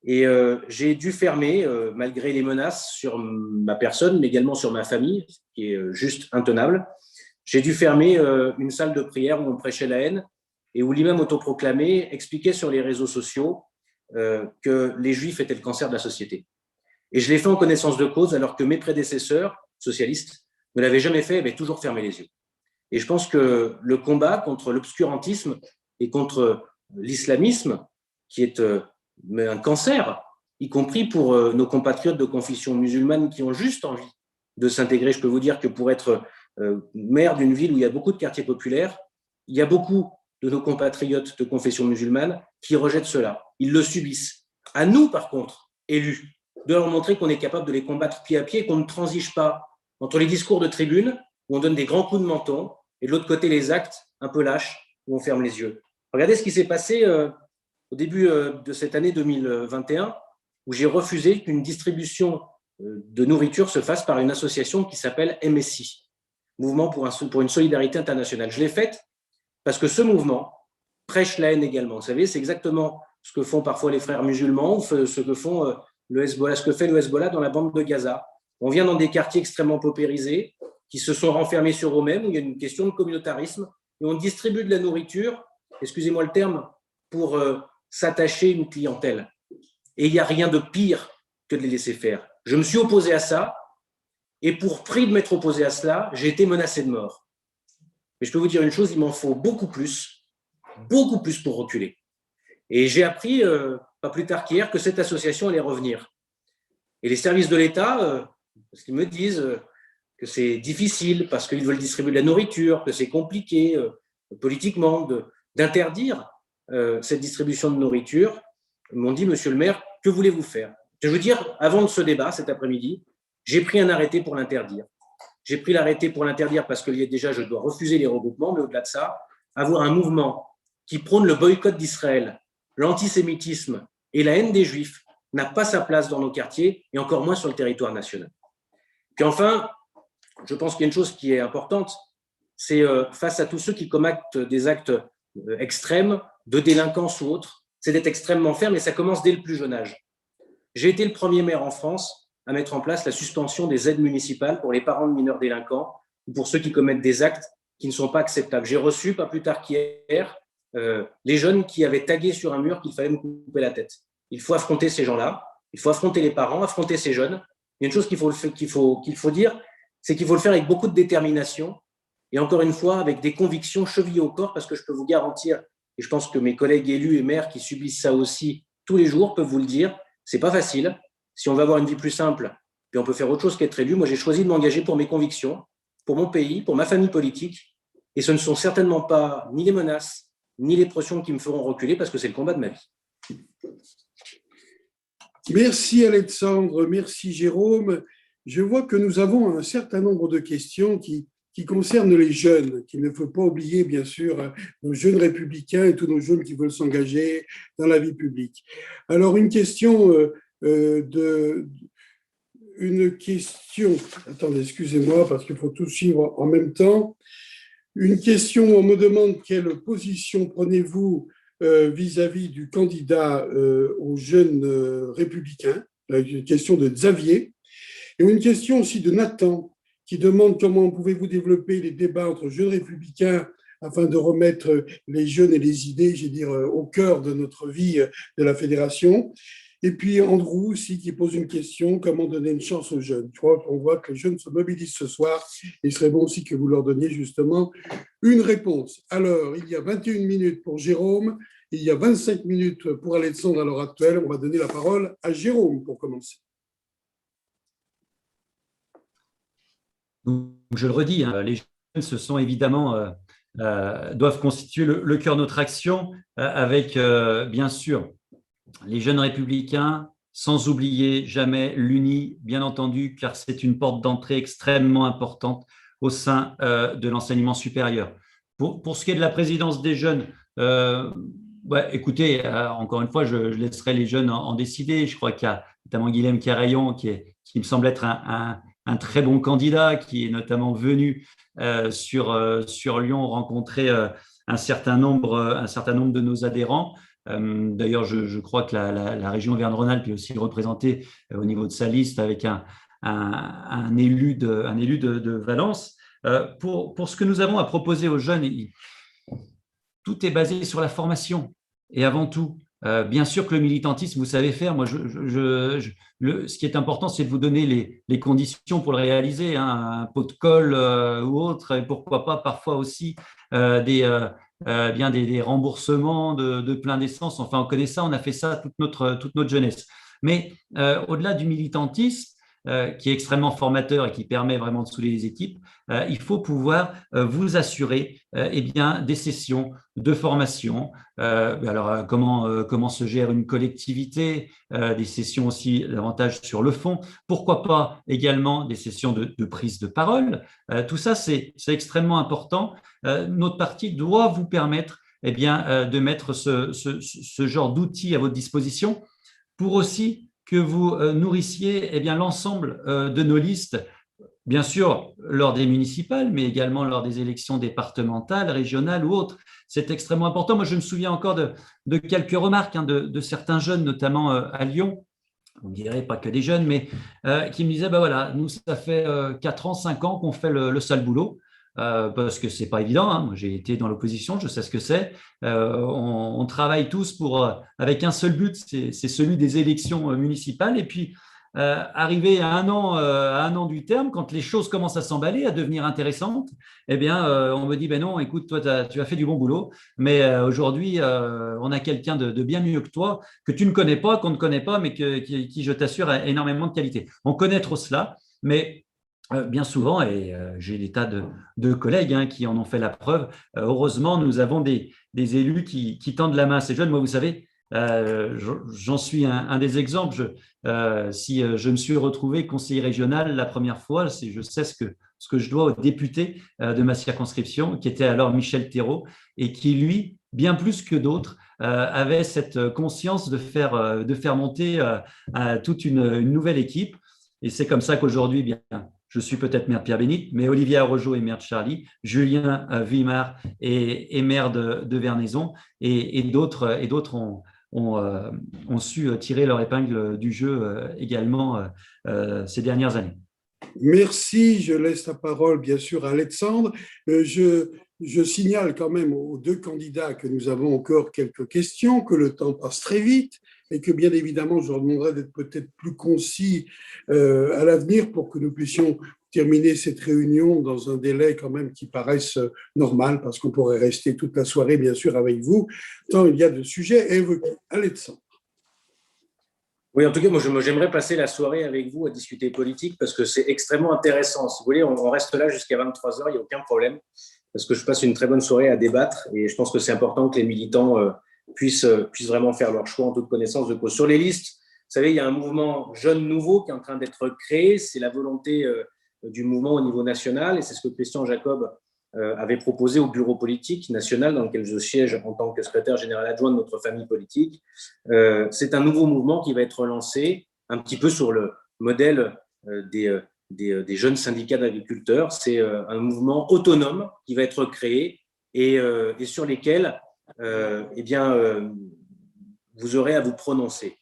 Speaker 3: Et j'ai dû fermer, malgré les menaces sur ma personne, mais également sur ma famille, ce qui est juste intenable. J'ai dû fermer une salle de prière où on prêchait la haine et où l'imam autoproclamé expliquait sur les réseaux sociaux que les Juifs étaient le cancer de la société. Et je l'ai fait en connaissance de cause, alors que mes prédécesseurs socialistes ne l'avaient jamais fait, avaient toujours fermé les yeux. Et je pense que le combat contre l'obscurantisme et contre l'islamisme, qui est un cancer, y compris pour nos compatriotes de confession musulmane qui ont juste envie de s'intégrer. Je peux vous dire que pour être maire d'une ville où il y a beaucoup de quartiers populaires, il y a beaucoup de nos compatriotes de confession musulmane qui rejettent cela. Ils le subissent. À nous, par contre, élus, de leur montrer qu'on est capable de les combattre pied à pied, qu'on ne transige pas entre les discours de tribune, où on donne des grands coups de menton, et de l'autre côté, les actes un peu lâches, où on ferme les yeux. Regardez ce qui s'est passé au début de cette année 2021, où j'ai refusé qu'une distribution de nourriture se fasse par une association qui s'appelle MSI, Mouvement pour une solidarité internationale. Je l'ai faite parce que ce mouvement prêche la haine également. Vous savez, c'est exactement ce que font parfois les frères musulmans, ce que font le Hezbollah, ce que fait le Hezbollah dans la bande de Gaza. On vient dans des quartiers extrêmement paupérisés, qui se sont renfermés sur eux-mêmes, où il y a une question de communautarisme, et on distribue de la nourriture, excusez-moi le terme, pour s'attacher une clientèle. Et il n'y a rien de pire que de les laisser faire. Je me suis opposé à ça, et pour prix de m'être opposé à cela, j'ai été menacé de mort. Mais je peux vous dire une chose, il m'en faut beaucoup plus pour reculer. Et j'ai appris, pas plus tard qu'hier, que cette association allait revenir. Et les services de l'État, parce qu'ils me disent que c'est difficile, parce qu'ils veulent distribuer de la nourriture, que c'est compliqué politiquement d'interdire cette distribution de nourriture, ils m'ont dit, monsieur le maire, que voulez-vous faire? Je veux dire, avant de ce débat, cet après-midi, j'ai pris un arrêté pour l'interdire. J'ai pris l'arrêté pour l'interdire parce que déjà, je dois refuser les regroupements, mais au-delà de ça, avoir un mouvement qui prône le boycott d'Israël, l'antisémitisme et la haine des Juifs n'a pas sa place dans nos quartiers et encore moins sur le territoire national. Puis enfin, je pense qu'il y a une chose qui est importante, c'est face à tous ceux qui commettent des actes extrêmes, de délinquance ou autres, c'est d'être extrêmement ferme et ça commence dès le plus jeune âge. J'ai été le premier maire en France à mettre en place la suspension des aides municipales pour les parents de mineurs délinquants ou pour ceux qui commettent des actes qui ne sont pas acceptables. J'ai reçu, pas plus tard qu'hier, les jeunes qui avaient tagué sur un mur qu'il fallait me couper la tête. Il faut affronter ces gens-là, il faut affronter les parents, affronter ces jeunes. Il y a une chose qu'il faut dire, c'est qu'il faut le faire avec beaucoup de détermination et encore une fois avec des convictions chevillées au corps, parce que je peux vous garantir, et je pense que mes collègues élus et maires qui subissent ça aussi tous les jours peuvent vous le dire, c'est pas facile. Si on veut avoir une vie plus simple, puis on peut faire autre chose qu'être élu. Moi, j'ai choisi de m'engager pour mes convictions pour mon pays, pour ma famille politique. Et ce ne sont certainement pas ni les menaces, ni les pressions qui me feront reculer, parce que c'est le combat de ma vie.
Speaker 1: Merci Alexandre, merci Jérôme. Je vois que nous avons un certain nombre de questions qui concernent les jeunes, qu'il ne faut pas oublier bien sûr nos jeunes républicains et tous nos jeunes qui veulent s'engager dans la vie publique. Alors une question attendez, excusez-moi parce qu'il faut tout suivre en même temps. Une question, on me demande quelle position prenez-vous vis-à-vis du candidat aux jeunes républicains, une question de Xavier, et une question aussi de Nathan, qui demande comment pouvez-vous développer les débats entre jeunes républicains afin de remettre les jeunes et les idées, je veux dire, au cœur de notre vie de la fédération. Et puis Andrew aussi qui pose une question, comment donner une chance aux jeunes. On voit que les jeunes se mobilisent ce soir, et il serait bon aussi que vous leur donniez justement une réponse. Alors, il y a 21 minutes pour Jérôme, il y a 25 minutes pour Alexandre à l'heure actuelle. On va donner la parole à Jérôme pour commencer.
Speaker 2: Donc, je le redis, hein, les jeunes, ce sont évidemment, doivent constituer le cœur de notre action avec, bien sûr, les jeunes républicains, sans oublier jamais l'UNI, bien entendu, car c'est une porte d'entrée extrêmement importante au sein de l'enseignement supérieur. Pour ce qui est de la présidence des jeunes, écoutez, encore une fois, je laisserai les jeunes en décider. Je crois qu'il y a notamment Guilhem Carayon qui me semble être un très bon candidat, qui est notamment venu sur Lyon rencontrer un certain nombre de nos adhérents. D'ailleurs, je crois que la région Auvergne-Rhône-Alpes est aussi représentée au niveau de sa liste avec un élu de Valence. Pour ce que nous avons à proposer aux jeunes, tout est basé sur la formation. Et avant tout, bien sûr que le militantisme, vous savez faire. Moi, ce qui est important, c'est de vous donner les conditions pour le réaliser, hein, un pot de colle ou autre, et pourquoi pas parfois aussi des remboursements de plein d'essence. Enfin, on connaît ça, on a fait ça toute notre jeunesse. Mais au-delà du militantisme, qui est extrêmement formateur et qui permet vraiment de souder les équipes, il faut pouvoir vous assurer des sessions de formation. Alors, comment se gère une collectivité, des sessions aussi davantage sur le fond. Pourquoi pas également des sessions de prise de parole. Tout ça, c'est extrêmement important. Notre parti doit vous permettre de mettre ce genre d'outils à votre disposition pour aussi que vous nourrissiez l'ensemble de nos listes, bien sûr lors des municipales, mais également lors des élections départementales, régionales ou autres. C'est extrêmement important. Moi, je me souviens encore de quelques remarques de certains jeunes, notamment à Lyon, on ne dirait pas que des jeunes, mais qui me disaient, voilà, nous, ça fait 4 ans, 5 ans qu'on fait le sale boulot. Parce que ce n'est pas évident, hein. Moi, j'ai été dans l'opposition, je sais ce que c'est. On travaille tous avec un seul but, c'est celui des élections municipales. Et puis, arrivé à un an du terme, quand les choses commencent à s'emballer, à devenir intéressantes, on me dit, non, écoute, toi, tu as fait du bon boulot, mais aujourd'hui, on a quelqu'un de bien mieux que toi, que tu ne connais pas, qu'on ne connaît pas, mais qui, je t'assure, a énormément de qualité. On connaît trop cela, mais bien souvent, et j'ai des tas de collègues qui en ont fait la preuve, heureusement, nous avons des élus qui tendent la main à ces jeunes. Moi, vous savez, j'en suis un des exemples. Si je me suis retrouvé conseiller régional la première fois, je sais ce que je dois au député de ma circonscription, qui était alors Michel Thérault, et qui, lui, bien plus que d'autres, avait cette conscience de faire monter toute une nouvelle équipe. Et c'est comme ça qu'aujourd'hui, je suis peut-être maire de Pierre-Bénite, mais Olivier Arrojo est maire de Charly, Julien Vuillard est maire de Vernaison, et d'autres ont su tirer leur épingle du jeu également ces dernières années.
Speaker 1: Merci, je laisse la parole bien sûr à Alexandre. Je signale quand même aux deux candidats que nous avons encore quelques questions, que le temps passe très vite et que bien évidemment je leur demanderai d'être peut-être plus concis à l'avenir pour que nous puissions terminer cette réunion dans un délai quand même qui paraisse normal, parce qu'on pourrait rester toute la soirée bien sûr avec vous, tant il y a de sujets à évoquer. Alexandre.
Speaker 3: Oui, en tout cas, moi, j'aimerais passer la soirée avec vous à discuter politique parce que c'est extrêmement intéressant. Si vous voulez, on reste là jusqu'à 23 heures, il n'y a aucun problème, parce que je passe une très bonne soirée à débattre et je pense que c'est important que les militants puissent vraiment faire leur choix en toute connaissance de cause. Sur les listes, vous savez, il y a un mouvement jeune nouveau qui est en train d'être créé. C'est la volonté du mouvement au niveau national et c'est ce que Christian Jacob avait proposé au bureau politique national dans lequel je siège en tant que secrétaire général adjoint de notre famille politique. C'est un nouveau mouvement qui va être lancé un petit peu sur le modèle des jeunes syndicats d'agriculteurs. C'est un mouvement autonome qui va être créé et sur lesquels vous aurez à vous prononcer.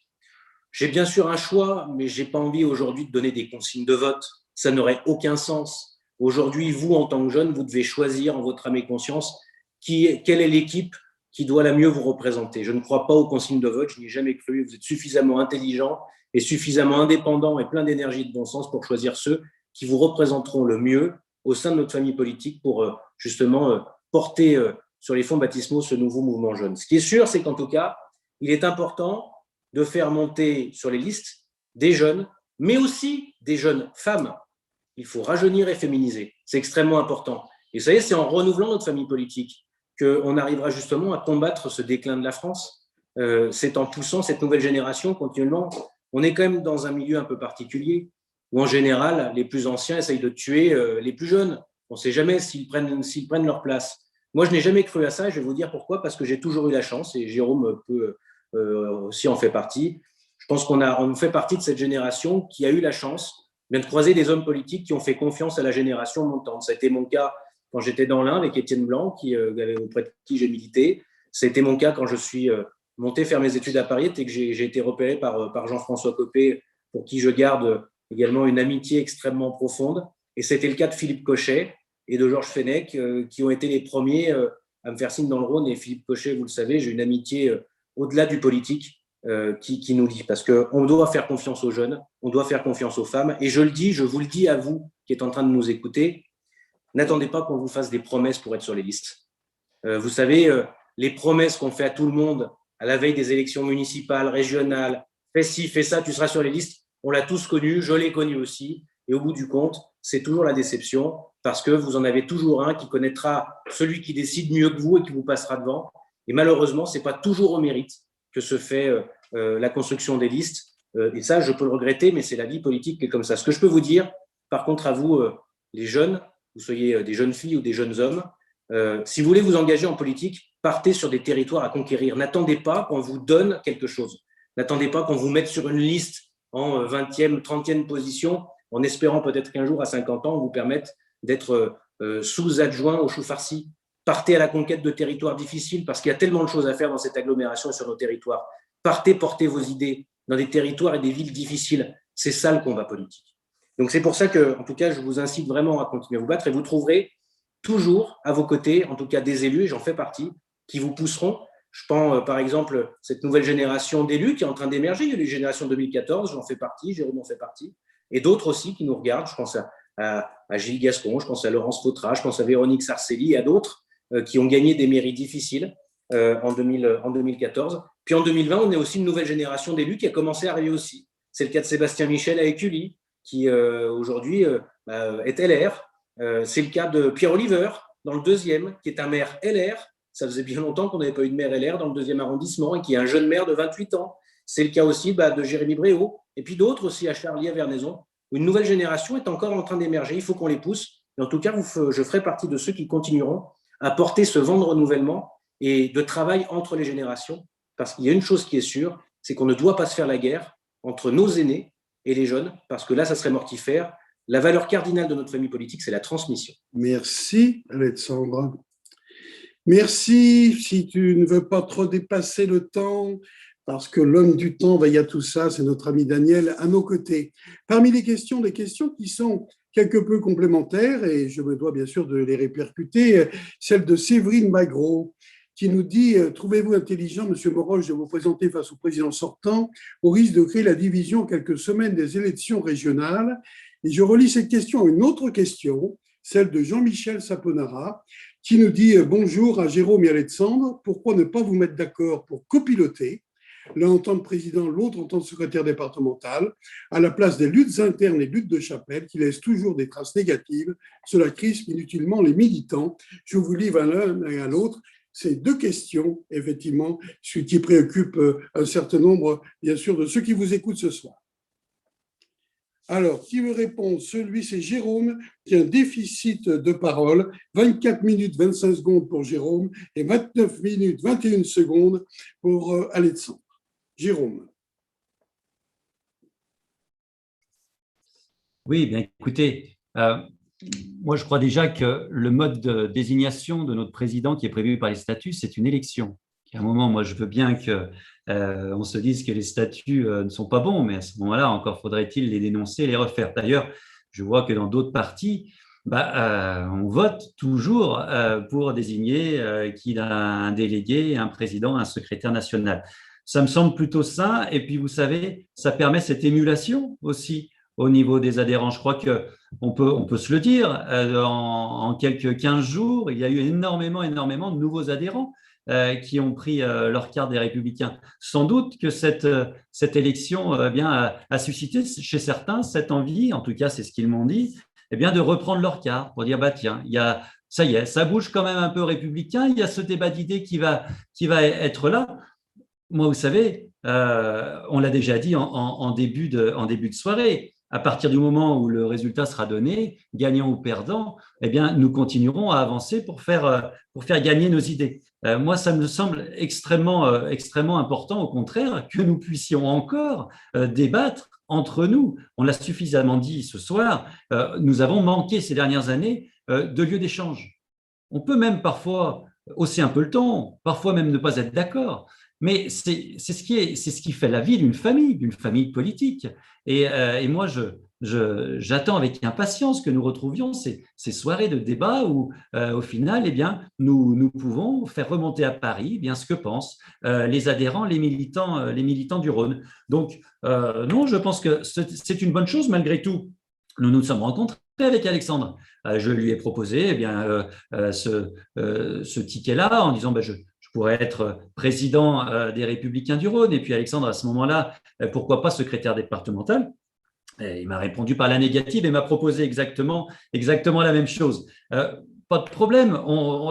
Speaker 3: J'ai bien sûr un choix, mais je n'ai pas envie aujourd'hui de donner des consignes de vote. Ça n'aurait aucun sens. Aujourd'hui, vous, en tant que jeune, vous devez choisir en votre âme et conscience quelle est l'équipe qui doit la mieux vous représenter. Je ne crois pas aux consignes de vote, je n'y ai jamais cru. Vous êtes suffisamment intelligent et suffisamment indépendant et plein d'énergie et de bon sens pour choisir ceux qui vous représenteront le mieux au sein de notre famille politique pour justement porter sur les fonds baptismaux ce nouveau mouvement jeune. Ce qui est sûr, c'est qu'en tout cas, il est important de faire monter sur les listes des jeunes, mais aussi des jeunes femmes. Il faut rajeunir et féminiser. C'est extrêmement important. Et vous savez, c'est en renouvelant notre famille politique qu'on arrivera justement à combattre ce déclin de la France. C'est en poussant cette nouvelle génération continuellement. On est quand même dans un milieu un peu particulier où, en général, les plus anciens essayent de tuer les plus jeunes. On ne sait jamais s'ils prennent leur place. Moi, je n'ai jamais cru à ça et je vais vous dire pourquoi. Parce que j'ai toujours eu la chance, et Jérôme peut aussi en fait partie. Je pense qu'on fait partie de cette génération qui a eu la chance de croiser des hommes politiques qui ont fait confiance à la génération montante. Ça a été mon cas quand j'étais dans l'Ain avec Étienne Blanc, auprès de qui j'ai milité. Ça a été mon cas quand je suis monté faire mes études à Paris et que j'ai été repéré par Jean-François Copé, pour qui je garde également une amitié extrêmement profonde. Et c'était le cas de Philippe Cochet et de Georges Fenech, qui ont été les premiers à me faire signe dans le Rhône. Et Philippe Cochet, vous le savez, j'ai une amitié au-delà du politique, qui nous lie, parce qu'on doit faire confiance aux jeunes, on doit faire confiance aux femmes, et je vous le dis à vous qui êtes en train de nous écouter, n'attendez pas qu'on vous fasse des promesses pour être sur les listes. Vous savez, les promesses qu'on fait à tout le monde à la veille des élections municipales, régionales, fais ci, fais ça, tu seras sur les listes, on l'a tous connu, je l'ai connu aussi, et au bout du compte, c'est toujours la déception, parce que vous en avez toujours un qui connaîtra celui qui décide mieux que vous et qui vous passera devant, et malheureusement, ce n'est pas toujours au mérite que se fait la construction des listes. Et ça, je peux le regretter, mais c'est la vie politique qui est comme ça. Ce que je peux vous dire, par contre, à vous, les jeunes, vous soyez des jeunes filles ou des jeunes hommes, si vous voulez vous engager en politique, partez sur des territoires à conquérir. N'attendez pas qu'on vous donne quelque chose. N'attendez pas qu'on vous mette sur une liste en 20e, 30e position, en espérant peut-être qu'un jour, à 50 ans, on vous permette d'être sous-adjoint au chou farci. Partez à la conquête de territoires difficiles, parce qu'il y a tellement de choses à faire dans cette agglomération et sur nos territoires. Partez porter vos idées dans des territoires et des villes difficiles. C'est ça le combat politique. Donc c'est pour ça que, en tout cas, je vous incite vraiment à continuer à vous battre, et vous trouverez toujours à vos côtés, en tout cas des élus, et j'en fais partie, qui vous pousseront. Je pense par exemple cette nouvelle génération d'élus qui est en train d'émerger. Il y a les générations 2014, j'en fais partie, Jérôme en fait partie, et d'autres aussi qui nous regardent. Je pense à Gilles Gascon, je pense à Laurence Fautra, je pense à Véronique Sarcelli et à d'autres qui ont gagné des mairies difficiles en 2014. Puis en 2020, on est aussi une nouvelle génération d'élus qui a commencé à arriver aussi. C'est le cas de Sébastien Michel à Écully, qui aujourd'hui est LR. C'est le cas de Pierre Oliver, dans le 2e, qui est un maire LR. Ça faisait bien longtemps qu'on n'avait pas eu de maire LR dans le 2e arrondissement, et qui est un jeune maire de 28 ans. C'est le cas aussi de Jérémy Bréau, et puis d'autres aussi à Charlier, à Vernaison, où une nouvelle génération est encore en train d'émerger. Il faut qu'on les pousse. Et en tout cas, je ferai partie de ceux qui continueront à porter ce vent de renouvellement et de travail entre les générations. Parce qu'il y a une chose qui est sûre, c'est qu'on ne doit pas se faire la guerre entre nos aînés et les jeunes, parce que là, ça serait mortifère. La valeur cardinale de notre famille politique, c'est la transmission.
Speaker 1: Merci, Alexandre. Merci. Si tu ne veux pas trop dépasser le temps, parce que l'homme du temps veille à tout ça, c'est notre ami Daniel à nos côtés. Parmi les questions, des questions qui sont quelque peu complémentaires, et je me dois bien sûr de les répercuter, celle de Séverine Magro, qui nous dit « Trouvez-vous intelligent, Monsieur Moroge, de vous présenter face au président sortant, au risque de créer la division quelques semaines des élections régionales ?» Et je relis cette question à une autre question, celle de Jean-Michel Saponara, qui nous dit « Bonjour à Jérôme et Alexandre, pourquoi ne pas vous mettre d'accord pour copiloter l'un en tant que président, l'autre en tant que secrétaire départemental, à la place des luttes internes et luttes de chapelle qui laissent toujours des traces négatives. Cela crispe inutilement les militants. Je vous livre à l'un et à l'autre ces deux questions, effectivement, ce qui préoccupe un certain nombre, bien sûr, de ceux qui vous écoutent ce soir. Alors, qui veut répondre? Celui, c'est Jérôme, qui a un déficit de parole. 24 minutes 25 secondes pour Jérôme et 29 minutes 21 secondes pour Alexandre. Jérôme.
Speaker 2: Oui, bien écoutez, moi je crois déjà que le mode de désignation de notre président qui est prévu par les statuts, c'est une élection. À un moment, moi je veux bien qu'on se dise que les statuts ne sont pas bons, mais à ce moment-là, encore faudrait-il les dénoncer et les refaire. D'ailleurs, je vois que dans d'autres partis, on vote toujours pour désigner qu'il a un délégué, un président, un secrétaire national. Ça me semble plutôt sain. Et puis, vous savez, ça permet cette émulation aussi au niveau des adhérents. Je crois qu'on peut se le dire, en quelques 15 jours, il y a eu énormément de nouveaux adhérents qui ont pris leur carte des Républicains. Sans doute que cette élection a suscité chez certains cette envie, en tout cas c'est ce qu'ils m'ont dit, de reprendre leur carte pour dire tiens, ça y est, ça bouge quand même un peu républicain, il y a ce débat d'idées qui va être là. Moi, vous savez, on l'a déjà dit en début de soirée, à partir du moment où le résultat sera donné, gagnant ou perdant, nous continuerons à avancer pour faire gagner nos idées. Moi, ça me semble extrêmement important, au contraire, que nous puissions encore débattre entre nous. On l'a suffisamment dit ce soir, nous avons manqué ces dernières années de lieux d'échange. On peut même parfois hausser un peu le ton, parfois même ne pas être d'accord. Mais c'est ce qui fait la vie d'une famille politique. Et moi, j'attends avec impatience que nous retrouvions ces soirées de débat où, au final, nous pouvons faire remonter à Paris ce que pensent les adhérents, les militants du Rhône. Donc, non, je pense que c'est une bonne chose malgré tout. Nous nous sommes rencontrés avec Alexandre. Je lui ai proposé ce ticket-là en disant je pourrais être président des Républicains du Rhône. Et puis Alexandre, à ce moment-là, pourquoi pas secrétaire départemental? Et il m'a répondu par la négative et m'a proposé exactement la même chose. Pas de problème,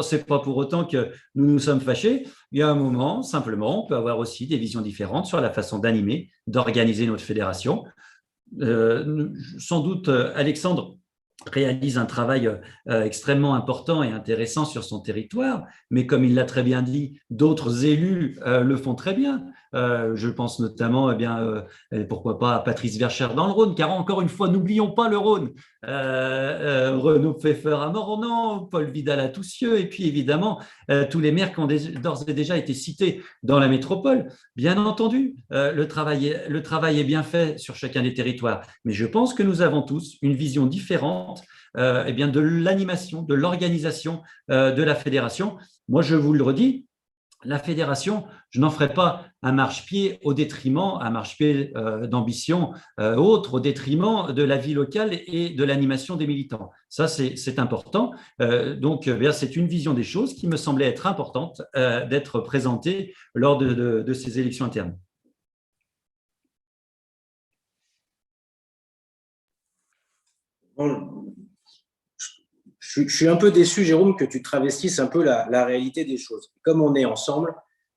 Speaker 2: c'est pas pour autant que nous nous sommes fâchés. Il y a un moment, simplement, on peut avoir aussi des visions différentes sur la façon d'animer, d'organiser notre fédération. Sans doute, Alexandre réalise un travail extrêmement important et intéressant sur son territoire, mais comme il l'a très bien dit, d'autres élus le font très bien. Je pense notamment, pourquoi pas à Patrice Verchères dans le Rhône, car encore une fois, n'oublions pas le Rhône. Renaud Pfeffer à Mornan, Paul Vidal à Toussieux, et puis évidemment tous les maires qui ont d'ores et déjà été cités dans la métropole. Bien entendu, le travail est bien fait sur chacun des territoires, mais je pense que nous avons tous une vision différente de l'animation, de l'organisation de la fédération. Moi, je vous le redis, la fédération, je n'en ferai pas un marchepied d'ambition autre, au détriment de la vie locale et de l'animation des militants. Ça, c'est important. Donc, c'est une vision des choses qui me semblait être importante d'être présentée lors de ces élections internes.
Speaker 3: Je suis un peu déçu, Jérôme, que tu travestisses un peu la réalité des choses. Comme on est ensemble,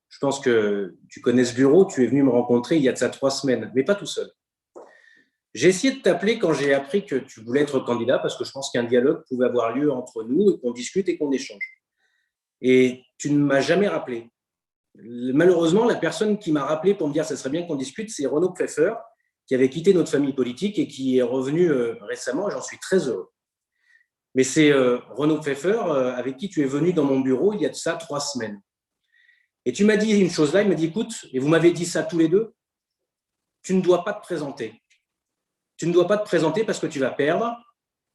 Speaker 3: je pense que tu connais ce bureau, tu es venu me rencontrer il y a de ça 3 semaines, mais pas tout seul. J'ai essayé de t'appeler quand j'ai appris que tu voulais être candidat parce que je pense qu'un dialogue pouvait avoir lieu entre nous et qu'on discute et qu'on échange. Et tu ne m'as jamais rappelé. Malheureusement, la personne qui m'a rappelé pour me dire que ça serait bien qu'on discute, c'est Renaud Pfeffer, qui avait quitté notre famille politique et qui est revenu récemment, et j'en suis très heureux. Mais c'est Renaud Pfeffer avec qui tu es venu dans mon bureau il y a de ça 3 semaines. Et tu m'as dit une chose là, il m'a dit, écoute, et vous m'avez dit ça tous les deux, tu ne dois pas te présenter. Tu ne dois pas te présenter parce que tu vas perdre.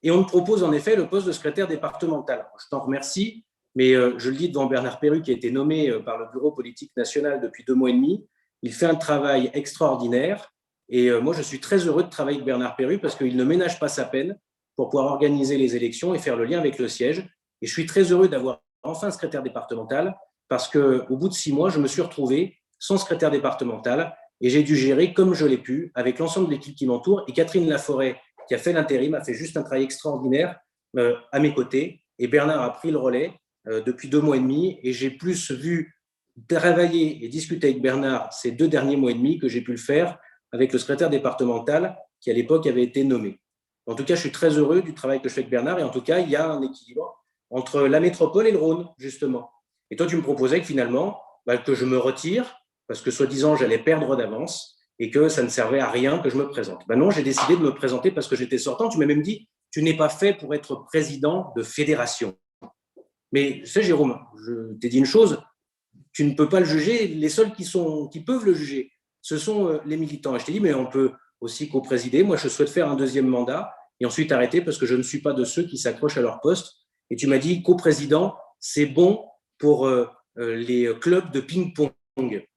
Speaker 3: Et on te propose en effet le poste de secrétaire départemental. Je t'en remercie, mais je le dis devant Bernard Perru, qui a été nommé par le Bureau politique national depuis 2 mois et demi. Il fait un travail extraordinaire. Et moi, je suis très heureux de travailler avec Bernard Perru parce qu'il ne ménage pas sa peine pour pouvoir organiser les élections et faire le lien avec le siège. Et je suis très heureux d'avoir enfin un secrétaire départemental parce qu'au bout de 6 mois, je me suis retrouvé sans secrétaire départemental et j'ai dû gérer comme je l'ai pu avec l'ensemble de l'équipe qui m'entoure. Et Catherine Laforêt, qui a fait l'intérim, a fait juste un travail extraordinaire à mes côtés. Et Bernard a pris le relais depuis 2 mois et demi. Et j'ai plus vu travailler et discuter avec Bernard ces 2 derniers mois et demi que j'ai pu le faire avec le secrétaire départemental qui, à l'époque, avait été nommé. En tout cas, je suis très heureux du travail que je fais avec Bernard. Et en tout cas, il y a un équilibre entre la métropole et le Rhône, justement. Et toi, tu me proposais que finalement, que je me retire parce que, soi-disant, j'allais perdre d'avance et que ça ne servait à rien que je me présente. Non, j'ai décidé de me présenter parce que j'étais sortant. Tu m'as même dit, tu n'es pas fait pour être président de fédération. Mais tu sais, Jérôme, je t'ai dit une chose, tu ne peux pas le juger. Les seuls qui peuvent le juger, ce sont les militants. Et je t'ai dit, mais on peut aussi co-présider. Moi, je souhaite faire un 2e mandat et ensuite arrêter parce que je ne suis pas de ceux qui s'accrochent à leur poste. Et tu m'as dit, co-président, c'est bon pour les clubs de ping-pong,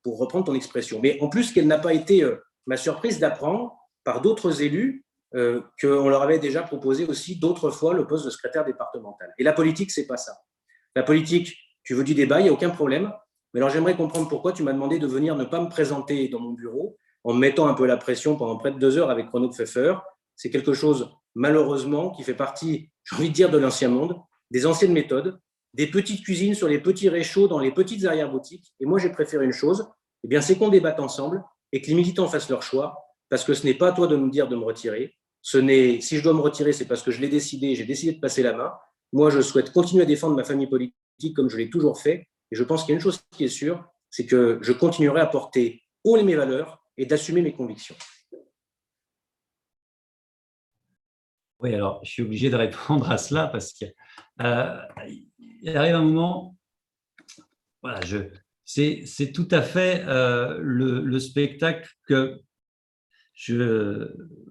Speaker 3: pour reprendre ton expression. Mais en plus, quelle n'a pas été ma surprise d'apprendre par d'autres élus qu'on leur avait déjà proposé aussi d'autres fois le poste de secrétaire départemental. Et la politique, c'est pas ça. La politique, tu veux du débat, il n'y a aucun problème. Mais alors, j'aimerais comprendre pourquoi tu m'as demandé de venir ne pas me présenter dans mon bureau en me mettant un peu la pression pendant près de 2 heures avec Renaud Pfeffer. C'est quelque chose, malheureusement, qui fait partie, j'ai envie de dire, de l'ancien monde, des anciennes méthodes, des petites cuisines sur les petits réchauds dans les petites arrière-boutiques. Et moi, j'ai préféré une chose, c'est qu'on débatte ensemble et que les militants fassent leur choix, parce que ce n'est pas à toi de me dire de me retirer. Si je dois me retirer, c'est parce que je l'ai décidé, j'ai décidé de passer la main. Moi, je souhaite continuer à défendre ma famille politique comme je l'ai toujours fait. Et je pense qu'il y a une chose qui est sûre, c'est que je continuerai à porter haut mes valeurs et d'assumer mes convictions.
Speaker 2: Oui, alors je suis obligé de répondre à cela parce qu'il arrive un moment, voilà, c'est tout à fait le spectacle que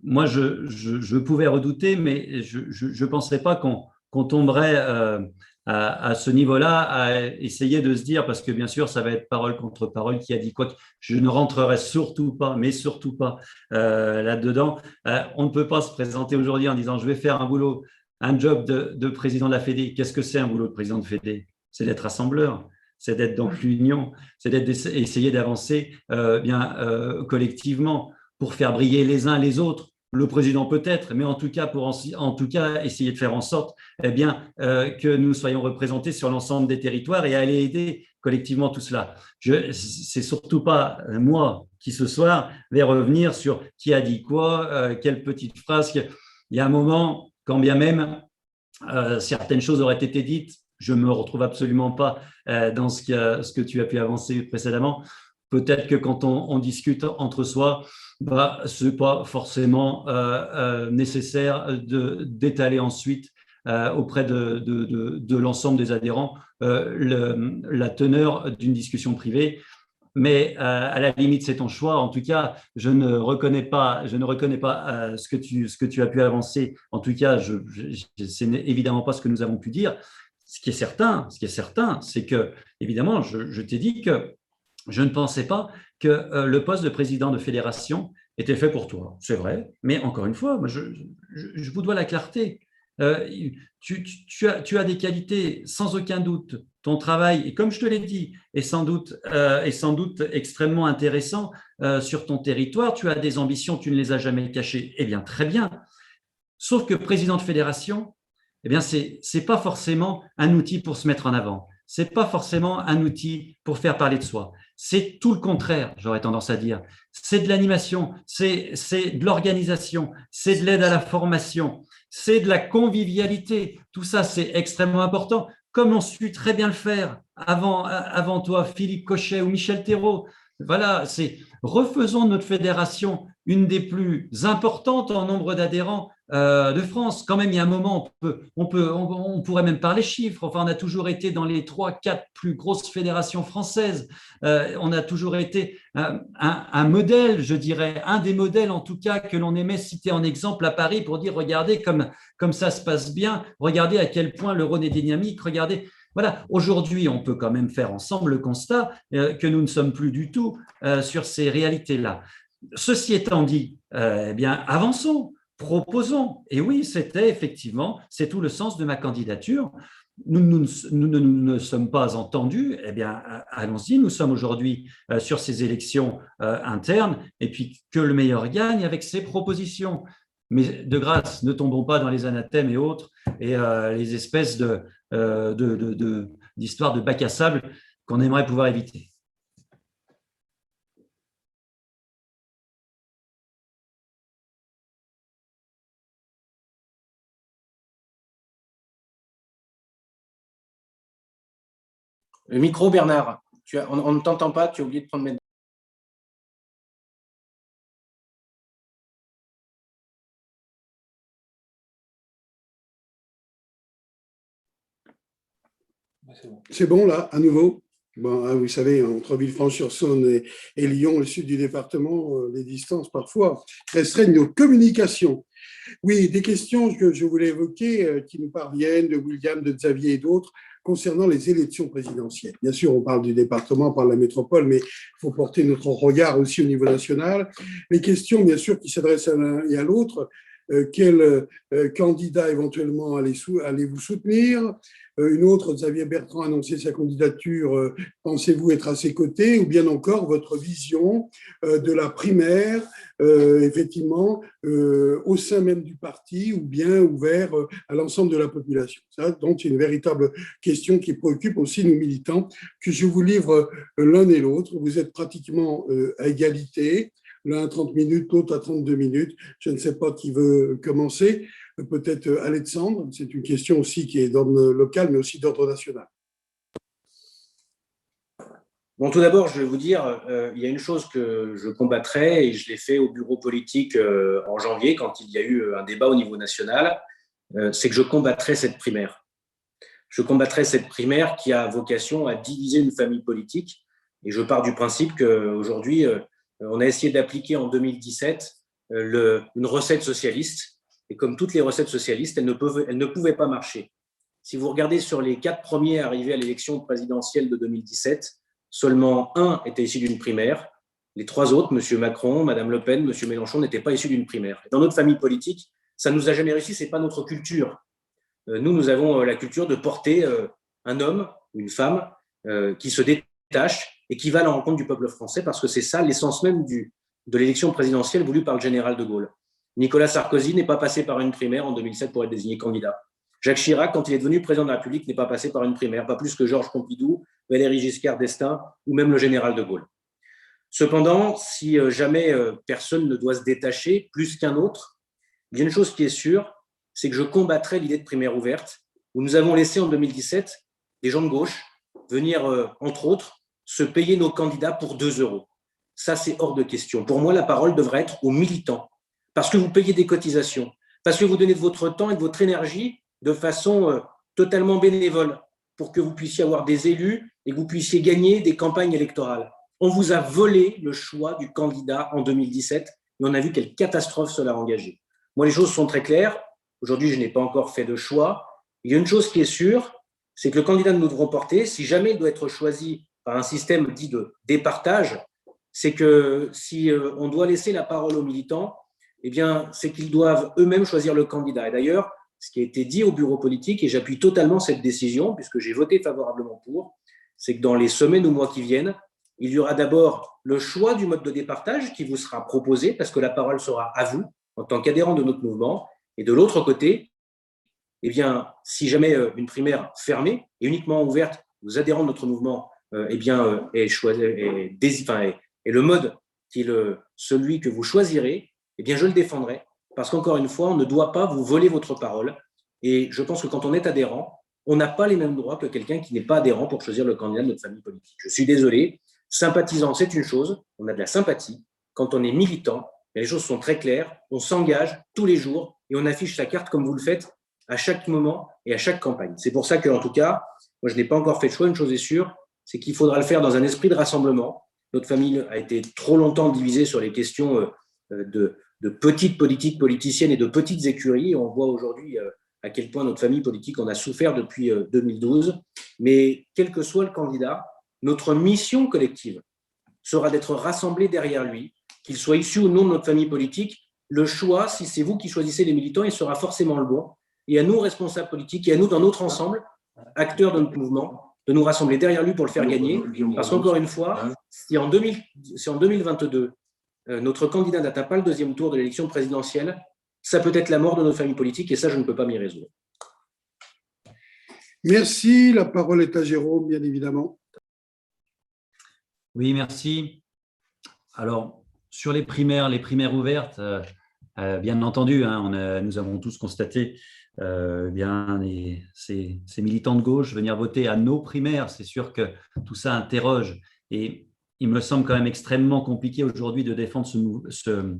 Speaker 2: moi je pouvais redouter, mais je ne pensais pas qu'on tomberait à ce niveau-là, à essayer de se dire, parce que bien sûr, ça va être parole contre parole, qui a dit quoi, je ne rentrerai surtout pas, mais surtout pas là-dedans. On ne peut pas se présenter aujourd'hui en disant, je vais faire un job de président de la Fédé. Qu'est-ce que c'est un boulot de président de Fédé? C'est d'être rassembleur, c'est d'être dans l'union, c'est d'essayer d'avancer collectivement pour faire briller les uns les autres. Le président peut-être, mais en tout cas, essayer de faire en sorte que nous soyons représentés sur l'ensemble des territoires et aller aider collectivement tout cela. C'est surtout pas moi qui ce soir vais revenir sur qui a dit quoi, quelle petite phrase. Il y a un moment, quand bien même certaines choses auraient été dites, je ne me retrouve absolument pas dans ce que tu as pu avancer précédemment. Peut-être que quand on discute entre soi, ce n'est pas forcément nécessaire d'étaler ensuite auprès de l'ensemble des adhérents la teneur d'une discussion privée. Mais à la limite, c'est ton choix. En tout cas, je ne reconnais pas ce que tu as pu avancer. En tout cas, ce n'est évidemment pas ce que nous avons pu dire. Ce qui est certain, c'est que, évidemment, je t'ai dit que je ne pensais pas que le poste de président de fédération était fait pour toi. C'est vrai, mais encore une fois, moi, je vous dois la clarté. Tu as des qualités, sans aucun doute. Ton travail, et comme je te l'ai dit, est sans doute extrêmement intéressant sur ton territoire. Tu as des ambitions, tu ne les as jamais cachées. Eh bien, très bien. Sauf que président de fédération, ce n'est pas forcément un outil pour se mettre en avant. Ce n'est pas forcément un outil pour faire parler de soi. C'est tout le contraire, j'aurais tendance à dire. C'est de l'animation, c'est de l'organisation, c'est de l'aide à la formation, c'est de la convivialité. Tout ça, c'est extrêmement important, comme on su très bien le faire avant toi, Philippe Cochet ou Michel Thérault. Voilà, refaisons notre fédération une des plus importantes en nombre d'adhérents de France. Quand même, il y a un moment, on pourrait même parler chiffres. Enfin, on a toujours été dans les 3-4 plus grosses fédérations françaises. On a toujours été un modèle, je dirais, un des modèles en tout cas que l'on aimait citer en exemple à Paris pour dire, regardez comme ça se passe bien, regardez à quel point le Rhône est dynamique, regardez. Voilà, aujourd'hui, on peut quand même faire ensemble le constat que nous ne sommes plus du tout sur ces réalités-là. Ceci étant dit, avançons, proposons. Et oui, c'est tout le sens de ma candidature. nous ne sommes pas entendus, eh bien, allons-y, nous sommes aujourd'hui sur ces élections internes, et puis que le meilleur gagne avec ses propositions. Mais de grâce, ne tombons pas dans les anathèmes et autres, et les espèces d'histoires de bac à sable qu'on aimerait pouvoir éviter.
Speaker 3: Le micro, Bernard, on ne t'entend pas, tu as oublié de prendre mes...
Speaker 1: C'est bon, là, à nouveau? Bon, vous savez, entre Villefranche-sur-Saône et Lyon, le sud du département, les distances parfois restreignent nos communications. Oui, des questions que je voulais évoquer qui nous parviennent de William, de Xavier et d'autres concernant les élections présidentielles. Bien sûr, on parle du département, on parle de la métropole, mais il faut porter notre regard aussi au niveau national. Les questions, bien sûr, qui s'adressent à l'un et à l'autre. Quel candidat éventuellement allez-vous soutenir? Une autre, Xavier Bertrand a annoncé sa candidature, pensez-vous être à ses côtés? Ou bien encore votre vision de la primaire, effectivement, au sein même du parti ou bien ouvert à l'ensemble de la population. Ça, donc, c'est une véritable question qui préoccupe aussi nos militants, que je vous livre l'un et l'autre. Vous êtes pratiquement à égalité. L'un à 30 minutes, l'autre à 32 minutes. Je ne sais pas qui veut commencer. Peut-être Alexandre. C'est une question aussi qui est d'ordre local, mais aussi d'ordre national.
Speaker 3: Bon, tout d'abord, je vais vous dire, il y a une chose que je combattrai, et je l'ai fait au bureau politique en janvier, quand il y a eu un débat au niveau national, c'est que je combattrai cette primaire. Je combattrai cette primaire qui a vocation à diviser une famille politique. Et je pars du principe qu'aujourd'hui, on a essayé d'appliquer en 2017 une recette socialiste. Et comme toutes les recettes socialistes, elles ne pouvaient pas marcher. Si vous regardez sur les 4 premiers arrivés à l'élection présidentielle de 2017, seulement un était issu d'une primaire. Les 3 autres, M. Macron, Mme Le Pen, M. Mélenchon, n'étaient pas issus d'une primaire. Et dans notre famille politique, ça ne nous a jamais réussi, ce n'est pas notre culture. Nous avons la culture de porter un homme ou une femme qui se détache et qui va à la rencontre du peuple français, parce que c'est ça l'essence même de l'élection présidentielle voulue par le général de Gaulle. Nicolas Sarkozy n'est pas passé par une primaire en 2007 pour être désigné candidat. Jacques Chirac, quand il est devenu président de la République, n'est pas passé par une primaire, pas plus que Georges Pompidou, Valéry Giscard d'Estaing ou même le général de Gaulle. Cependant, si jamais personne ne doit se détacher plus qu'un autre, il y a une chose qui est sûre, c'est que je combattrai l'idée de primaire ouverte, où nous avons laissé en 2017 des gens de gauche venir, entre autres, se payer nos candidats pour 2 €. Ça, c'est hors de question. Pour moi, la parole devrait être aux militants, parce que vous payez des cotisations, parce que vous donnez de votre temps et de votre énergie de façon totalement bénévole pour que vous puissiez avoir des élus et que vous puissiez gagner des campagnes électorales. On vous a volé le choix du candidat en 2017 et on a vu quelle catastrophe cela a engagé. Moi, les choses sont très claires. Aujourd'hui, je n'ai pas encore fait de choix. Il y a une chose qui est sûre, c'est que le candidat que nous devrons porter, si jamais il doit être choisi par un système dit de départage, c'est que si on doit laisser la parole aux militants, eh bien, c'est qu'ils doivent eux-mêmes choisir le candidat. Et d'ailleurs, ce qui a été dit au bureau politique, et j'appuie totalement cette décision, puisque j'ai voté favorablement pour, c'est que dans les semaines ou mois qui viennent, il y aura d'abord le choix du mode de départage qui vous sera proposé, parce que la parole sera à vous, en tant qu'adhérent de notre mouvement. Et de l'autre côté, eh bien, si jamais une primaire fermée et uniquement ouverte aux adhérents de notre mouvement eh bien, est le mode qui est celui que vous choisirez, eh bien, je le défendrai. Parce qu'encore une fois, on ne doit pas vous voler votre parole. Et je pense que quand on est adhérent, on n'a pas les mêmes droits que quelqu'un qui n'est pas adhérent pour choisir le candidat de notre famille politique. Je suis désolé, sympathisant, c'est une chose, on a de la sympathie. Quand on est militant, les choses sont très claires, on s'engage tous les jours et on affiche sa carte comme vous le faites à chaque moment et à chaque campagne. C'est pour ça qu'en tout cas, moi je n'ai pas encore fait de choix, une chose est sûre, c'est qu'il faudra le faire dans un esprit de rassemblement. Notre famille a été trop longtemps divisée sur les questions de petites politiques politiciennes et de petites écuries. On voit aujourd'hui à quel point notre famille politique en a souffert depuis 2012. Mais quel que soit le candidat, notre mission collective sera d'être rassemblés derrière lui, qu'il soit issu ou non de notre famille politique. Le choix, si c'est vous qui choisissez les militants, il sera forcément le bon. Et à nous, responsables politiques, et à nous, dans notre ensemble, acteur de notre mouvement, de nous rassembler derrière lui pour le faire gagner. Parce qu'encore une fois, si en 2022, notre candidat n'atteint pas le deuxième tour de l'élection présidentielle, ça peut être la mort de notre famille politique et ça, je ne peux pas m'y résoudre.
Speaker 1: Merci. La parole est à Jérôme, bien évidemment.
Speaker 2: Oui, merci. Alors, sur les primaires ouvertes, bien entendu, hein, nous avons tous constaté ces militants de gauche venir voter à nos primaires. C'est sûr que tout ça interroge. Et il me semble quand même extrêmement compliqué aujourd'hui de défendre ce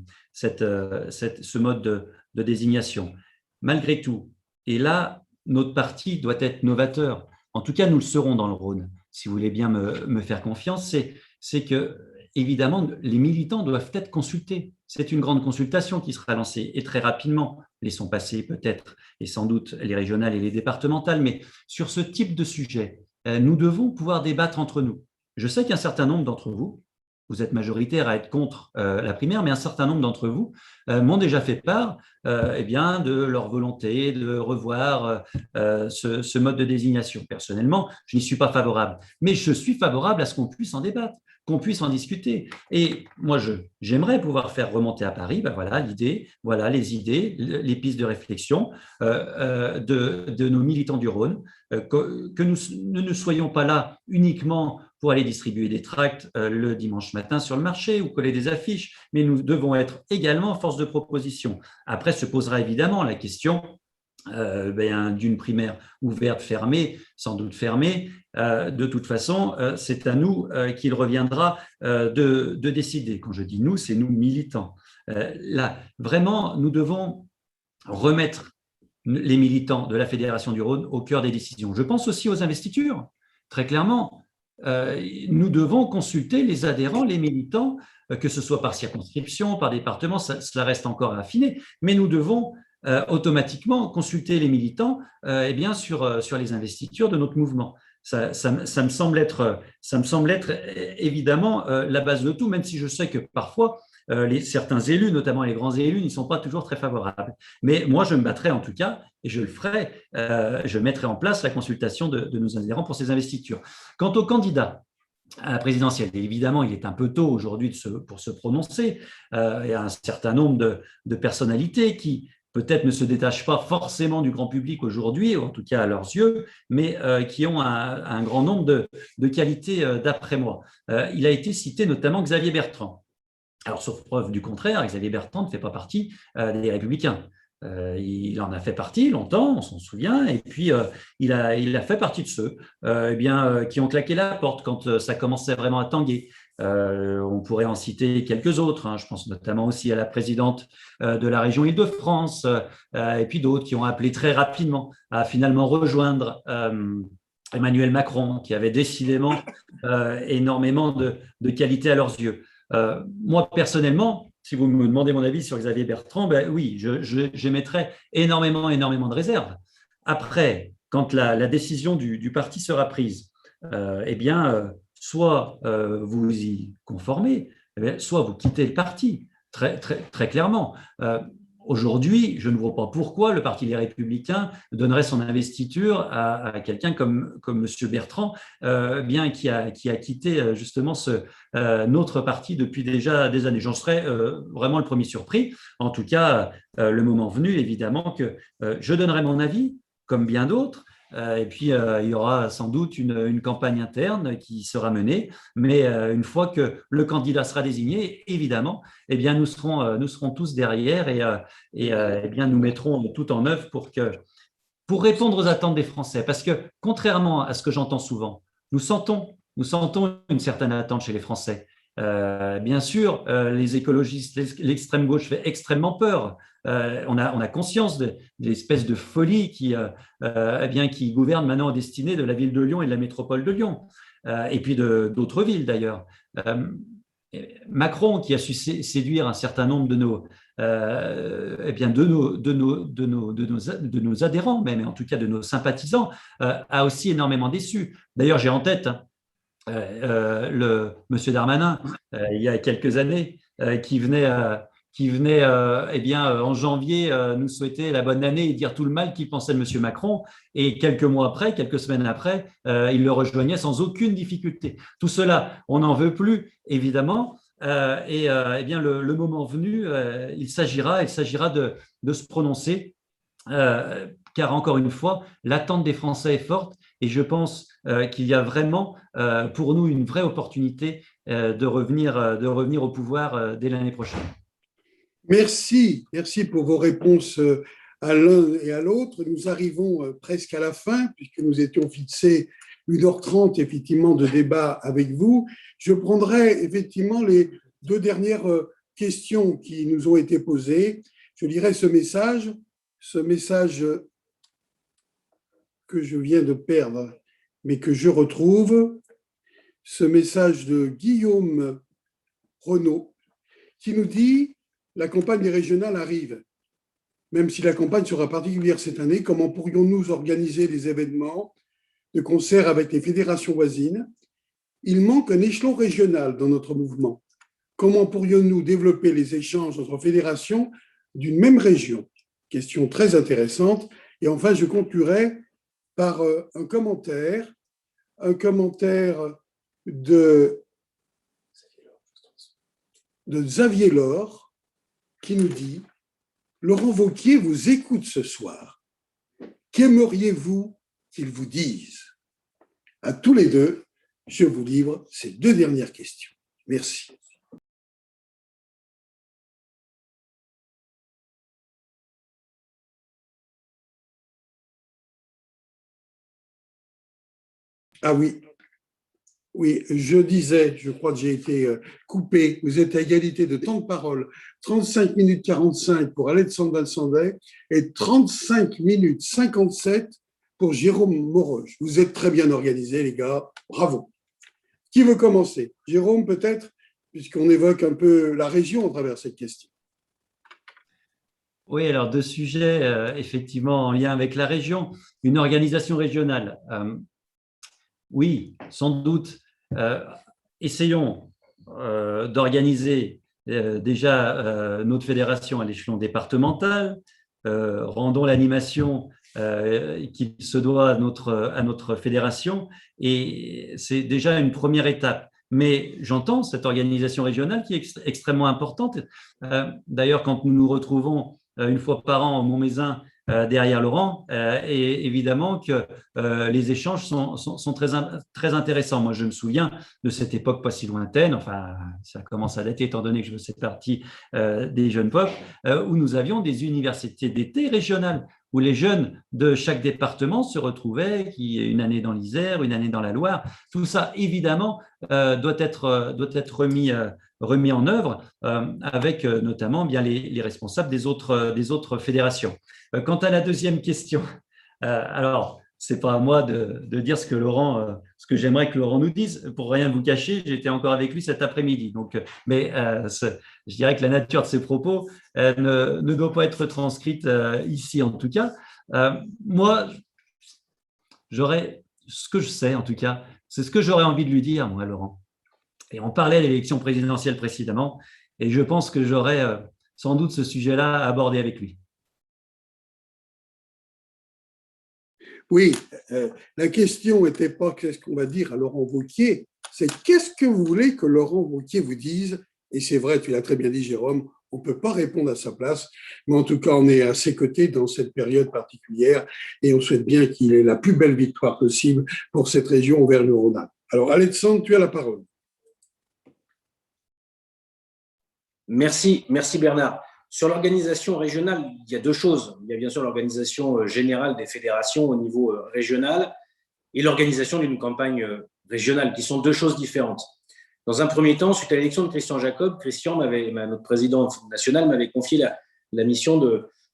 Speaker 2: mode de désignation. Malgré tout, et là, notre parti doit être novateur. En tout cas, nous le serons dans le Rhône. Si vous voulez bien me faire confiance, c'est que, évidemment, les militants doivent être consultés. C'est une grande consultation qui sera lancée et très rapidement. Laissons passer peut-être et sans doute les régionales et les départementales, mais sur ce type de sujet, nous devons pouvoir débattre entre nous. Je sais qu'un certain nombre d'entre vous, vous êtes majoritaires à être contre la primaire, mais un certain nombre d'entre vous m'ont déjà fait part de leur volonté de revoir ce mode de désignation. Personnellement, je n'y suis pas favorable, mais je suis favorable à ce qu'on puisse en débattre, qu'on puisse en discuter. Et moi, j'aimerais pouvoir faire remonter à Paris l'idée, les idées, les pistes de réflexion de nos militants du Rhône, que nous ne soyons pas là uniquement pour aller distribuer des tracts le dimanche matin sur le marché ou coller des affiches, mais nous devons être également force de proposition. Après se posera évidemment la question d'une primaire ouverte, fermée, sans doute fermée. De toute façon, c'est à nous qu'il reviendra de décider. Quand je dis nous, c'est nous militants. Là, vraiment, nous devons remettre les militants de la Fédération du Rhône au cœur des décisions. Je pense aussi aux investitures, très clairement. Nous devons consulter les adhérents, les militants, que ce soit par circonscription, par département, cela reste encore à affiner, mais nous devons automatiquement consulter les militants sur les investitures de notre mouvement. Ça me semble être évidemment la base de tout, même si je sais que parfois certains élus, notamment les grands élus, n'y sont pas toujours très favorables. Mais moi, je me battrai en tout cas, et je le ferai, je mettrai en place la consultation de nos adhérents pour ces investitures. Quant aux candidats à la présidentielle, évidemment, il est un peu tôt aujourd'hui pour se prononcer. Il y a un certain nombre de personnalités qui peut-être ne se détachent pas forcément du grand public aujourd'hui, en tout cas à leurs yeux, mais qui ont un grand nombre de qualités d'après moi. Il a été cité notamment Xavier Bertrand. Alors, sauf preuve du contraire, Xavier Bertrand ne fait pas partie des Républicains. Il en a fait partie longtemps, on s'en souvient, et puis il a fait partie de ceux qui ont claqué la porte quand ça commençait vraiment à tanguer. On pourrait en citer quelques autres, hein. Je pense notamment aussi à la présidente de la région Île-de-France, et puis d'autres qui ont appelé très rapidement à finalement rejoindre Emmanuel Macron, qui avait décidément énormément de qualités à leurs yeux. Moi, personnellement, si vous me demandez mon avis sur Xavier Bertrand, oui, j'émettrais énormément de réserves. Après, quand la décision du parti sera prise, soit vous y conformez, soit vous quittez le parti, très clairement. Aujourd'hui, je ne vois pas pourquoi le Parti des Républicains donnerait son investiture à quelqu'un comme M. Bertrand, qui a quitté justement notre parti depuis déjà des années. J'en serais vraiment le premier surpris. En tout cas, le moment venu, évidemment, que je donnerai mon avis, comme bien d'autres. Et puis, il y aura sans doute une campagne interne qui sera menée. Mais une fois que le candidat sera désigné, évidemment, nous serons tous derrière et nous mettrons tout en œuvre pour répondre aux attentes des Français. Parce que, contrairement à ce que j'entends souvent, nous sentons une certaine attente chez les Français. Bien sûr, les écologistes, l'extrême gauche fait extrêmement peur. On a conscience de l'espèce de folie qui gouverne maintenant aux destinées de la ville de Lyon et de la métropole de Lyon, et puis d'autres villes d'ailleurs. Macron, qui a su séduire un certain nombre de nos adhérents, même en tout cas de nos sympathisants, a aussi énormément déçu. D'ailleurs, j'ai en tête M. Darmanin, il y a quelques années, qui venait qui venait en janvier nous souhaiter la bonne année et dire tout le mal qu'il pensait de M. Macron. Et quelques mois après, quelques semaines après, il le rejoignait sans aucune difficulté. Tout cela, on n'en veut plus, évidemment. Le moment venu, il s'agira de se prononcer, car encore une fois, l'attente des Français est forte et je pense qu'il y a vraiment pour nous une vraie opportunité de revenir au pouvoir dès l'année prochaine.
Speaker 1: Merci pour vos réponses à l'un et à l'autre. Nous arrivons presque à la fin, puisque nous étions fixés 1h30 effectivement de débat avec vous. Je prendrai effectivement les 2 dernières questions qui nous ont été posées. Je lirai ce message que je viens de perdre, mais que je retrouve, ce message de Guillaume Renaud, qui nous dit: la campagne des régionales arrive. Même si la campagne sera particulière cette année, comment pourrions-nous organiser des événements de concert avec les fédérations voisines? Il manque un échelon régional dans notre mouvement. Comment pourrions-nous développer les échanges entre fédérations d'une même région? Question très intéressante. Et enfin, je conclurai par un commentaire de Xavier Laure, qui nous dit: Laurent Wauquiez vous écoute ce soir. Qu'aimeriez-vous qu'il vous dise? À tous les deux, je vous livre ces 2 dernières questions. Merci. Ah oui, je disais, je crois que j'ai été coupé, vous êtes à égalité de temps de parole, 35 minutes 45 pour Alexandre Valsandet et 35 minutes 57 pour Jérôme Moroge. Vous êtes très bien organisés, les gars, bravo. Qui veut commencer? Jérôme, peut-être, puisqu'on évoque un peu la région à travers cette question.
Speaker 2: Oui, alors 2 sujets effectivement en lien avec la région. Une organisation régionale. Oui, sans doute. Essayons d'organiser déjà notre fédération à l'échelon départemental, rendons l'animation qu'il se doit à notre fédération, et c'est déjà une première étape. Mais j'entends cette organisation régionale qui est extrêmement importante. D'ailleurs, quand nous nous retrouvons une fois par an au Montmézin derrière Laurent, et évidemment que les échanges sont très intéressants. Moi, je me souviens de cette époque pas si lointaine, enfin, ça commence à dater étant donné que je fais partie des jeunes pop, où nous avions des universités d'été régionales, où les jeunes de chaque département se retrouvaient, qui une année dans l'Isère, une année dans la Loire. Tout ça, évidemment, doit être remis en œuvre avec notamment bien les responsables des autres fédérations. Quant à la deuxième question, alors, c'est pas à moi de dire ce que j'aimerais que Laurent nous dise. Pour rien vous cacher, j'étais encore avec lui cet après-midi. Donc, mais je dirais que la nature de ses propos ne doit pas être transcrite ici, en tout cas. Moi, ce que je sais, en tout cas, c'est ce que j'aurais envie de lui dire, moi, Laurent. Et on parlait de l'élection présidentielle précédemment, et je pense que j'aurais sans doute ce sujet-là à aborder avec lui.
Speaker 1: Oui, la question n'était pas qu'est-ce qu'on va dire à Laurent Wauquiez, c'est qu'est-ce que vous voulez que Laurent Wauquiez vous dise? Et c'est vrai, tu l'as très bien dit, Jérôme, on ne peut pas répondre à sa place, mais en tout cas, on est à ses côtés dans cette période particulière et on souhaite bien qu'il ait la plus belle victoire possible pour cette région Auvergne-Rhône-Alpes. Alors, Alexandre, tu as la parole.
Speaker 3: Merci Bernard. Sur l'organisation régionale, il y a 2 choses. Il y a bien sûr l'organisation générale des fédérations au niveau régional et l'organisation d'une campagne régionale, qui sont 2 choses différentes. Dans un premier temps, suite à l'élection de Christian Jacob, notre président national, m'avait confié la mission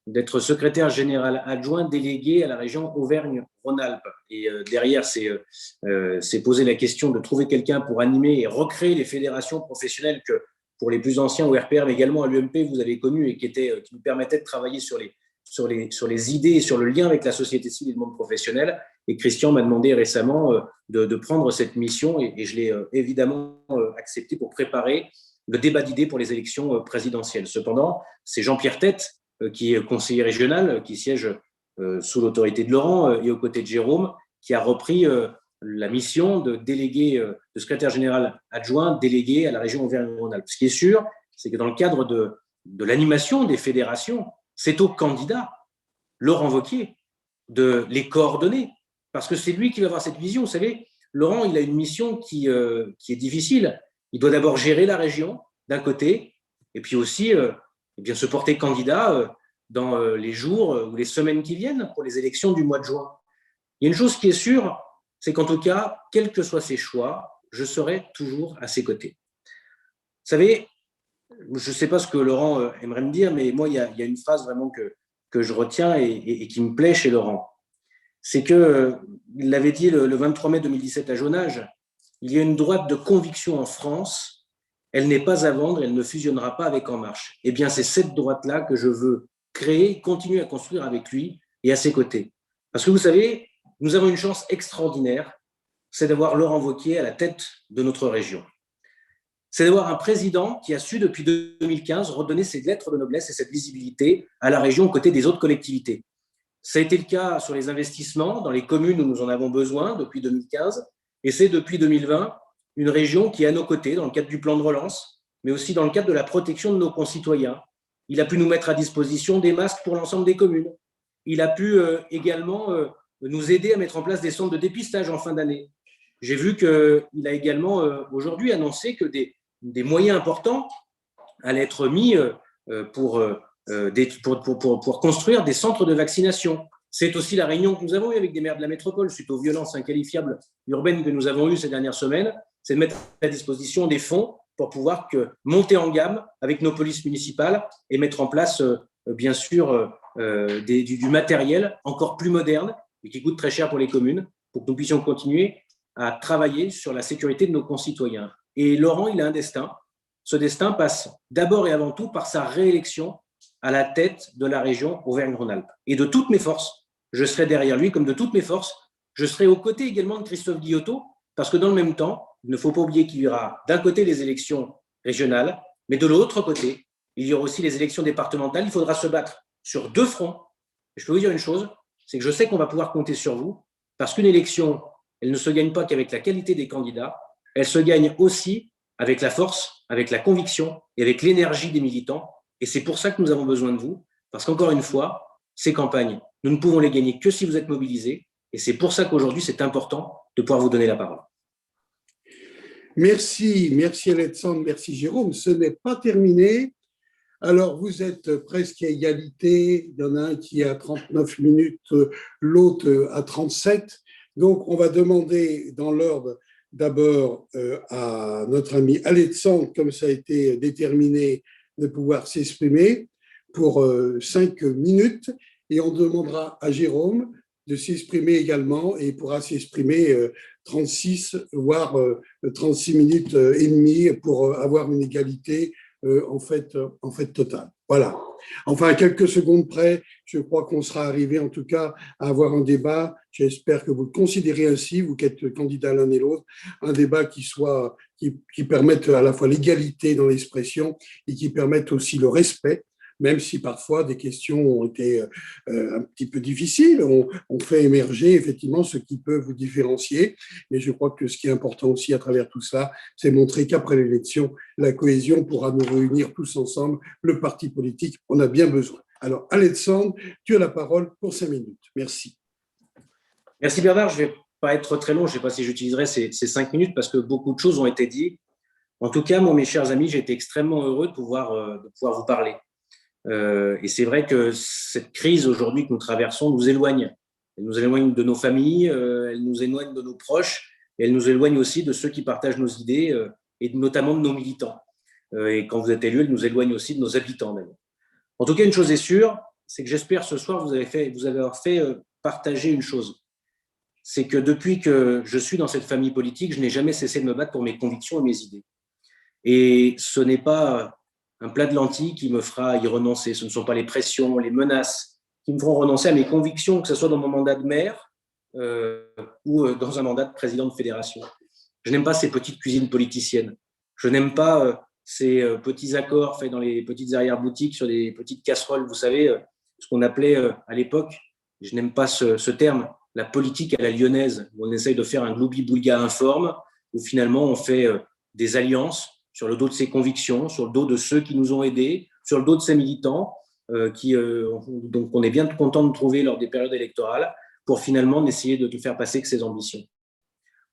Speaker 3: d'être secrétaire général adjoint délégué à la région Auvergne-Rhône-Alpes. Et derrière, c'est posé la question de trouver quelqu'un pour animer et recréer les fédérations professionnelles que, pour les plus anciens au RPR, mais également à l'UMP, vous avez connu et qui nous permettait de travailler sur les idées et sur le lien avec la société civile et le monde professionnel. Et Christian m'a demandé récemment de prendre cette mission et je l'ai évidemment accepté pour préparer le débat d'idées pour les élections présidentielles. Cependant, c'est Jean-Pierre Tête, qui est conseiller régional, qui siège sous l'autorité de Laurent et aux côtés de Jérôme, qui a repris la mission de délégué, de secrétaire général adjoint délégué à la région Auvergne-Rhône-Alpes. Ce qui est sûr, c'est que dans le cadre de l'animation des fédérations, c'est au candidat, Laurent Wauquiez, de les coordonner, parce que c'est lui qui va avoir cette vision. Vous savez, Laurent, il a une mission qui est difficile. Il doit d'abord gérer la région, d'un côté, et puis aussi eh bien, se porter candidat dans les jours ou les semaines qui viennent pour les élections du mois de juin. Il y a une chose qui est sûre, c'est qu'en tout cas, quels que soient ses choix, je serai toujours à ses côtés. Vous savez, je ne sais pas ce que Laurent aimerait me dire, mais moi, il y a une phrase vraiment que je retiens et qui me plaît chez Laurent. C'est qu'il l'avait dit le 23 mai 2017 à Jonage, il y a une droite de conviction en France, elle n'est pas à vendre, elle ne fusionnera pas avec En Marche. Eh bien, c'est cette droite-là que je veux créer, continuer à construire avec lui et à ses côtés. Parce que vous savez, nous avons une chance extraordinaire, c'est d'avoir Laurent Wauquiez à la tête de notre région. C'est d'avoir un président qui a su, depuis 2015, redonner ses lettres de noblesse et cette visibilité à la région aux côtés des autres collectivités. Ça a été le cas sur les investissements dans les communes où nous en avons besoin depuis 2015, et c'est depuis 2020 une région qui est à nos côtés dans le cadre du plan de relance, mais aussi dans le cadre de la protection de nos concitoyens. Il a pu nous mettre à disposition des masques pour l'ensemble des communes. Il a pu également nous aider à mettre en place des centres de dépistage en fin d'année. J'ai vu qu'il a également aujourd'hui annoncé que des moyens importants allaient être mis pour construire des centres de vaccination. C'est aussi la réunion que nous avons eue avec des maires de la métropole suite aux violences inqualifiables urbaines que nous avons eues ces dernières semaines, c'est de mettre à disposition des fonds pour pouvoir monter en gamme avec nos polices municipales et mettre en place, bien sûr, du matériel encore plus moderne et qui coûte très cher pour les communes pour que nous puissions continuer à travailler sur la sécurité de nos concitoyens. Et Laurent, il a un destin. Ce destin passe d'abord et avant tout par sa réélection à la tête de la région Auvergne-Rhône-Alpes. Et de toutes mes forces, je serai derrière lui, comme de toutes mes forces, je serai aux côtés également de Christophe Guillotot, parce que dans le même temps, il ne faut pas oublier qu'il y aura d'un côté les élections régionales, mais de l'autre côté, il y aura aussi les élections départementales. Il faudra se battre sur deux fronts. Et je peux vous dire une chose, c'est que je sais qu'on va pouvoir compter sur vous, parce qu'une élection, elle ne se gagne pas qu'avec la qualité des candidats, elle se gagne aussi avec la force, avec la conviction et avec l'énergie des militants. Et c'est pour ça que nous avons besoin de vous, parce qu'encore une fois, ces campagnes, nous ne pouvons les gagner que si vous êtes mobilisés. Et c'est pour ça qu'aujourd'hui, c'est important de pouvoir vous donner la parole.
Speaker 1: Merci Alexandre, merci Jérôme. Ce n'est pas terminé. Alors, vous êtes presque à égalité. Il y en a un qui est à 39 minutes, l'autre à 37. Donc, on va demander dans l'ordre d'abord à notre ami Alexandre, comme ça a été déterminé, de pouvoir s'exprimer pour 5 minutes. Et on demandera à Jérôme de s'exprimer également et il pourra s'exprimer 36, voire 36 minutes et demie pour avoir une égalité en fait totale. Voilà. Enfin, à quelques secondes près, je crois qu'on sera arrivé en tout cas à avoir un débat. J'espère que vous le considérez ainsi, vous qui êtes candidats l'un et l'autre, un débat qui permette à la fois l'égalité dans l'expression et qui permette aussi le respect, même si parfois des questions ont été un petit peu difficiles. On fait émerger effectivement ce qui peut vous différencier. Mais je crois que ce qui est important aussi à travers tout ça, c'est montrer qu'après l'élection, la cohésion pourra nous réunir tous ensemble. Le parti politique, on a bien besoin. Alors, Alexandre, tu as la parole pour 5 minutes. Merci.
Speaker 3: Merci Bernard. Je ne vais pas être très long. Je ne sais pas si j'utiliserai ces 5 minutes parce que beaucoup de choses ont été dites. En tout cas, moi, mes chers amis, j'ai été extrêmement heureux de pouvoir vous parler. Et c'est vrai que cette crise aujourd'hui que nous traversons nous éloigne. Elle nous éloigne de nos familles, elle nous éloigne de nos proches, et elle nous éloigne aussi de ceux qui partagent nos idées, et notamment de nos militants. Et quand vous êtes élus, elle nous éloigne aussi de nos habitants même. En tout cas, une chose est sûre, c'est que j'espère ce soir vous avez fait partager une chose. C'est que depuis que je suis dans cette famille politique, je n'ai jamais cessé de me battre pour mes convictions et mes idées. Et ce n'est pas un plat de lentilles qui me fera y renoncer. Ce ne sont pas les pressions, les menaces qui me feront renoncer à mes convictions, que ce soit dans mon mandat de maire ou dans un mandat de président de fédération. Je n'aime pas ces petites cuisines politiciennes. Je n'aime pas ces petits accords faits dans les petites arrière-boutiques sur des petites casseroles, vous savez, ce qu'on appelait à l'époque, je n'aime pas ce terme, la politique à la lyonnaise, où on essaye de faire un gloubi-boulga informe, où finalement on fait des alliances sur le dos de ses convictions, sur le dos de ceux qui nous ont aidés, sur le dos de ses militants, donc on est bien content de trouver lors des périodes électorales pour finalement essayer de faire passer que ses ambitions.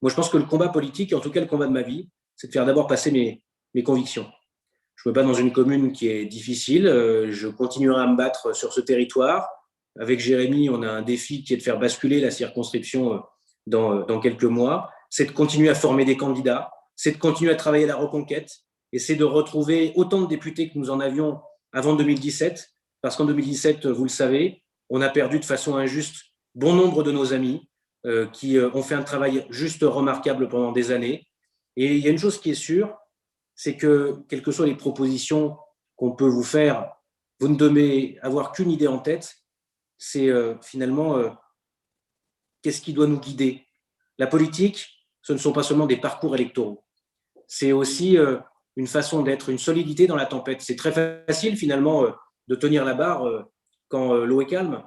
Speaker 3: Moi, je pense que le combat politique, et en tout cas le combat de ma vie, c'est de faire d'abord passer mes convictions. Je me bats dans une commune qui est difficile, je continuerai à me battre sur ce territoire. Avec Jérémy, on a un défi qui est de faire basculer la circonscription dans quelques mois. C'est de continuer à former des candidats, c'est de continuer à travailler à la reconquête, et c'est de retrouver autant de députés que nous en avions avant 2017, parce qu'en 2017, vous le savez, on a perdu de façon injuste bon nombre de nos amis qui ont fait un travail juste remarquable pendant des années. Et il y a une chose qui est sûre, c'est que, quelles que soient les propositions qu'on peut vous faire, vous ne devez avoir qu'une idée en tête, c'est finalement qu'est-ce qui doit nous guider. La politique, ce ne sont pas seulement des parcours électoraux, c'est aussi une façon d'être, une solidité dans la tempête. C'est très facile finalement de tenir la barre quand l'eau est calme,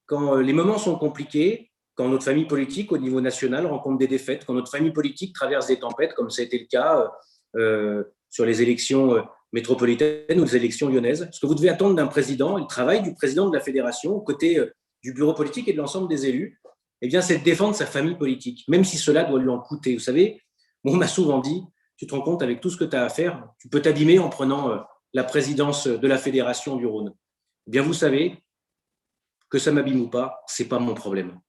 Speaker 3: quand les moments sont compliqués, quand notre famille politique au niveau national rencontre des défaites, quand notre famille politique traverse des tempêtes, comme ça a été le cas sur les élections métropolitaines ou les élections lyonnaises. Ce que vous devez attendre d'un président, le travail du président de la fédération, aux côtés du bureau politique et de l'ensemble des élus, eh bien, c'est de défendre sa famille politique, même si cela doit lui en coûter. Vous savez, on m'a souvent dit, tu te rends compte, avec tout ce que tu as à faire, tu peux t'abîmer en prenant la présidence de la fédération du Rhône. Eh bien, vous savez, que ça m'abîme ou pas, ce n'est pas mon problème.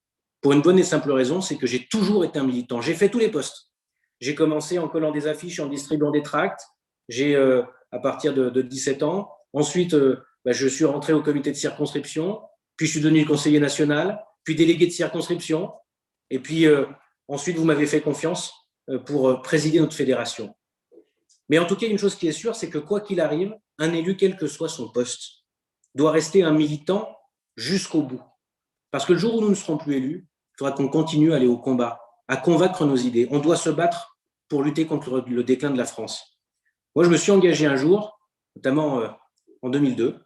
Speaker 3: Pour une bonne et simple raison, c'est que j'ai toujours été un militant. J'ai fait tous les postes. J'ai commencé en collant des affiches, en distribuant des tracts. J'ai, à partir de 17 ans, ensuite, je suis rentré au comité de circonscription, puis je suis devenu conseiller national, puis délégué de circonscription, et puis ensuite, vous m'avez fait confiance pour présider notre fédération. Mais en tout cas, une chose qui est sûre, c'est que quoi qu'il arrive, un élu, quel que soit son poste, doit rester un militant jusqu'au bout. Parce que le jour où nous ne serons plus élus, il faudra qu'on continue à aller au combat, à convaincre nos idées. On doit se battre pour lutter contre le déclin de la France. Moi, je me suis engagé un jour, notamment en 2002,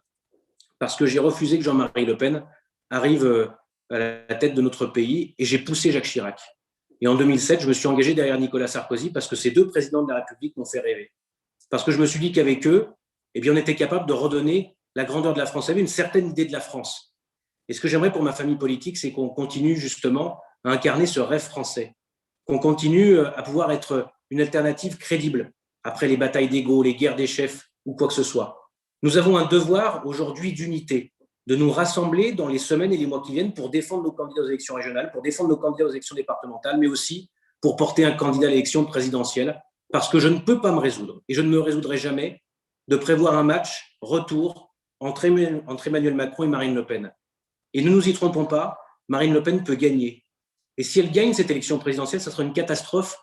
Speaker 3: parce que j'ai refusé que Jean-Marie Le Pen arrive à la tête de notre pays, et j'ai poussé Jacques Chirac. Et en 2007, je me suis engagé derrière Nicolas Sarkozy parce que ces deux présidents de la République m'ont fait rêver. Parce que je me suis dit qu'avec eux, eh bien, on était capable de redonner la grandeur de la France, une certaine idée de la France. Et ce que j'aimerais pour ma famille politique, c'est qu'on continue justement à incarner ce rêve français, qu'on continue à pouvoir être une alternative crédible après les batailles d'ego, les guerres des chefs ou quoi que ce soit. Nous avons un devoir aujourd'hui d'unité, de nous rassembler dans les semaines et les mois qui viennent pour défendre nos candidats aux élections régionales, pour défendre nos candidats aux élections départementales, mais aussi pour porter un candidat à l'élection présidentielle, parce que je ne peux pas me résoudre, et je ne me résoudrai jamais, de prévoir un match retour entre Emmanuel Macron et Marine Le Pen. Et ne nous y trompons pas, Marine Le Pen peut gagner. Et si elle gagne cette élection présidentielle, ça sera une catastrophe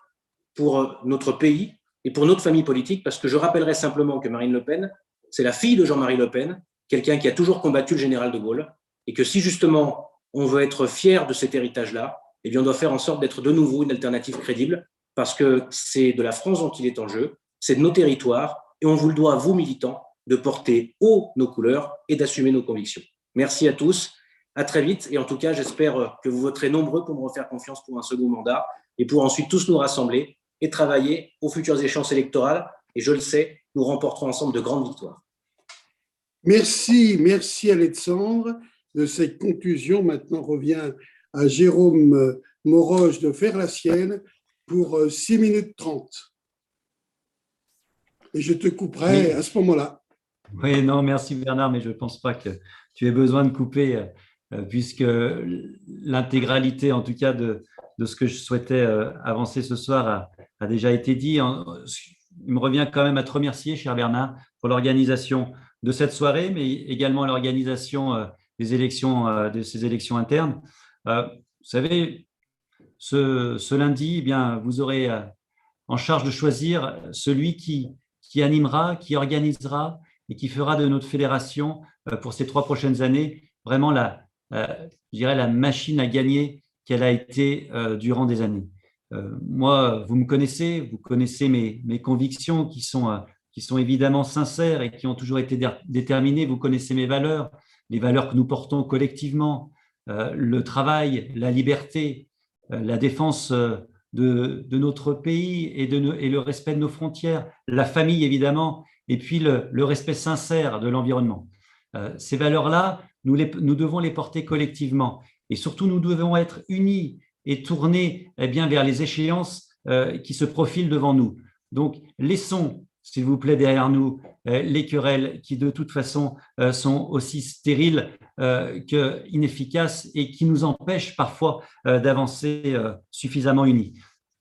Speaker 3: pour notre pays et pour notre famille politique, parce que je rappellerai simplement que Marine Le Pen, c'est la fille de Jean-Marie Le Pen, quelqu'un qui a toujours combattu le général de Gaulle, et que si justement on veut être fier de cet héritage-là, eh bien on doit faire en sorte d'être de nouveau une alternative crédible, parce que c'est de la France dont il est en jeu, c'est de nos territoires, et on vous le doit à vous, militants, de porter haut nos couleurs et d'assumer nos convictions. Merci à tous, à très vite, et en tout cas, j'espère que vous voterez nombreux pour me refaire confiance pour un second mandat, et pour ensuite tous nous rassembler et travailler aux futures échéances électorales, et je le sais, nous remporterons ensemble de grandes victoires.
Speaker 1: Merci Alexandre de cette conclusion. Maintenant revient à Jérôme Moroge de faire la sienne pour 6 minutes 30. Et je te couperai à ce moment-là.
Speaker 2: Oui, non, merci Bernard, mais je ne pense pas que tu aies besoin de couper, puisque l'intégralité, en tout cas, de ce que je souhaitais avancer ce soir a déjà été dit. Il me revient quand même à te remercier, cher Bernard, pour l'organisation de cette soirée, mais également l'organisation des élections, de ces élections internes. Vous savez, ce lundi, eh bien, vous aurez en charge de choisir celui qui animera, qui organisera et qui fera de notre fédération pour ces 3 prochaines années vraiment je dirais la machine à gagner qu'elle a été durant des années. Moi, vous me connaissez, vous connaissez mes convictions qui sont qui sont évidemment sincères et qui ont toujours été déterminés. Vous connaissez mes valeurs, les valeurs que nous portons collectivement, le travail, la liberté, la défense de notre pays et le respect de nos frontières, la famille évidemment, et puis le respect sincère de l'environnement. Ces valeurs-là, nous devons les porter collectivement et surtout nous devons être unis et tournés vers les échéances qui se profilent devant nous. Donc laissons, s'il vous plaît, derrière nous les querelles qui de toute façon sont aussi stériles qu'inefficaces et qui nous empêchent parfois d'avancer suffisamment unis.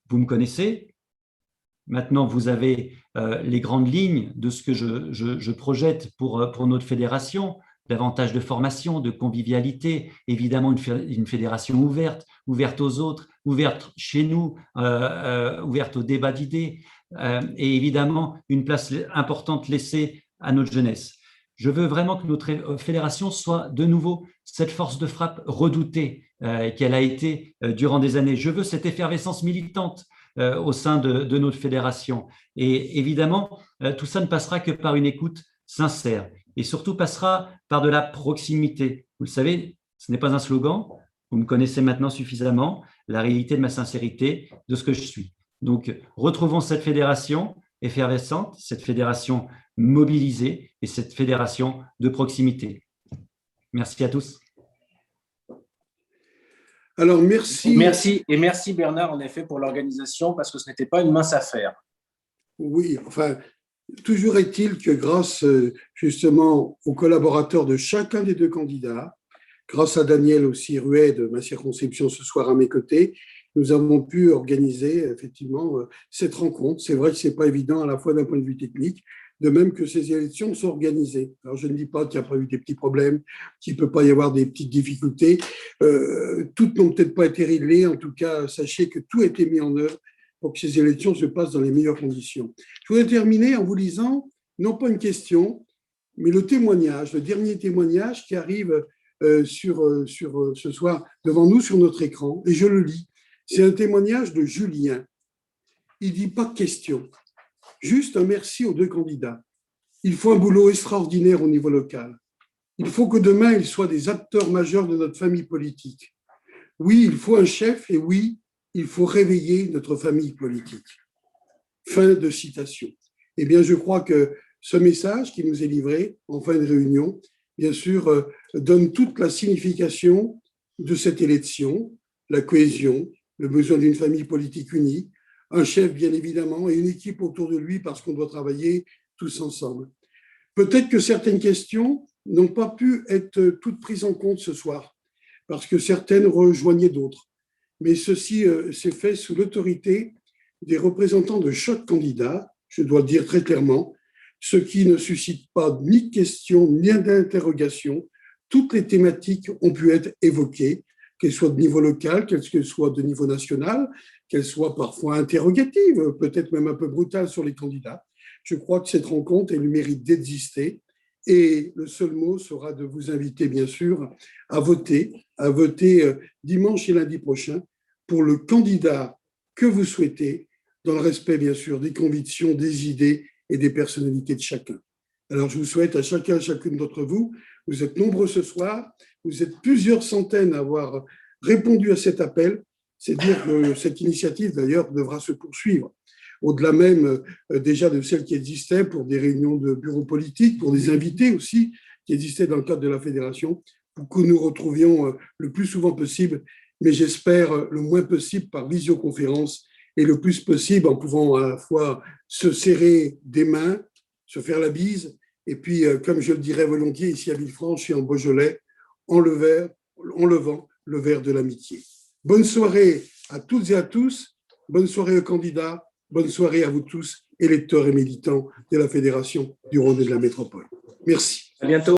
Speaker 2: Vous me connaissez. Maintenant, vous avez les grandes lignes de ce que je projette pour notre fédération, davantage de formation, de convivialité, évidemment une fédération ouverte aux autres, ouverte chez nous, ouverte au débat d'idées, et évidemment une place importante laissée à notre jeunesse. Je veux vraiment que notre fédération soit de nouveau cette force de frappe redoutée qu'elle a été durant des années. Je veux cette effervescence militante au sein de notre fédération. Et évidemment, tout ça ne passera que par une écoute sincère et surtout passera par de la proximité. Vous le savez, ce n'est pas un slogan, vous me connaissez maintenant suffisamment, la réalité de ma sincérité, de ce que je suis. Donc, retrouvons cette fédération effervescente, cette fédération mobilisée et cette fédération de proximité. Merci à tous.
Speaker 1: Alors, merci.
Speaker 3: Merci Bernard, en effet, pour l'organisation, parce que ce n'était pas une mince affaire.
Speaker 1: Oui, enfin, toujours est-il que grâce justement aux collaborateurs de chacun des deux candidats, grâce à Daniel aussi Ruet de ma circonscription ce soir à mes côtés, nous avons pu organiser effectivement cette rencontre. C'est vrai que ce n'est pas évident à la fois d'un point de vue technique, de même que ces élections sont organisées. Alors, je ne dis pas qu'il n'y a pas eu des petits problèmes, qu'il ne peut pas y avoir des petites difficultés. Toutes n'ont peut-être pas été réglées. En tout cas, sachez que tout a été mis en œuvre pour que ces élections se passent dans les meilleures conditions. Je voudrais terminer en vous lisant, non pas une question, mais le témoignage, le dernier témoignage qui arrive ce soir devant nous sur notre écran, et je le lis. C'est un témoignage de Julien. Il dit pas de question. Juste un merci aux deux candidats. Il faut un boulot extraordinaire au niveau local. Il faut que demain, ils soient des acteurs majeurs de notre famille politique. Oui, il faut un chef et oui, il faut réveiller notre famille politique. Fin de citation. Eh bien, je crois que ce message qui nous est livré en fin de réunion, bien sûr, donne toute la signification de cette élection, la cohésion, le besoin d'une famille politique unie, un chef, bien évidemment, et une équipe autour de lui parce qu'on doit travailler tous ensemble. Peut-être que certaines questions n'ont pas pu être toutes prises en compte ce soir, parce que certaines rejoignaient d'autres. Mais ceci s'est fait sous l'autorité des représentants de chaque candidat, je dois le dire très clairement, ce qui ne suscite pas ni de questions ni d'interrogations. Toutes les thématiques ont pu être évoquées, qu'elles soient de niveau local, qu'elles soient de niveau national, qu'elles soient parfois interrogatives, peut-être même un peu brutales sur les candidats. Je crois que cette rencontre a le mérite d'exister et le seul mot sera de vous inviter, bien sûr, à voter dimanche et lundi prochain pour le candidat que vous souhaitez, dans le respect, bien sûr, des convictions, des idées et des personnalités de chacun. Alors, je vous souhaite à chacun, à chacune d'entre vous, vous êtes nombreux ce soir, vous êtes plusieurs centaines à avoir répondu à cet appel, c'est dire que cette initiative, d'ailleurs, devra se poursuivre, au-delà même déjà de celles qui existaient pour des réunions de bureaux politiques, pour des invités aussi qui existaient dans le cadre de la fédération, pour que nous retrouvions le plus souvent possible, mais j'espère le moins possible par visioconférence et le plus possible en pouvant à la fois se serrer des mains, se faire la bise, et puis, comme je le dirais volontiers ici à Villefranche et en Beaujolais, en levant le verre de l'amitié. Bonne soirée à toutes et à tous, bonne soirée aux candidats, bonne soirée à vous tous, électeurs et militants de la Fédération du Rhône et de la Métropole. Merci.
Speaker 3: À bientôt.